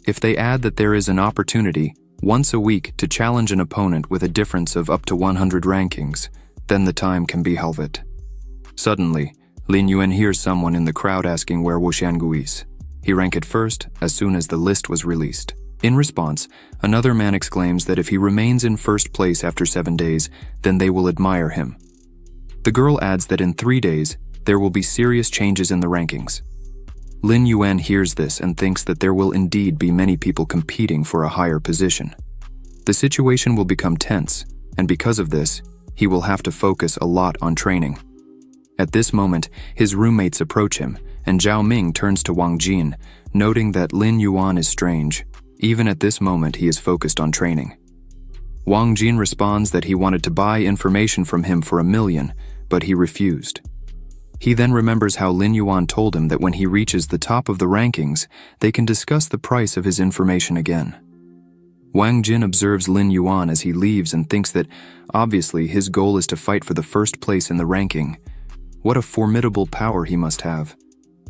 If they add that there is an opportunity once a week to challenge an opponent with a difference of up to 100 rankings, then the time can be halved. Suddenly, Lin Yuan hears someone in the crowd asking where Wu Xiangu is. He ranked first as soon as the list was released. In response, another man exclaims that if he remains in first place after 7 days, then they will admire him. The girl adds that in 3 days, there will be serious changes in the rankings. Lin Yuan hears this and thinks that there will indeed be many people competing for a higher position. The situation will become tense, and because of this, he will have to focus a lot on training. At this moment, his roommates approach him, and Zhao Ming turns to Wang Jin, noting that Lin Yuan is strange. Even at this moment, he is focused on training. Wang Jin responds that he wanted to buy information from him for 1 million, but he refused. He then remembers how Lin Yuan told him that when he reaches the top of the rankings, they can discuss the price of his information again. Wang Jin observes Lin Yuan as he leaves and thinks that, obviously, his goal is to fight for the first place in the ranking. What a formidable power he must have.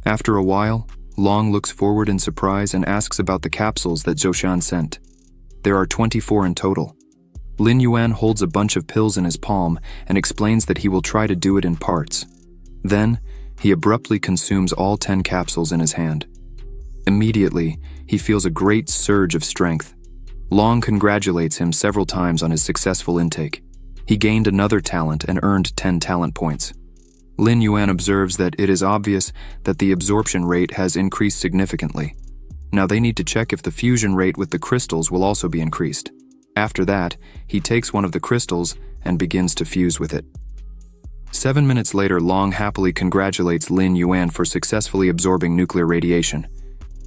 After a while, Long looks forward in surprise and asks about the capsules that Zhoushan sent. There are 24 in total. Lin Yuan holds a bunch of pills in his palm and explains that he will try to do it in parts. Then, he abruptly consumes all 10 capsules in his hand. Immediately, he feels a great surge of strength. Long congratulates him several times on his successful intake. He gained another talent and earned 10 talent points. Lin Yuan observes that it is obvious that the absorption rate has increased significantly. Now they need to check if the fusion rate with the crystals will also be increased. After that, he takes one of the crystals and begins to fuse with it. 7 minutes later, Long happily congratulates Lin Yuan for successfully absorbing nuclear radiation.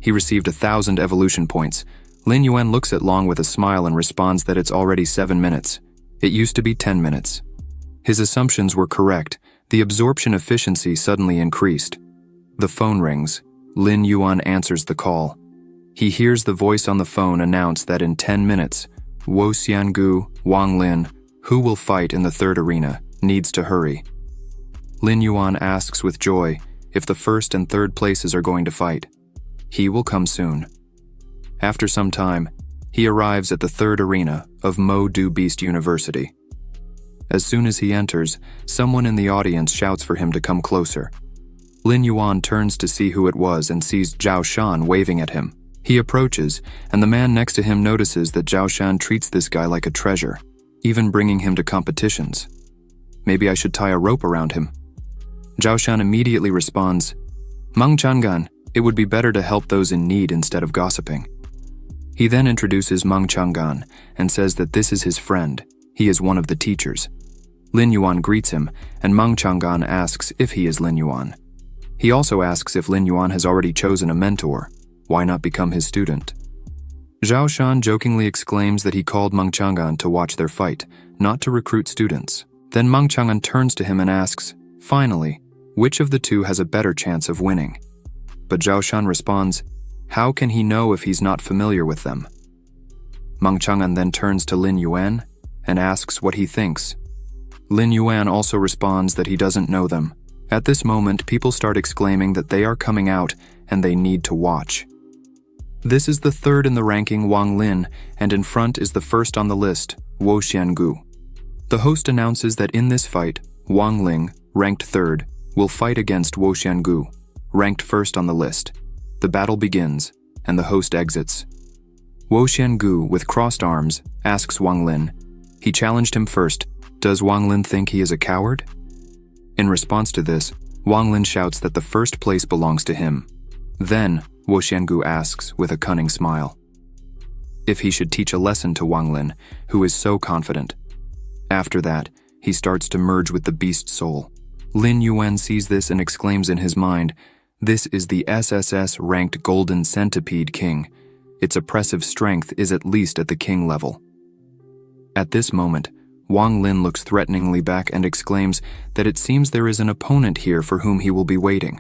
He received 1,000 evolution points. Lin Yuan looks at Long with a smile and responds that it's already 7 minutes. It used to be 10 minutes. His assumptions were correct. The absorption efficiency suddenly increased. The phone rings. Lin Yuan answers the call. He hears the voice on the phone announce that in 10 minutes, Wu Xiangu, Wang Lin, who will fight in the third arena, needs to hurry. Lin Yuan asks with joy if the first and third places are going to fight. He will come soon. After some time, he arrives at the third arena of Mo Du Beast University. As soon as he enters, someone in the audience shouts for him to come closer. Lin Yuan turns to see who it was and sees Zhao Shan waving at him. He approaches, and the man next to him notices that Zhao Shan treats this guy like a treasure, even bringing him to competitions. Maybe I should tie a rope around him. Zhao Shan immediately responds, Mang Chang'an, it would be better to help those in need instead of gossiping. He then introduces Mang Chang'an and says that this is his friend. He is one of the teachers. Lin Yuan greets him, and Mang Chang'an asks if he is Lin Yuan. He also asks if Lin Yuan has already chosen a mentor. Why not become his student? Zhao Shan jokingly exclaims that he called Mang Chang'an to watch their fight, not to recruit students. Then Mang Chang'an turns to him and asks, finally, which of the two has a better chance of winning? But Zhao Shan responds, how can he know if he's not familiar with them? Mang Chang'an then turns to Lin Yuan and asks what he thinks. Lin Yuan also responds that he doesn't know them. At this moment, people start exclaiming that they are coming out and they need to watch. This is the third in the ranking, Wang Lin, and in front is the first on the list, Wu Xiangu. The host announces that in this fight, Wang Ling, ranked third, will fight against Wu Xiangu, ranked first on the list. The battle begins, and the host exits. Wu Xiangu, with crossed arms, asks Wang Lin. He challenged him first. Does Wang Lin think he is a coward? In response to this, Wang Lin shouts that the first place belongs to him. Then, Wu Xiangu asks with a cunning smile. if he should teach a lesson to Wang Lin, who is so confident. After that, he starts to merge with the beast soul. Lin Yuan sees this and exclaims in his mind, "This is the SSS-ranked Golden Centipede King. Its oppressive strength is at least at the king level." At this moment, Wang Lin looks threateningly back and exclaims that it seems there is an opponent here for whom he will be waiting.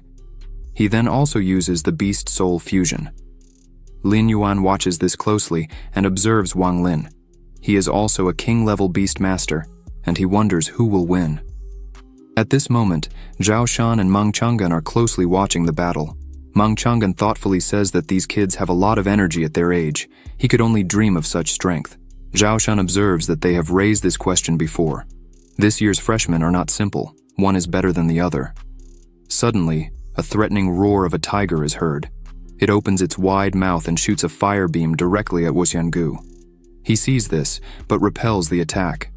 He then also uses the beast soul fusion. Lin Yuan watches this closely and observes Wang Lin. He is also a king-level beast master, and he wonders who will win. At this moment, Zhao Shan and Meng Chang'an are closely watching the battle. Meng Chang'an thoughtfully says that these kids have a lot of energy at their age. He could only dream of such strength. Zhao Shan observes that they have raised this question before. This year's freshmen are not simple. One is better than the other. Suddenly, a threatening roar of a tiger is heard. It opens its wide mouth and shoots a fire beam directly at Wu Xiangu. He sees this, but repels the attack.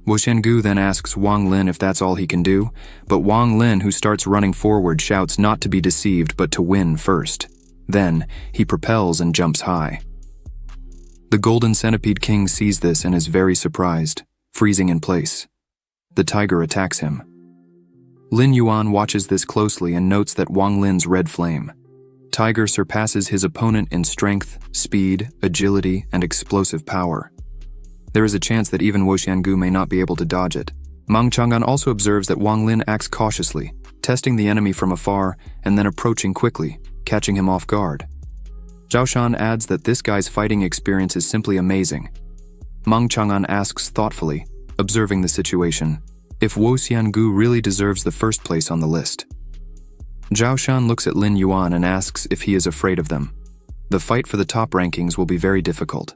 Wu Xiangu then asks Wang Lin if that's all he can do, but Wang Lin, who starts running forward, shouts not to be deceived but to win first. Then, he propels and jumps high. The Golden Centipede King sees this and is very surprised, freezing in place. The tiger attacks him. Lin Yuan watches this closely and notes that Wang Lin's red flame. Tiger surpasses his opponent in strength, speed, agility, and explosive power. There is a chance that even Wu Xiangu may not be able to dodge it. Meng Chang'an also observes that Wang Lin acts cautiously, testing the enemy from afar and then approaching quickly, catching him off guard. Zhao Shan adds that this guy's fighting experience is simply amazing. Meng Chang'an asks thoughtfully, observing the situation, if Wu Xiangu really deserves the first place on the list. Zhao Shan looks at Lin Yuan and asks if he is afraid of them. The fight for the top rankings will be very difficult.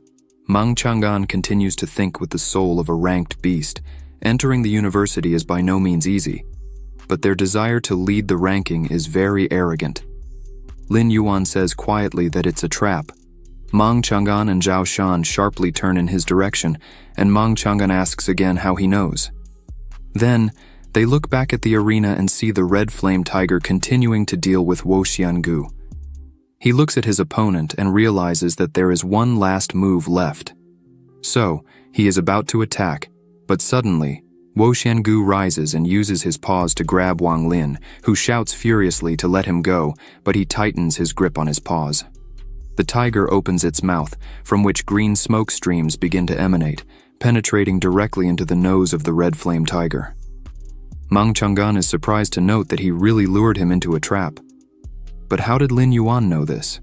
Meng Chang'an continues to think with the soul of a ranked beast. Entering the university is by no means easy, but their desire to lead the ranking is very arrogant. Lin Yuan says quietly that it's a trap. Meng Chang'an and Zhao Shan sharply turn in his direction, and Meng Chang'an asks again how he knows. Then, they look back at the arena and see the red flame tiger continuing to deal with Wu Xiangu. He looks at his opponent and realizes that there is one last move left. So, he is about to attack, but suddenly, Wu Xiangu rises and uses his paws to grab Wang Lin, who shouts furiously to let him go, but he tightens his grip on his paws. The tiger opens its mouth, from which green smoke streams begin to emanate, penetrating directly into the nose of the red flame tiger. Meng Chang'an is surprised to note that he really lured him into a trap. But how did Lin Yuan know this?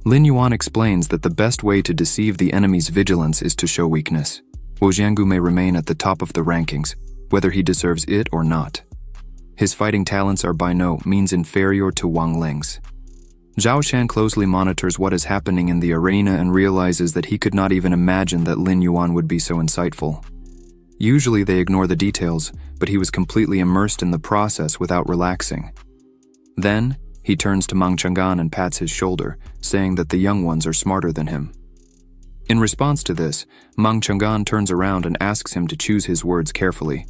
Lin Yuan explains that the best way to deceive the enemy's vigilance is to show weakness. Wu Xiangu may remain at the top of the rankings, whether he deserves it or not. His fighting talents are by no means inferior to Wang Ling's. Zhao Shan closely monitors what is happening in the arena and realizes that he could not even imagine that Lin Yuan would be so insightful. Usually they ignore the details, but he was completely immersed in the process without relaxing. Then, he turns to Meng Chang'an and pats his shoulder, saying that the young ones are smarter than him. In response to this, Meng Chang'an turns around and asks him to choose his words carefully.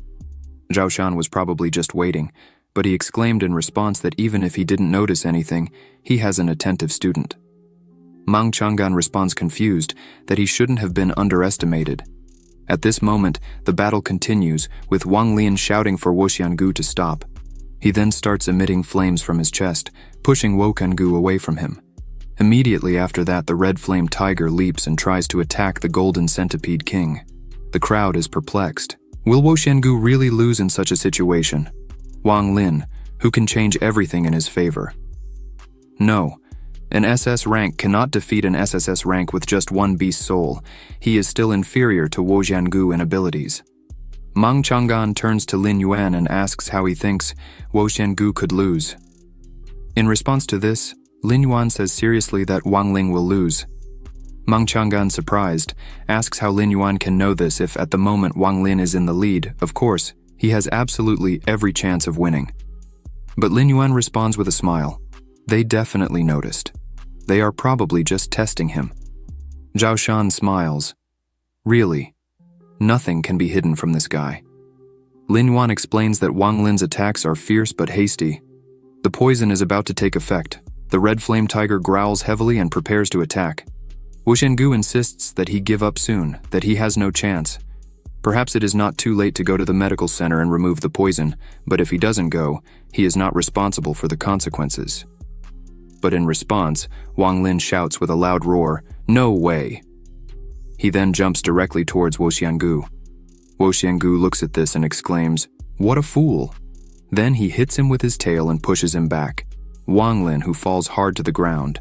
Zhao Shan was probably just waiting, but he exclaimed in response that even if he didn't notice anything, he has an attentive student. Meng Chang'an responds confused that he shouldn't have been underestimated. At this moment, the battle continues, with Wang Lin shouting for Wu Xiangu to stop. He then starts emitting flames from his chest, pushing Wu Xiangu away from him. Immediately after that, the red flame tiger leaps and tries to attack the Golden Centipede King. The crowd is perplexed. Will Wu Xiangu really lose in such a situation? Wang Lin, who can change everything in his favor. No, an SS rank cannot defeat an SSS rank with just one beast soul. He is still inferior to Wu Xiangu in abilities. Meng Chang'an turns to Lin Yuan and asks how he thinks Wu Xiangu could lose. In response to this, Lin Yuan says seriously that Wang Ling will lose. Meng Chang'an, surprised, asks how Lin Yuan can know this if at the moment Wang Lin is in the lead. Of course, he has absolutely every chance of winning. But Lin Yuan responds with a smile. They definitely noticed. They are probably just testing him. Zhao Shan smiles. Really? Nothing can be hidden from this guy. Lin Yuan explains that Wang Lin's attacks are fierce but hasty. The poison is about to take effect. The red flame tiger growls heavily and prepares to attack. Wu Xiangu insists that he give up soon, that he has no chance. Perhaps it is not too late to go to the medical center and remove the poison, but if he doesn't go, he is not responsible for the consequences. But in response, Wang Lin shouts with a loud roar, "No way!" He then jumps directly towards Wu Xiangu. Wu Xiangu looks at this and exclaims, "What a fool!" Then he hits him with his tail and pushes him back. Wang Lin, who falls hard to the ground.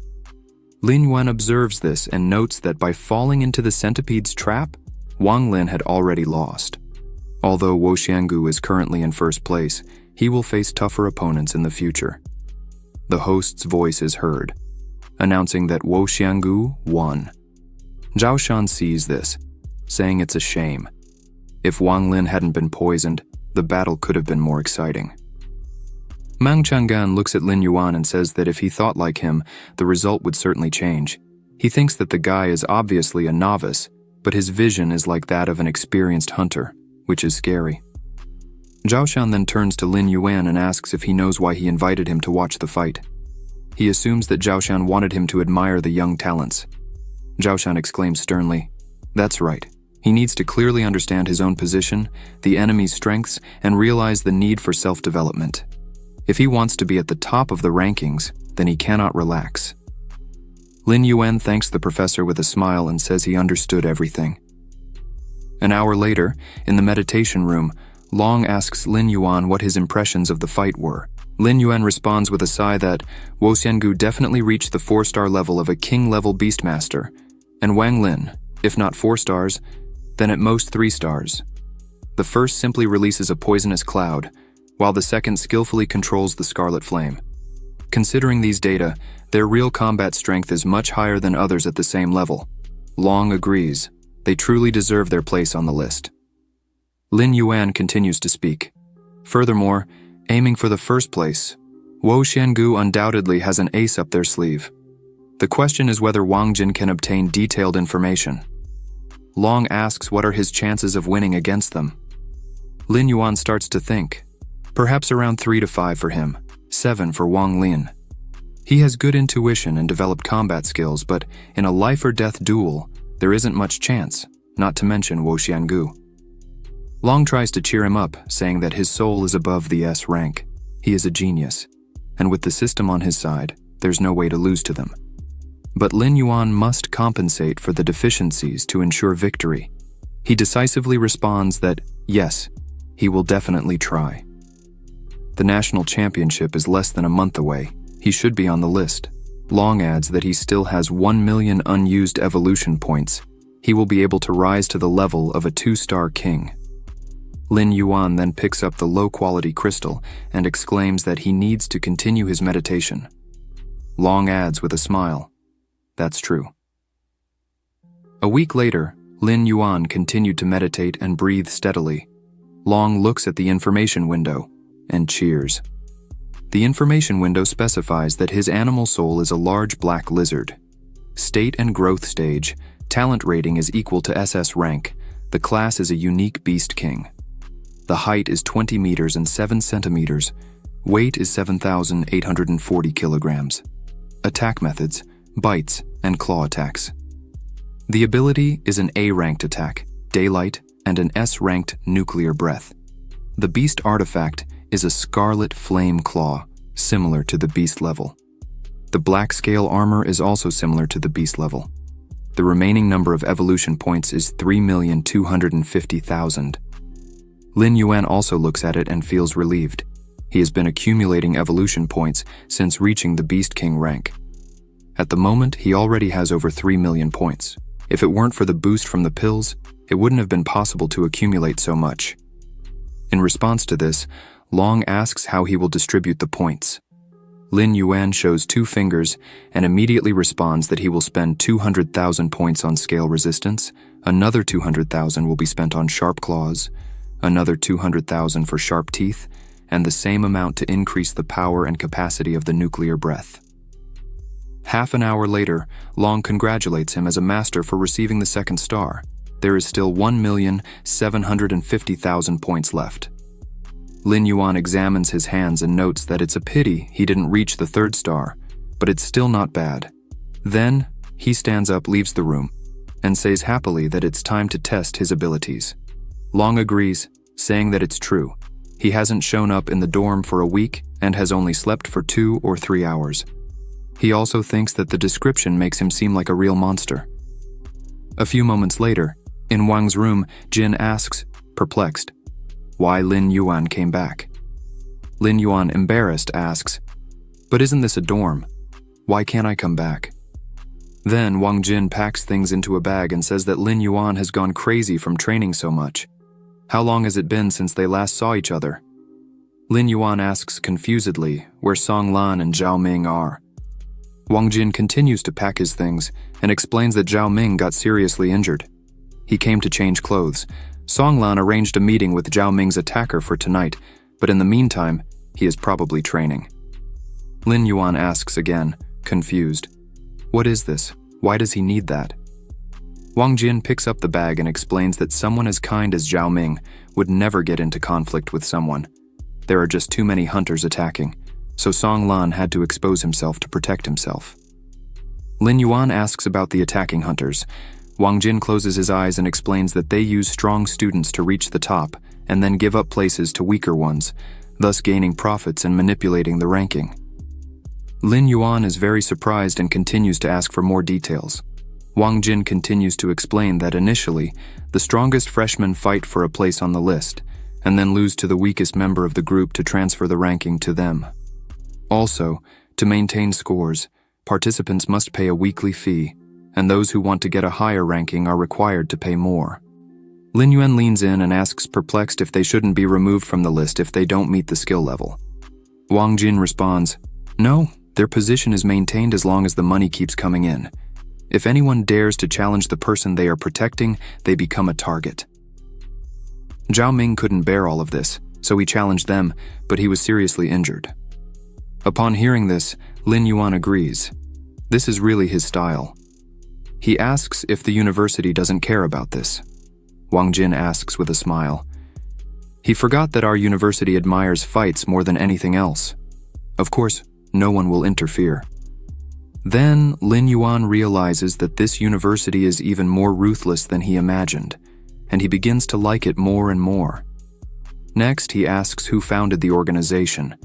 Lin Yuan observes this and notes that by falling into the centipede's trap, Wang Lin had already lost. Although Wu Xiangu is currently in first place, he will face tougher opponents in the future. The host's voice is heard, announcing that Wu Xiangu won. Zhao Shan sees this, saying it's a shame. If Wang Lin hadn't been poisoned, the battle could have been more exciting. Mang Chang'an looks at Lin Yuan and says that if he thought like him, the result would certainly change. He thinks that the guy is obviously a novice, but his vision is like that of an experienced hunter, which is scary. Zhao Shan then turns to Lin Yuan and asks if he knows why he invited him to watch the fight. He assumes that Zhao Shan wanted him to admire the young talents. Zhao Shan exclaims sternly, "That's right. He needs to clearly understand his own position, the enemy's strengths, and realize the need for self-development. If he wants to be at the top of the rankings, then he cannot relax." Lin Yuan thanks the professor with a smile and says he understood everything. An hour later, in the meditation room, Long asks Lin Yuan what his impressions of the fight were. Lin Yuan responds with a sigh that Wu Xiangu definitely reached the 4-star level of a king-level beastmaster, and Wang Lin, if not 4 stars, then at most 3 stars. The first simply releases a poisonous cloud, while the second skillfully controls the scarlet flame. Considering these data, their real combat strength is much higher than others at the same level. Long agrees. They truly deserve their place on the list. Lin Yuan continues to speak. Furthermore, aiming for the first place, Wu Xiangu undoubtedly has an ace up their sleeve. The question is whether Wang Jin can obtain detailed information. Long asks what are his chances of winning against them. Lin Yuan starts to think. Perhaps around 3 to 5 for him, 7 for Wang Lin. He has good intuition and developed combat skills, but in a life-or-death duel, there isn't much chance, not to mention Wu Xiangu. Long tries to cheer him up, saying that his soul is above the S rank. He is a genius, and with the system on his side, there's no way to lose to them. But Lin Yuan must compensate for the deficiencies to ensure victory. He decisively responds that, yes, he will definitely try. The national championship is less than a month away. He should be on the list. Long adds that he still has 1 million unused evolution points. He will be able to rise to the level of a 2-star king. Lin Yuan then picks up the low-quality crystal and exclaims that he needs to continue his meditation. Long adds with a smile, "That's true." A week later, Lin Yuan continued to meditate and breathe steadily. Long looks at the information window and cheers. The information window specifies that his animal soul is a large black lizard. State and growth stage, talent rating is equal to SS rank. The class is a unique beast king. The height is 20 meters and 7 centimeters. Weight is 7,840 kilograms. Attack methods, bites, and claw attacks. The ability is an A-ranked attack, daylight, and an S-ranked nuclear breath. The beast artifact is a scarlet flame claw, similar to the beast level. The black scale armor is also similar to the beast level. The remaining number of evolution points is 3,250,000. Lin Yuan also looks at it and feels relieved. He has been accumulating evolution points since reaching the Beast King rank. At the moment, he already has over 3 million points. If it weren't for the boost from the pills, it wouldn't have been possible to accumulate so much. In response to this, Long asks how he will distribute the points. Lin Yuan shows 2 fingers and immediately responds that he will spend 200,000 points on scale resistance, another 200,000 will be spent on sharp claws, another 200,000 for sharp teeth, and the same amount to increase the power and capacity of the nuclear breath. Half an hour later, Long congratulates him as a master for receiving the 2nd star. There is still 1,750,000 points left. Lin Yuan examines his hands and notes that it's a pity he didn't reach the 3rd star, but it's still not bad. Then, He stands up, leaves the room, and says happily that it's time to test his abilities. Long agrees, saying that it's true. He hasn't shown up in the dorm for a week and has only slept for 2 or 3 hours. He also thinks that the description makes him seem like a real monster. A few moments later, in Wang's room, Jin asks, perplexed, why Lin Yuan came back. Lin Yuan, embarrassed, asks, but isn't this a dorm? Why can't I come back? Then Wang Jin packs things into a bag and says that Lin Yuan has gone crazy from training so much. How long has it been since they last saw each other? Lin Yuan asks confusedly where Song Lan and Zhao Ming are. Wang Jin continues to pack his things and explains that Zhao Ming got seriously injured. He came to change clothes. Song Lan arranged a meeting with Zhao Ming's attacker for tonight, but in the meantime, he is probably training. Lin Yuan asks again, confused, what is this? Why does he need that? Wang Jin picks up the bag and explains that someone as kind as Zhao Ming would never get into conflict with someone. There are just too many hunters attacking, so Song Lan had to expose himself to protect himself. Lin Yuan asks about the attacking hunters. Wang Jin closes his eyes and explains that they use strong students to reach the top and then give up places to weaker ones, thus gaining profits and manipulating the ranking. Lin Yuan is very surprised and continues to ask for more details. Wang Jin continues to explain that initially, the strongest freshmen fight for a place on the list, and then lose to the weakest member of the group to transfer the ranking to them. Also, to maintain scores, participants must pay a weekly fee, and those who want to get a higher ranking are required to pay more. Lin Yuan leans in and asks perplexed if they shouldn't be removed from the list if they don't meet the skill level. Wang Jin responds, no, their position is maintained as long as the money keeps coming in. If anyone dares to challenge the person they are protecting, they become a target. Zhao Ming couldn't bear all of this, so he challenged them, but he was seriously injured. Upon hearing this, Lin Yuan agrees. This is really his style. He asks if the university doesn't care about this. Wang Jin asks with a smile. He forgot that our university admires fights more than anything else. Of course, no one will interfere. Then Lin Yuan realizes that this university is even more ruthless than he imagined, and he begins to like it more and more. Next, he asks who founded the organization.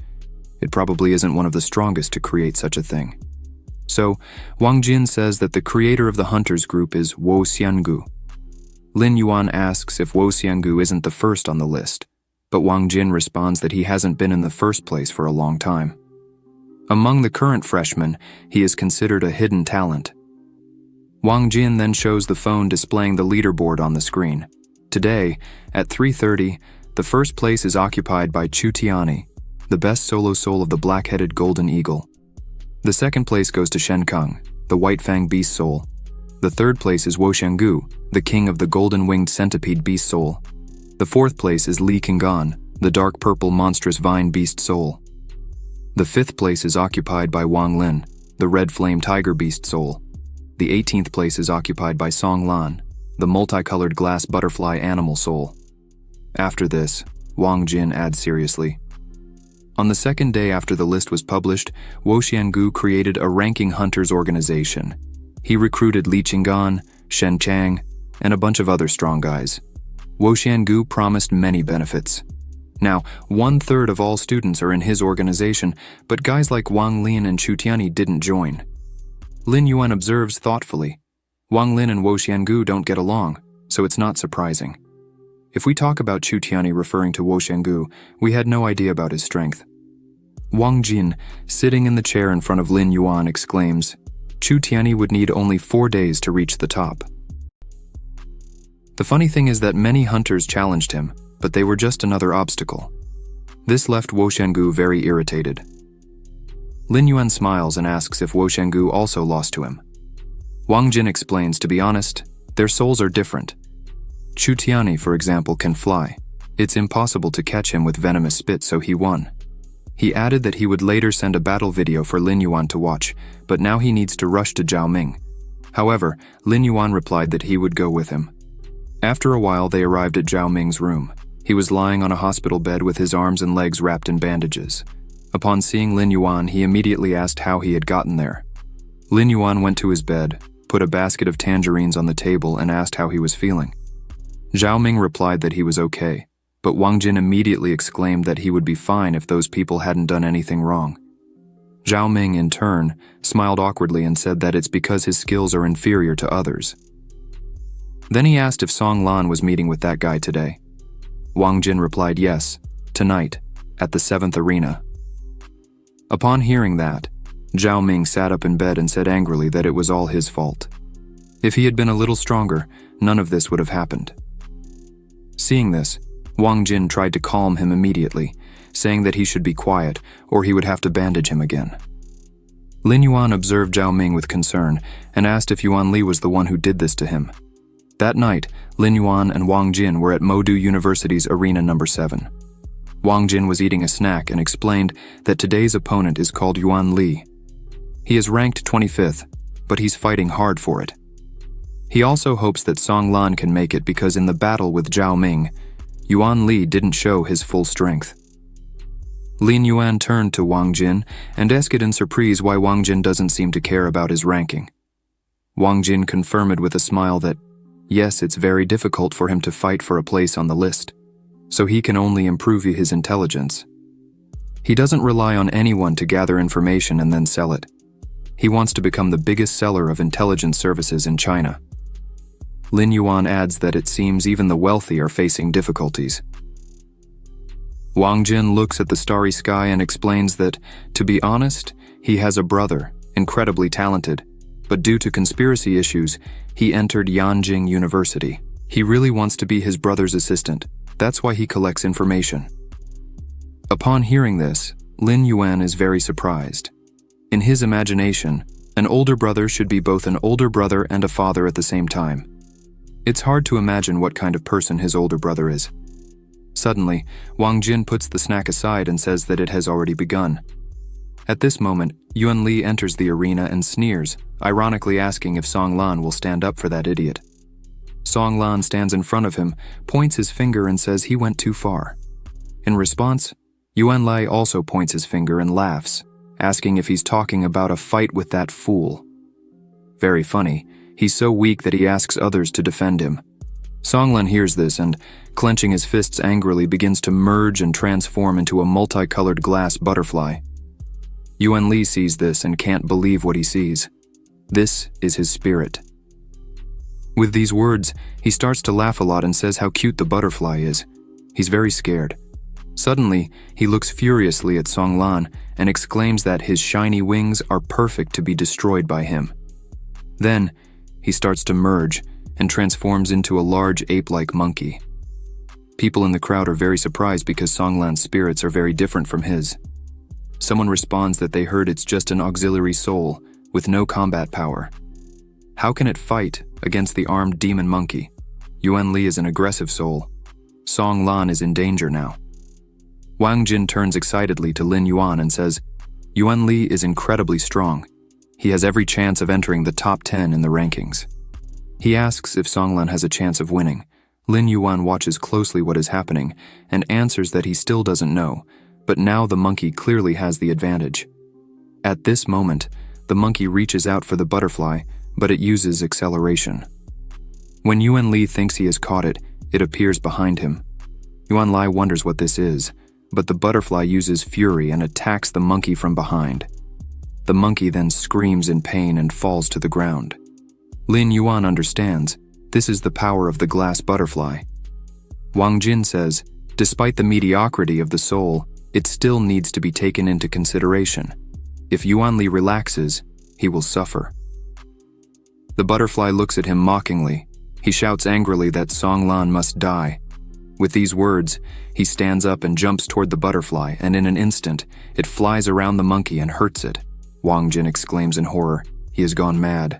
It probably isn't one of the strongest to create such a thing. So, Wang Jin says that the creator of the Hunters group is Wo Xiangu. Lin Yuan asks if Wo Xiangu isn't the first on the list, but Wang Jin responds that he hasn't been in the first place for a long time. Among the current freshmen, he is considered a hidden talent. Wang Jin then shows the phone displaying the leaderboard on the screen. Today, at 3:30, the first place is occupied by Chu Tiani, the best solo soul of the black-headed golden eagle. The second place goes to Shen Keng, the white-fanged beast soul. The third place is Wo Xiangu, the king of the golden-winged centipede beast soul. The fourth place is Li Qinggan, the dark purple monstrous vine beast soul. The fifth place is occupied by Wang Lin, the red flame tiger beast soul. The 18th place is occupied by Song Lan, the multicolored glass butterfly animal soul. After this, Wang Jin adds seriously. On the second day after the list was published, Wo Xiangu created a ranking hunters organization. He recruited Li Qinggan, Shen Chang, and a bunch of other strong guys. Wo Xiangu promised many benefits. Now, 1/3 of all students are in his organization, but guys like Wang Lin and Chu Tiani didn't join. Lin Yuan observes thoughtfully. Wang Lin and Wo Xiangu don't get along, so it's not surprising. If we talk about Chu Tiani referring to Wo Xiangu, we had no idea about his strength. Wang Jin, sitting in the chair in front of Lin Yuan, exclaims, Chu Tiani would need only 4 days to reach the top. The funny thing is that many hunters challenged him, but they were just another obstacle. This left Wo Xiangu very irritated. Lin Yuan smiles and asks if Wo Xiangu also lost to him. Wang Jin explains, to be honest, their souls are different. Chu Tiani, for example, can fly. It's impossible to catch him with venomous spit, so he won. He added that he would later send a battle video for Lin Yuan to watch, but now he needs to rush to Zhao Ming. However, Lin Yuan replied that he would go with him. After a while, they arrived at Zhao Ming's room. He was lying on a hospital bed with his arms and legs wrapped in bandages. Upon seeing Lin Yuan, he immediately asked how he had gotten there. Lin Yuan went to his bed, put a basket of tangerines on the table and asked how he was feeling. Zhao Ming replied that he was okay, but Wang Jin immediately exclaimed that he would be fine if those people hadn't done anything wrong. Zhao Ming, in turn, smiled awkwardly and said that it's because his skills are inferior to others. Then he asked if Song Lan was meeting with that guy today. Wang Jin replied yes, tonight, at the 7th arena. Upon hearing that, Zhao Ming sat up in bed and said angrily that it was all his fault. If he had been a little stronger, none of this would have happened. Seeing this, Wang Jin tried to calm him immediately, saying that he should be quiet or he would have to bandage him again. Lin Yuan observed Zhao Ming with concern and asked if Yuan Li was the one who did this to him. That night, Lin Yuan and Wang Jin were at Modu University's Arena number 7. Wang Jin was eating a snack and explained that today's opponent is called Yuan Li. He is ranked 25th, but he's fighting hard for it. He also hopes that Song Lan can make it because in the battle with Zhao Ming, Yuan Li didn't show his full strength. Lin Yuan turned to Wang Jin and asked in surprise why Wang Jin doesn't seem to care about his ranking. Wang Jin confirmed with a smile that, yes, it's very difficult for him to fight for a place on the list, so he can only improve his intelligence. He doesn't rely on anyone to gather information and then sell it. He wants to become the biggest seller of intelligence services in China. Lin Yuan adds that it seems even the wealthy are facing difficulties. Wang Jin looks at the starry sky and explains that, to be honest, he has a brother, incredibly talented, but due to conspiracy issues, he entered Yanjing University. He really wants to be his brother's assistant. That's why he collects information. Upon hearing this, Lin Yuan is very surprised. In his imagination, an older brother should be both an older brother and a father at the same time. It's hard to imagine what kind of person his older brother is. Suddenly, Wang Jin puts the snack aside and says that it has already begun. At this moment, Yuan Li enters the arena and sneers, ironically asking if Song Lan will stand up for that idiot. Song Lan stands in front of him, points his finger and says he went too far. In response, Yuan Li also points his finger and laughs, asking if he's talking about a fight with that fool. Very funny, he's so weak that he asks others to defend him. Song Lan hears this and, clenching his fists angrily, begins to merge and transform into a multicolored glass butterfly. Yuan Li sees this and can't believe what he sees. This is his spirit. With these words, he starts to laugh a lot and says how cute the butterfly is. He's very scared. Suddenly, he looks furiously at Song Lan and exclaims that his shiny wings are perfect to be destroyed by him. Then, he starts to merge and transforms into a large ape-like monkey. People in the crowd are very surprised because Song Lan's spirits are very different from his. Someone responds that they heard it's just an auxiliary soul with no combat power. How can it fight against the armed demon monkey? Yuan Li is an aggressive soul. Song Lan is in danger now. Wang Jin turns excitedly to Lin Yuan and says, Yuan Li is incredibly strong. He has every chance of entering the top 10 in the rankings. He asks if Song Lan has a chance of winning. Lin Yuan watches closely what is happening and answers that he still doesn't know, but now the monkey clearly has the advantage. At this moment, the monkey reaches out for the butterfly, but it uses acceleration. When Yuan Li thinks he has caught it, it appears behind him. Yuan Li wonders what this is, but the butterfly uses fury and attacks the monkey from behind. The monkey then screams in pain and falls to the ground. Lin Yuan understands. This is the power of the glass butterfly. Wang Jin says, despite the mediocrity of the soul, it still needs to be taken into consideration. If Yuan Li relaxes, he will suffer. The butterfly looks at him mockingly. He shouts angrily that Song Lan must die. With these words, he stands up and jumps toward the butterfly, and in an instant, it flies around the monkey and hurts it. Wang Jin exclaims in horror. He has gone mad.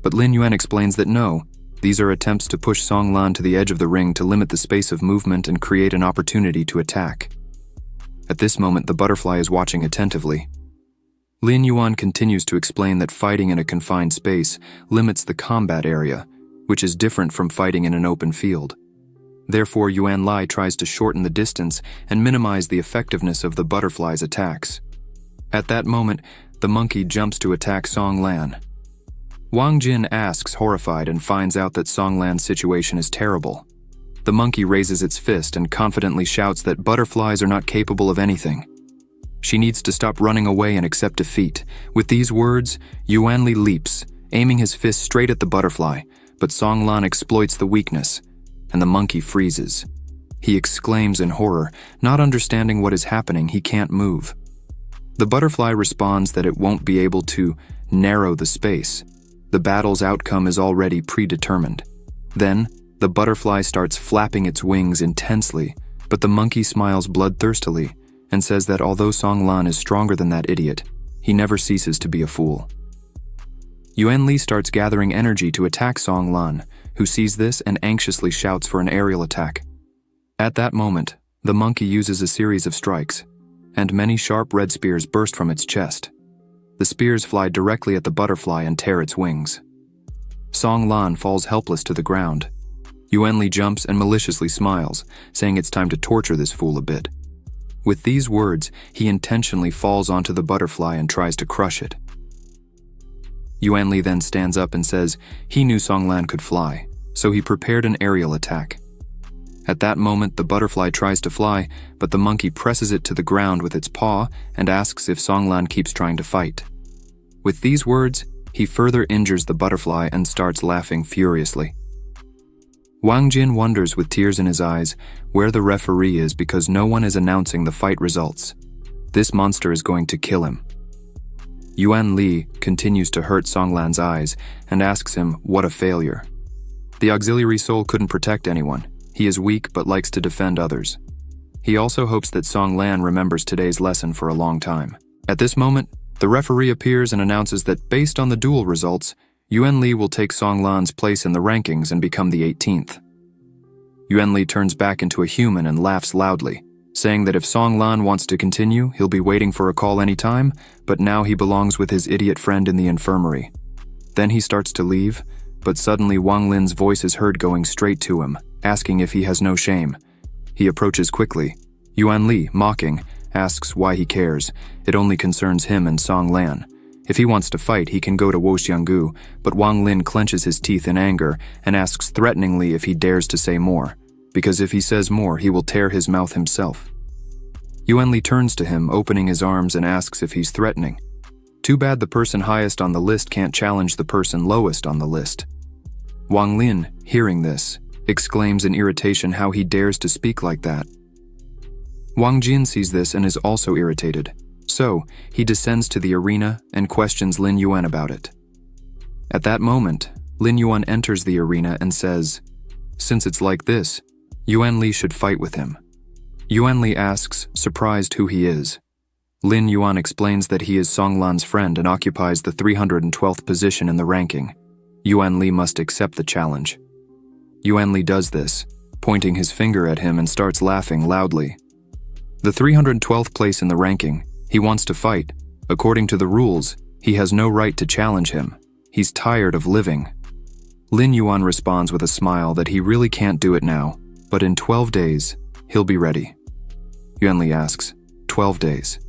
But Lin Yuan explains that no, these are attempts to push Song Lan to the edge of the ring to limit the space of movement and create an opportunity to attack. At this moment, the butterfly is watching attentively. Lin Yuan continues to explain that fighting in a confined space limits the combat area, which is different from fighting in an open field. Therefore, Yuan Li tries to shorten the distance and minimize the effectiveness of the butterfly's attacks. At that moment, the monkey jumps to attack Song Lan. Wang Jin asks, horrified, and finds out that Songlan's situation is terrible. The monkey raises its fist and confidently shouts that butterflies are not capable of anything. She needs to stop running away and accept defeat. With these words, Yuanli leaps, aiming his fist straight at the butterfly, but Songlan exploits the weakness, and the monkey freezes. He exclaims in horror, not understanding what is happening. He can't move. The butterfly responds that it won't be able to narrow the space. The battle's outcome is already predetermined. Then, the butterfly starts flapping its wings intensely, but the monkey smiles bloodthirstily and says that although Songlan is stronger than that idiot, he never ceases to be a fool. Yuanli starts gathering energy to attack Songlan, who sees this and anxiously shouts for an aerial attack. At that moment, the monkey uses a series of strikes, and many sharp red spears burst from its chest. The spears fly directly at the butterfly and tear its wings. Songlan falls helpless to the ground. Yuanli jumps and maliciously smiles, saying it's time to torture this fool a bit. With these words, he intentionally falls onto the butterfly and tries to crush it. Yuanli then stands up and says he knew Songlan could fly, so he prepared an aerial attack. At that moment, the butterfly tries to fly, but the monkey presses it to the ground with its paw and asks if Songlan keeps trying to fight. With these words, he further injures the butterfly and starts laughing furiously. Wang Jin wonders with tears in his eyes where the referee is because no one is announcing the fight results. This monster is going to kill him. Yuan Li continues to hurt Songlan's eyes and asks him what a failure. The auxiliary soul couldn't protect anyone. He is weak but likes to defend others. He also hopes that Songlan remembers today's lesson for a long time. At this moment, the referee appears and announces that based on the duel results, Yuan Li will take Songlan's place in the rankings and become the 18th. Yuan Li turns back into a human and laughs loudly, saying that if Songlan wants to continue, he'll be waiting for a call anytime, but now he belongs with his idiot friend in the infirmary. Then he starts to leave, but suddenly Wang Lin's voice is heard going straight to him, asking if he has no shame. He approaches quickly. Yuan Li, mocking, asks why he cares. It only concerns him and Songlan. If he wants to fight, he can go to Woxianggu, but Wang Lin clenches his teeth in anger and asks threateningly if he dares to say more, because if he says more, he will tear his mouth himself. Yuan Li turns to him, opening his arms, and asks if he's threatening. Too bad the person highest on the list can't challenge the person lowest on the list. Wang Lin, hearing this, exclaims in irritation how he dares to speak like that. Wang Jin sees this and is also irritated, so he descends to the arena and questions Lin Yuan about it. At that moment, Lin Yuan enters the arena and says, since it's like this, Yuan Li should fight with him. Yuan Li asks, surprised, who he is. Lin Yuan explains that he is Songlan's friend and occupies the 312th position in the ranking. Yuan Li must accept the challenge. Yuan Li does this, pointing his finger at him and starts laughing loudly. The 312th place in the ranking, he wants to fight. According to the rules, he has no right to challenge him. He's tired of living. Lin Yuan responds with a smile that he really can't do it now, but in 12 days, he'll be ready. Yuan Li asks, 12 days.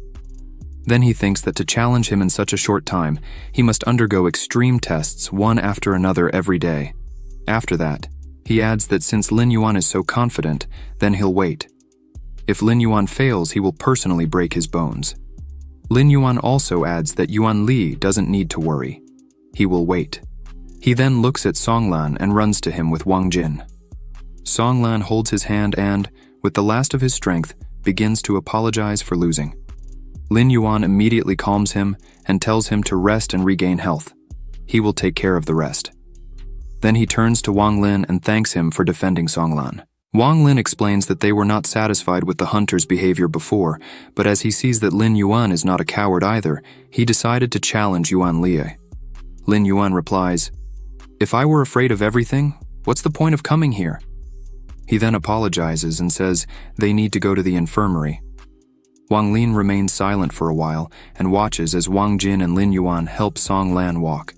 Then he thinks that to challenge him in such a short time, he must undergo extreme tests one after another every day. After that, he adds that since Lin Yuan is so confident, then he'll wait. If Lin Yuan fails, he will personally break his bones. Lin Yuan also adds that Yuan Li doesn't need to worry. He will wait. He then looks at Songlan and runs to him with Wang Jin. Songlan holds his hand and, with the last of his strength, begins to apologize for losing. Lin Yuan immediately calms him and tells him to rest and regain health. He will take care of the rest. Then he turns to Wang Lin and thanks him for defending Songlan. Wang Lin explains that they were not satisfied with the hunter's behavior before, but as he sees that Lin Yuan is not a coward either, he decided to challenge Yuan Li. Lin Yuan replies, if I were afraid of everything, what's the point of coming here? He then apologizes and says they need to go to the infirmary. Wang Lin remains silent for a while and watches as Wang Jin and Lin Yuan help Songlan walk.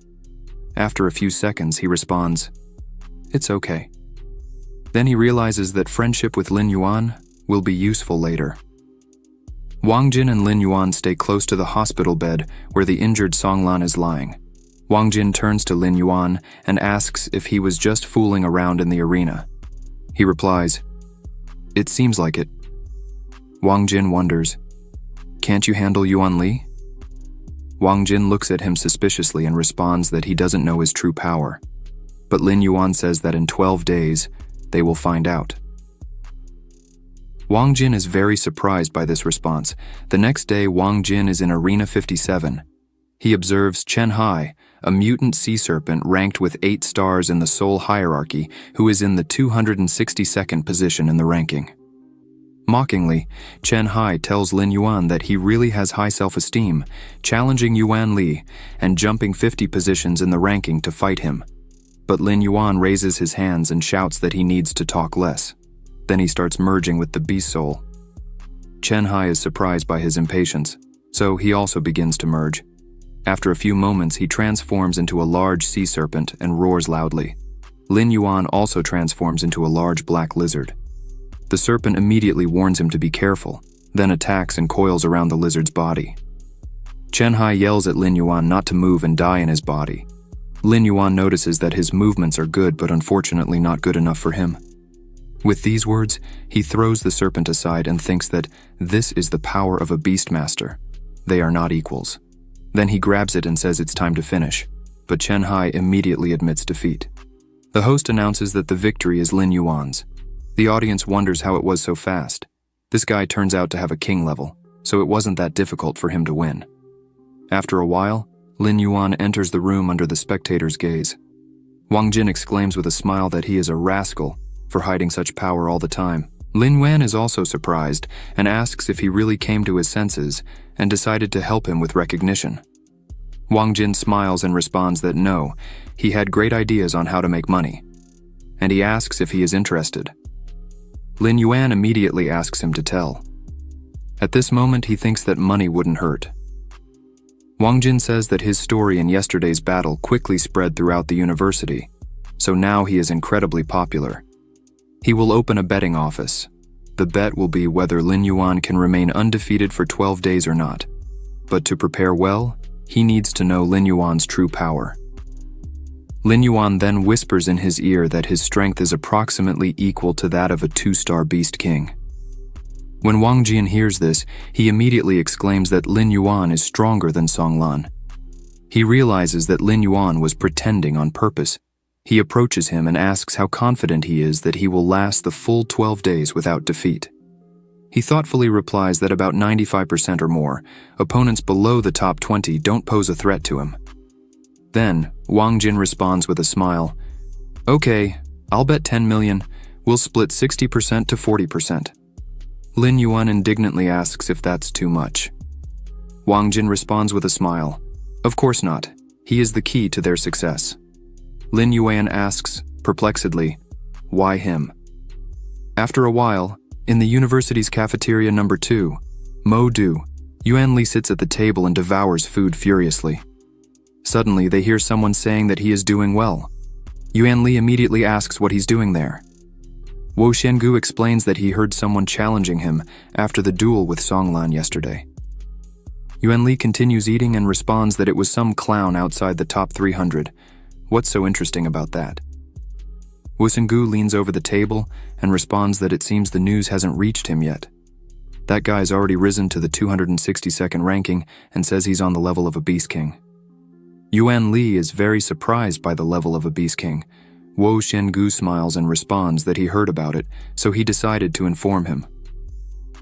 After a few seconds, he responds, it's okay. Then he realizes that friendship with Lin Yuan will be useful later. Wang Jin and Lin Yuan stay close to the hospital bed where the injured Songlan is lying. Wang Jin turns to Lin Yuan and asks if he was just fooling around in the arena. He replies, "It seems like it." Wang Jin wonders, "Can't you handle Yuan Li?" Wang Jin looks at him suspiciously and responds that he doesn't know his true power. But Lin Yuan says that in 12 days, they will find out. Wang Jin is very surprised by this response. The next day, Wang Jin is in Arena 57. He observes Chen Hai, a mutant sea serpent ranked with 8 stars in the Soul hierarchy, who is in the 262nd position in the ranking. Mockingly, Chen Hai tells Lin Yuan that he really has high self-esteem, challenging Yuan Li and jumping 50 positions in the ranking to fight him. But Lin Yuan raises his hands and shouts that he needs to talk less. Then he starts merging with the beast soul. Chen Hai is surprised by his impatience, so he also begins to merge. After a few moments, he transforms into a large sea serpent and roars loudly. Lin Yuan also transforms into a large black lizard. The serpent immediately warns him to be careful, then attacks and coils around the lizard's body. Chen Hai yells at Lin Yuan not to move and die in his body. Lin Yuan notices that his movements are good, but unfortunately not good enough for him. With these words, he throws the serpent aside and thinks that this is the power of a beastmaster. They are not equals. Then he grabs it and says it's time to finish, but Chen Hai immediately admits defeat. The host announces that the victory is Lin Yuan's. The audience wonders how it was so fast. This guy turns out to have a king level, so it wasn't that difficult for him to win. After a while, Lin Yuan enters the room under the spectators' gaze. Wang Jin exclaims with a smile that he is a rascal for hiding such power all the time. Lin Yuan is also surprised and asks if he really came to his senses and decided to help him with recognition. Wang Jin smiles and responds that no, he had great ideas on how to make money, and he asks if he is interested. Lin Yuan immediately asks him to tell. At this moment, he thinks that money wouldn't hurt. Wang Jin says that his story in yesterday's battle quickly spread throughout the university, so now he is incredibly popular. He will open a betting office. The bet will be whether Lin Yuan can remain undefeated for 12 days or not. But to prepare well, he needs to know Lin Yuan's true power. Lin Yuan then whispers in his ear that his strength is approximately equal to that of a 2-star beast king. When Wang Jin hears this, he immediately exclaims that Lin Yuan is stronger than Song Lan. He realizes that Lin Yuan was pretending on purpose. He approaches him and asks how confident he is that he will last the full 12 days without defeat. He thoughtfully replies that about 95% or more, opponents below the top 20 don't pose a threat to him. Then, Wang Jin responds with a smile, "Okay, I'll bet 10 million. We'll split 60% to 40%. Lin Yuan indignantly asks if that's too much. Wang Jin responds with a smile, "Of course not. He is the key to their success." Lin Yuan asks, perplexedly, "Why him?" After a while, in the university's cafeteria number 2, Mo Du, Yuan Li sits at the table and devours food furiously. Suddenly, they hear someone saying that he is doing well. Yuan Li immediately asks what he's doing there. Wo Xiangu explains that he heard someone challenging him after the duel with Song Lan yesterday. Yuan Li continues eating and responds that it was some clown outside the top 300. What's so interesting about that? Wo Xiangu leans over the table and responds that it seems the news hasn't reached him yet. That guy's already risen to the 262nd ranking and says he's on the level of a Beast King. Yuan Li is very surprised by the level of a Beast King. Wo Xiangu smiles and responds that he heard about it, so he decided to inform him.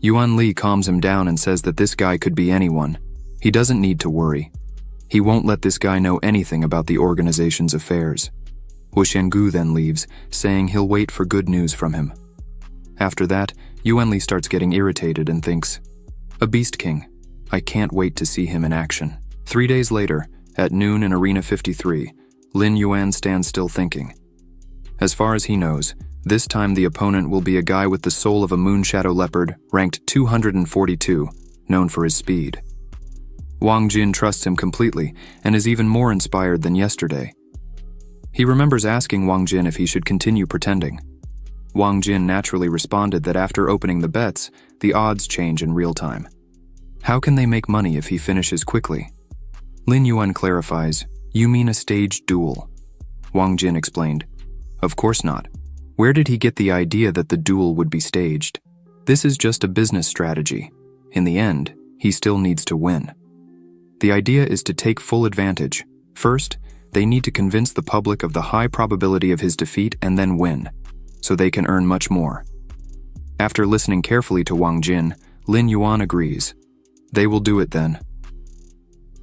Yuan Li calms him down and says that this guy could be anyone. He doesn't need to worry. He won't let this guy know anything about the organization's affairs. Wo Xiangu then leaves, saying he'll wait for good news from him. After that, Yuan Li starts getting irritated and thinks, "A Beast King. I can't wait to see him in action." 3 days later, at noon in Arena 53, Lin Yuan stands still thinking. As far as he knows, this time the opponent will be a guy with the soul of a moon shadow leopard, ranked 242, known for his speed. Wang Jin trusts him completely and is even more inspired than yesterday. He remembers asking Wang Jin if he should continue pretending. Wang Jin naturally responded that after opening the bets, the odds change in real time. How can they make money if he finishes quickly? Lin Yuan clarifies, You mean a staged duel? Wang Jin explained. Of course not. Where did he get the idea that the duel would be staged? This is just a business strategy. In the end, he still needs to win. The idea is to take full advantage. First, they need to convince the public of the high probability of his defeat and then win, so they can earn much more. After listening carefully to Wang Jin, Lin Yuan agrees. They will do it then.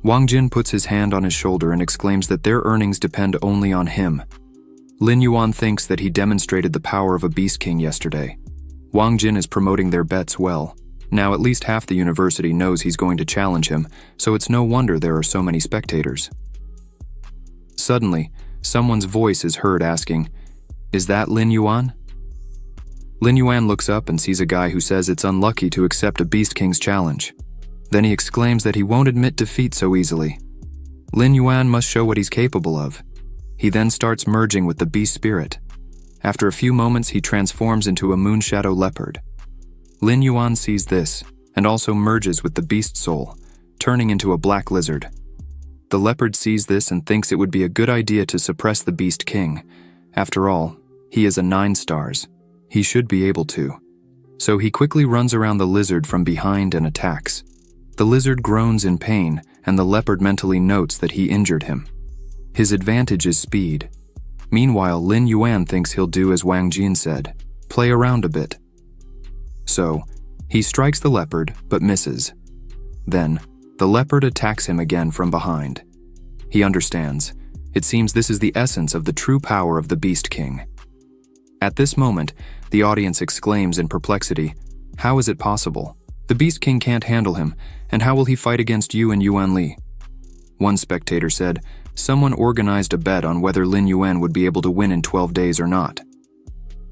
Wang Jin puts his hand on his shoulder and exclaims that their earnings depend only on him. Lin Yuan thinks that he demonstrated the power of a Beast King yesterday. Wang Jin is promoting their bets well. Now at least half the university knows he's going to challenge him, so it's no wonder there are so many spectators. Suddenly, someone's voice is heard asking, "Is that Lin Yuan?" Lin Yuan looks up and sees a guy who says it's unlucky to accept a Beast King's challenge. Then he exclaims that he won't admit defeat so easily. Lin Yuan must show what he's capable of. He then starts merging with the beast spirit. After a few moments, he transforms into a moonshadow leopard. Lin Yuan sees this and also merges with the beast soul, turning into a black lizard. The leopard sees this and thinks it would be a good idea to suppress the Beast King. After all, he is a 9 stars. He should be able to. So he quickly runs around the lizard from behind and attacks. The lizard groans in pain, and the leopard mentally notes that he injured him. His advantage is speed. Meanwhile, Lin Yuan thinks he'll do as Wang Jin said, play around a bit. So, he strikes the leopard, but misses. Then, the leopard attacks him again from behind. He understands. It seems this is the essence of the true power of the Beast King. At this moment, the audience exclaims in perplexity, "How is it possible? The Beast King can't handle him, and how will he fight against you and Yuan Li?" One spectator said, someone organized a bet on whether Lin Yuan would be able to win in 12 days or not.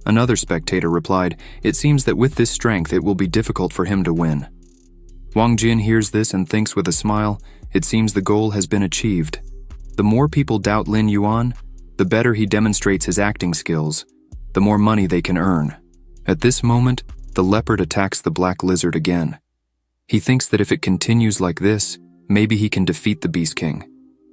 Another spectator replied, it seems that with this strength it will be difficult for him to win. Wang Jin hears this and thinks with a smile, it seems the goal has been achieved. The more people doubt Lin Yuan, the better he demonstrates his acting skills, the more money they can earn. At this moment, the leopard attacks the black lizard again. He thinks that if it continues like this, maybe he can defeat the Beast King.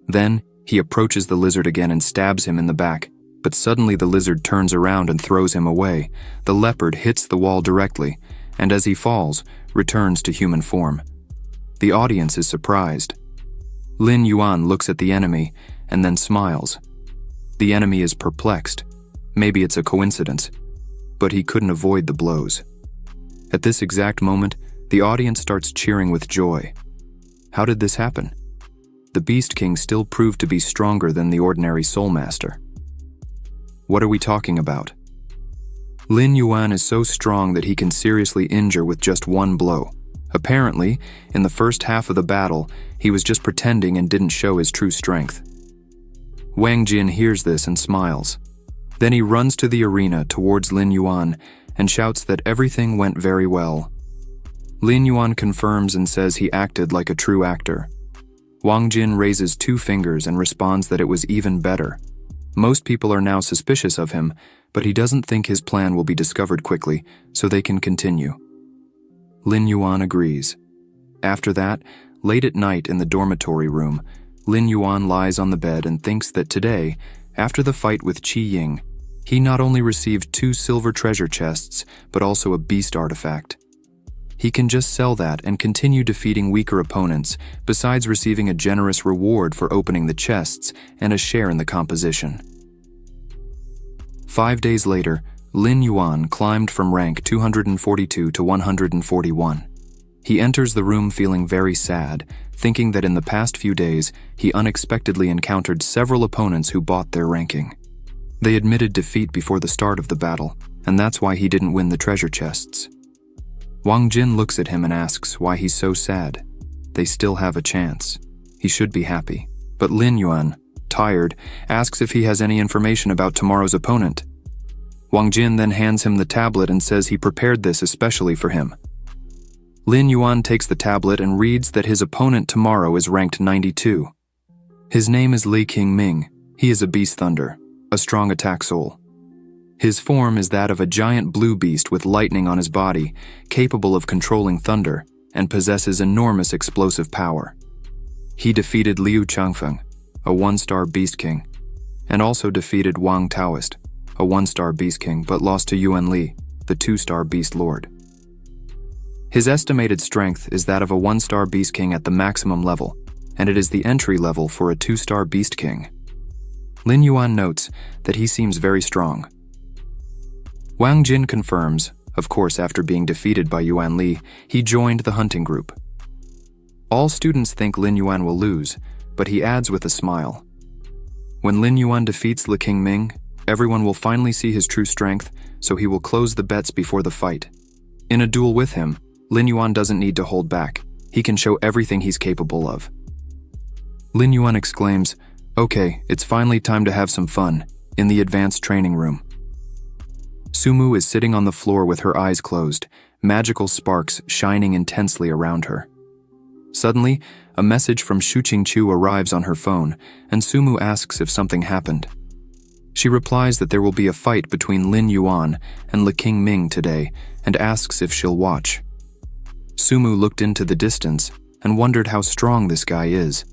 Then, he approaches the lizard again and stabs him in the back, but suddenly the lizard turns around and throws him away. The leopard hits the wall directly, and as he falls, returns to human form. The audience is surprised. Lin Yuan looks at the enemy and then smiles. The enemy is perplexed. Maybe it's a coincidence, but he couldn't avoid the blows. At this exact moment, the audience starts cheering with joy. How did this happen? The Beast King still proved to be stronger than the ordinary Soul Master. What are we talking about? Lin Yuan is so strong that he can seriously injure with just one blow. Apparently, in the first half of the battle, he was just pretending and didn't show his true strength. Wang Jin hears this and smiles. Then he runs to the arena towards Lin Yuan and shouts that everything went very well. Lin Yuan confirms and says he acted like a true actor. Wang Jin raises 2 fingers and responds that it was even better. Most people are now suspicious of him, but he doesn't think his plan will be discovered quickly, so they can continue. Lin Yuan agrees. After that, late at night in the dormitory room, Lin Yuan lies on the bed and thinks that today, after the fight with Qi Ying, he not only received 2 silver treasure chests, but also a beast artifact. He can just sell that and continue defeating weaker opponents, besides receiving a generous reward for opening the chests and a share in the composition. 5 days later, Lin Yuan climbed from rank 242 to 141. He enters the room feeling very sad, thinking that in the past few days, he unexpectedly encountered several opponents who bought their ranking. They admitted defeat before the start of the battle, and that's why he didn't win the treasure chests. Wang Jin looks at him and asks why he's so sad. They still have a chance. He should be happy. But Lin Yuan, tired, asks if he has any information about tomorrow's opponent. Wang Jin then hands him the tablet and says he prepared this especially for him. Lin Yuan takes the tablet and reads that his opponent tomorrow is ranked 92. His name is Li Qingming. He is a beast thunder, a strong attack soul. His form is that of a giant blue beast with lightning on his body, capable of controlling thunder, and possesses enormous explosive power. He defeated Liu Changfeng, a 1-star Beast King, and also defeated Wang Taoist, a 1-star Beast King, but lost to Yuan Li, the 2-star Beast Lord. His estimated strength is that of a 1-star Beast King at the maximum level, and it is the entry level for a 2-star Beast King. Lin Yuan notes that he seems very strong. Wang Jin confirms, of course after being defeated by Yuan Li, he joined the hunting group. All students think Lin Yuan will lose, but he adds with a smile. When Lin Yuan defeats Le King Ming, everyone will finally see his true strength, so he will close the bets before the fight. In a duel with him, Lin Yuan doesn't need to hold back. He can show everything he's capable of. Lin Yuan exclaims, "Okay, it's finally time to have some fun," in the advanced training room. Sumu is sitting on the floor with her eyes closed, magical sparks shining intensely around her. Suddenly, a message from Shu Qingqiu arrives on her phone, and Sumu asks if something happened. She replies that there will be a fight between Lin Yuan and Le King Ming today, and asks if she'll watch. Sumu looked into the distance and wondered how strong this guy is.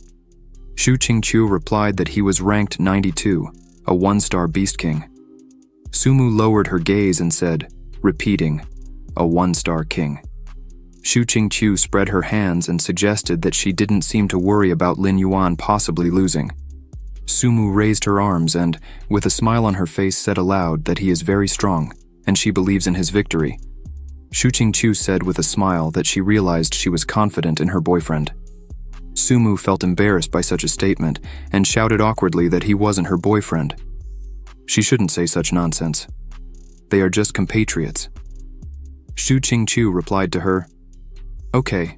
Shu Qingqiu replied that he was ranked 92, a 1-star Beast King. Sumu lowered her gaze and said, repeating, a 1-star king. Shu Qingqiu spread her hands and suggested that she didn't seem to worry about Lin Yuan possibly losing. Sumu raised her arms and, with a smile on her face, said aloud that he is very strong, and she believes in his victory. Shu Qingqiu said with a smile that she realized she was confident in her boyfriend. Sumu felt embarrassed by such a statement and shouted awkwardly that he wasn't her boyfriend. She shouldn't say such nonsense. They are just compatriots. Shu Qingqiu replied to her, "Okay."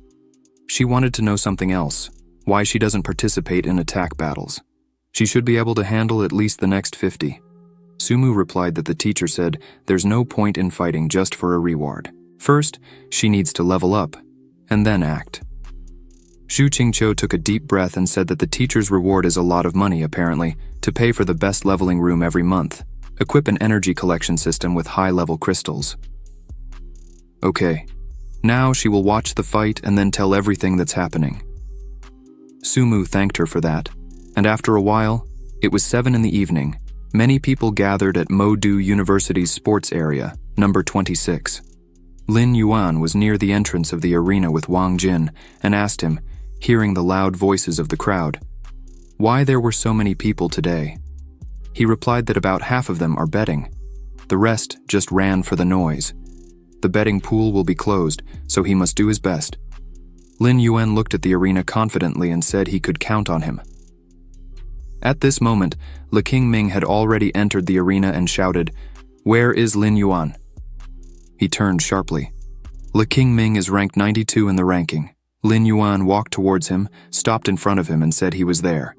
She wanted to know something else, why she doesn't participate in attack battles. She should be able to handle at least the next 50. Sumu replied that the teacher said there's no point in fighting just for a reward. First, she needs to level up, and then act. Shu Qingqiu took a deep breath and said that the teacher's reward is a lot of money, apparently, to pay for the best leveling room every month, equip an energy collection system with high-level crystals. Okay, now she will watch the fight and then tell everything that's happening. Sumu thanked her for that, and after a while, it was 7 in the evening. Many people gathered at Modu University's sports area, number 26. Lin Yuan was near the entrance of the arena with Wang Jin and asked him, hearing the loud voices of the crowd, why there were so many people today. He replied that about half of them are betting. The rest just ran for the noise. The betting pool will be closed, so he must do his best. Lin Yuan looked at the arena confidently and said he could count on him. At this moment, Le King Ming had already entered the arena and shouted, "Where is Lin Yuan?" He turned sharply. Le King Ming is ranked 92 in the ranking. Lin Yuan walked towards him, stopped in front of him and said he was there.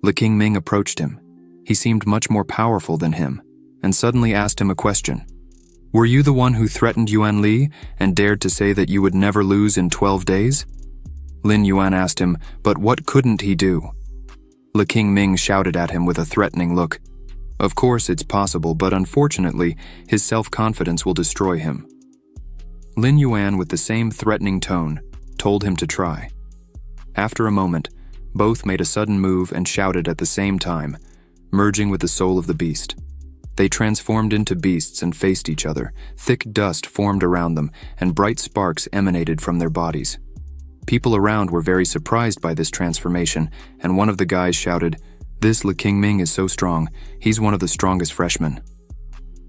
Le King Ming approached him. He seemed much more powerful than him, and suddenly asked him a question. "Were you the one who threatened Yuan Li and dared to say that you would never lose in 12 days? Lin Yuan asked him, but what couldn't he do? Le King Ming shouted at him with a threatening look. Of course it's possible, but unfortunately, his self-confidence will destroy him. Lin Yuan, with the same threatening tone, told him to try. After a moment, both made a sudden move and shouted at the same time, merging with the soul of the beast. They transformed into beasts and faced each other. Thick dust formed around them, and bright sparks emanated from their bodies. People around were very surprised by this transformation, and one of the guys shouted, "This Le King Ming is so strong, he's one of the strongest freshmen."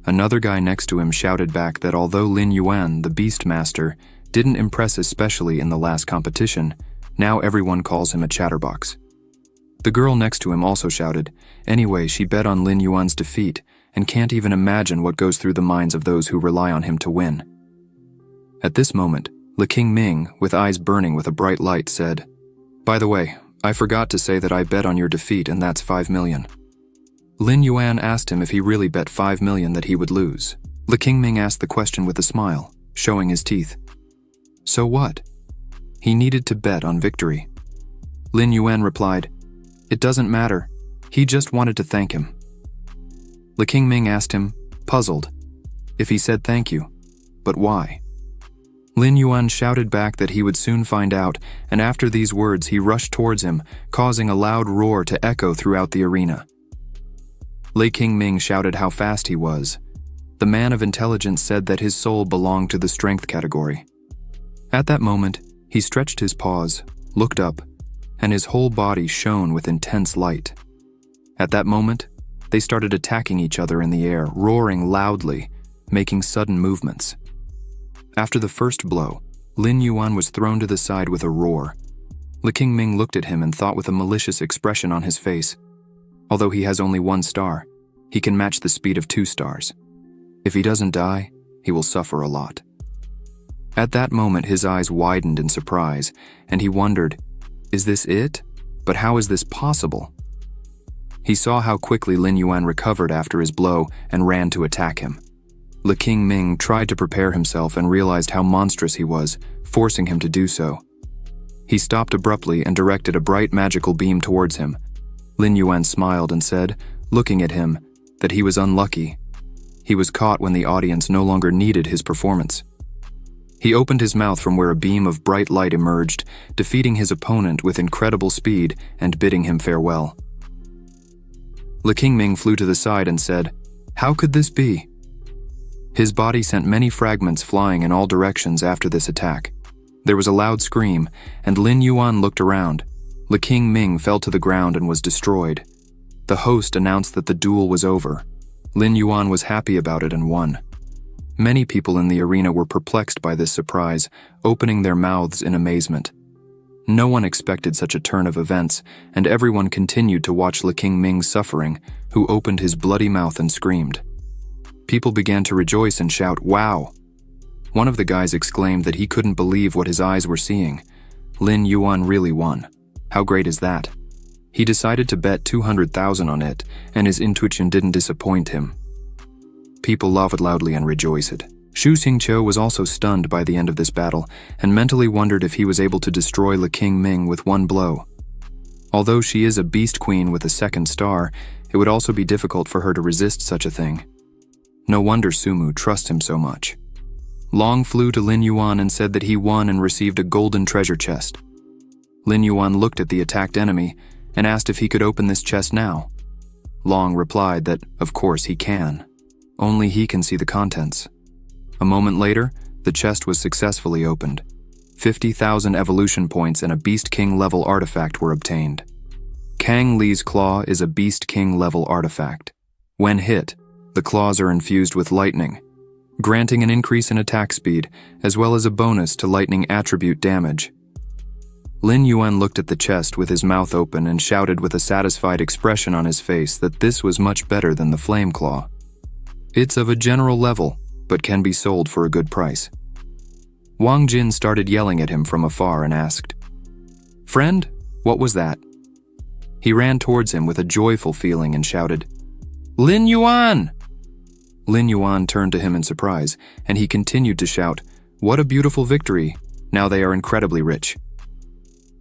Another guy next to him shouted back that although Lin Yuan, the Beast Master, didn't impress especially in the last competition, now everyone calls him a chatterbox. The girl next to him also shouted, anyway, she bet on Lin Yuan's defeat, and can't even imagine what goes through the minds of those who rely on him to win. At this moment, Le King Ming, with eyes burning with a bright light, said, "By the way, I forgot to say that I bet on your defeat, and that's 5 million. Lin Yuan asked him if he really bet 5 million that he would lose. Le King Ming asked the question with a smile, showing his teeth. So what? He needed to bet on victory. Lin Yuan replied, "It doesn't matter. He just wanted to thank him." Le King Ming asked him, puzzled, if he said thank you, but why? Lin Yuan shouted back that he would soon find out, and after these words he rushed towards him, causing a loud roar to echo throughout the arena. Lei Qingming shouted how fast he was. The man of intelligence said that his soul belonged to the strength category. At that moment, he stretched his paws, looked up, and his whole body shone with intense light. At that moment, they started attacking each other in the air, roaring loudly, making sudden movements. After the first blow, Lin Yuan was thrown to the side with a roar. Lei Qingming looked at him and thought with a malicious expression on his face. Although he has only 1 star, he can match the speed of 2 stars. If he doesn't die, he will suffer a lot. At that moment, his eyes widened in surprise, and he wondered, is this it? But how is this possible? He saw how quickly Lin Yuan recovered after his blow and ran to attack him. Lei Qingming tried to prepare himself and realized how monstrous he was, forcing him to do so. He stopped abruptly and directed a bright magical beam towards him. Lin Yuan smiled and said, looking at him, that he was unlucky. He was caught when the audience no longer needed his performance. He opened his mouth from where a beam of bright light emerged, defeating his opponent with incredible speed and bidding him farewell. Lei Qingming flew to the side and said, how could this be? His body sent many fragments flying in all directions after this attack. There was a loud scream, and Lin Yuan looked around. Lei Qingming fell to the ground and was destroyed. The host announced that the duel was over. Lin Yuan was happy about it and won. Many people in the arena were perplexed by this surprise, opening their mouths in amazement. No one expected such a turn of events, and everyone continued to watch Lei Qingming's suffering, who opened his bloody mouth and screamed. People began to rejoice and shout, wow! One of the guys exclaimed that he couldn't believe what his eyes were seeing. Lin Yuan really won. How great is that? He decided to bet 200,000 on it, and his intuition didn't disappoint him. People laughed loudly and rejoiced. Xu Xingqiu was also stunned by the end of this battle, and mentally wondered if he was able to destroy Lei Qingming with 1 blow. Although she is a beast queen with a 2nd star, it would also be difficult for her to resist such a thing. No wonder Sumu trusts him so much. Long flew to Lin Yuan and said that he won and received a golden treasure chest. Lin Yuan looked at the attacked enemy and asked if he could open this chest now. Long replied that, of course, he can. Only he can see the contents. A moment later, the chest was successfully opened. 50,000 evolution points and a Beast King level artifact were obtained. Kang Li's Claw is a Beast King level artifact. When hit, the claws are infused with lightning, granting an increase in attack speed, as well as a bonus to lightning attribute damage. Lin Yuan looked at the chest with his mouth open and shouted with a satisfied expression on his face that this was much better than the Flame Claw. It's of a general level, but can be sold for a good price. Wang Jin started yelling at him from afar and asked, "Friend, what was that?" He ran towards him with a joyful feeling and shouted, "Lin Yuan!" Lin Yuan turned to him in surprise, and he continued to shout, "What a beautiful victory! Now they are incredibly rich."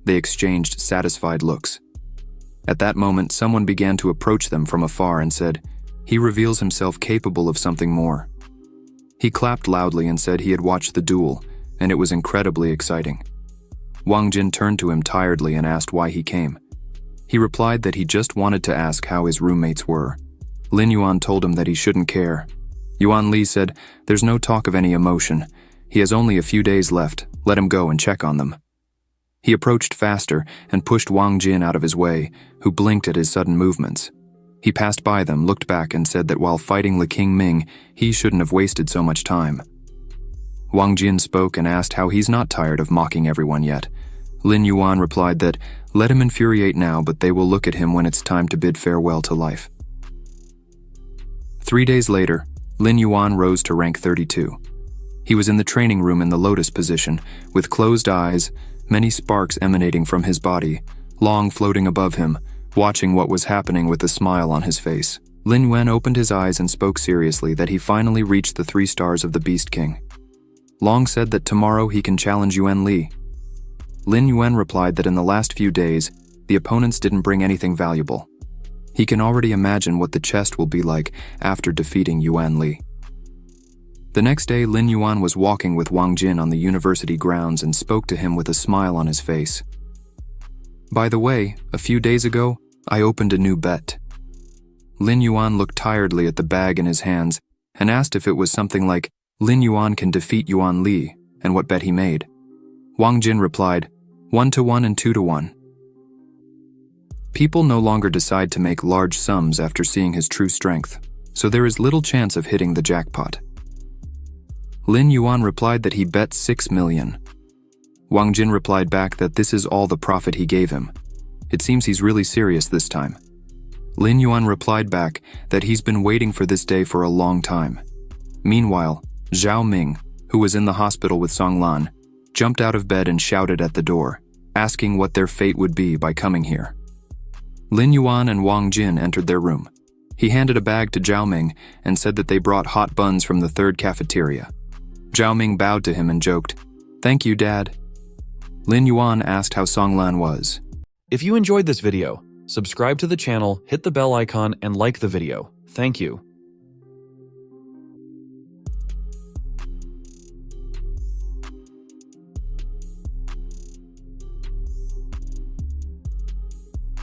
They exchanged satisfied looks. At that moment, someone began to approach them from afar and said, "He reveals himself capable of something more." He clapped loudly and said he had watched the duel, and it was incredibly exciting. Wang Jin turned to him tiredly and asked why he came. He replied that he just wanted to ask how his roommates were. Lin Yuan told him that he shouldn't care. Yuan Li said, "There's no talk of any emotion. He has only a few days left. Let him go and check on them." He approached faster and pushed Wang Jin out of his way, who blinked at his sudden movements. He passed by them, looked back, and said that while fighting Lei Qingming, he shouldn't have wasted so much time. Wang Jin spoke and asked how he's not tired of mocking everyone yet. Lin Yuan replied that, let him infuriate now, but they will look at him when it's time to bid farewell to life. 3 days later, Lin Yuan rose to rank 32. He was in the training room in the lotus position, with closed eyes, many sparks emanating from his body, Long floating above him, watching what was happening with a smile on his face. Lin Yuan opened his eyes and spoke seriously that he finally reached the 3 stars of the Beast King. Long said that tomorrow he can challenge Yuan Li. Lin Yuan replied that in the last few days, the opponents didn't bring anything valuable. He can already imagine what the chest will be like after defeating Yuan Li. The next day, Lin Yuan was walking with Wang Jin on the university grounds and spoke to him with a smile on his face. By the way, a few days ago, I opened a new bet. Lin Yuan looked tiredly at the bag in his hands and asked if it was something like Lin Yuan can defeat Yuan Li and what bet he made. Wang Jin replied, 1-to-1 and 2-to-1. People no longer decide to make large sums after seeing his true strength, so there is little chance of hitting the jackpot. Lin Yuan replied that he bet 6 million. Wang Jin replied back that this is all the profit he gave him. It seems he's really serious this time. Lin Yuan replied back that he's been waiting for this day for a long time. Meanwhile, Zhao Ming, who was in the hospital with Song Lan, jumped out of bed and shouted at the door, asking what their fate would be by coming here. Lin Yuan and Wang Jin entered their room. He handed a bag to Zhao Ming and said that they brought hot buns from the third cafeteria. Zhao Ming bowed to him and joked, "Thank you, Dad." Lin Yuan asked how Song Lan was. If you enjoyed this video, subscribe to the channel, hit the bell icon, and like the video. Thank you.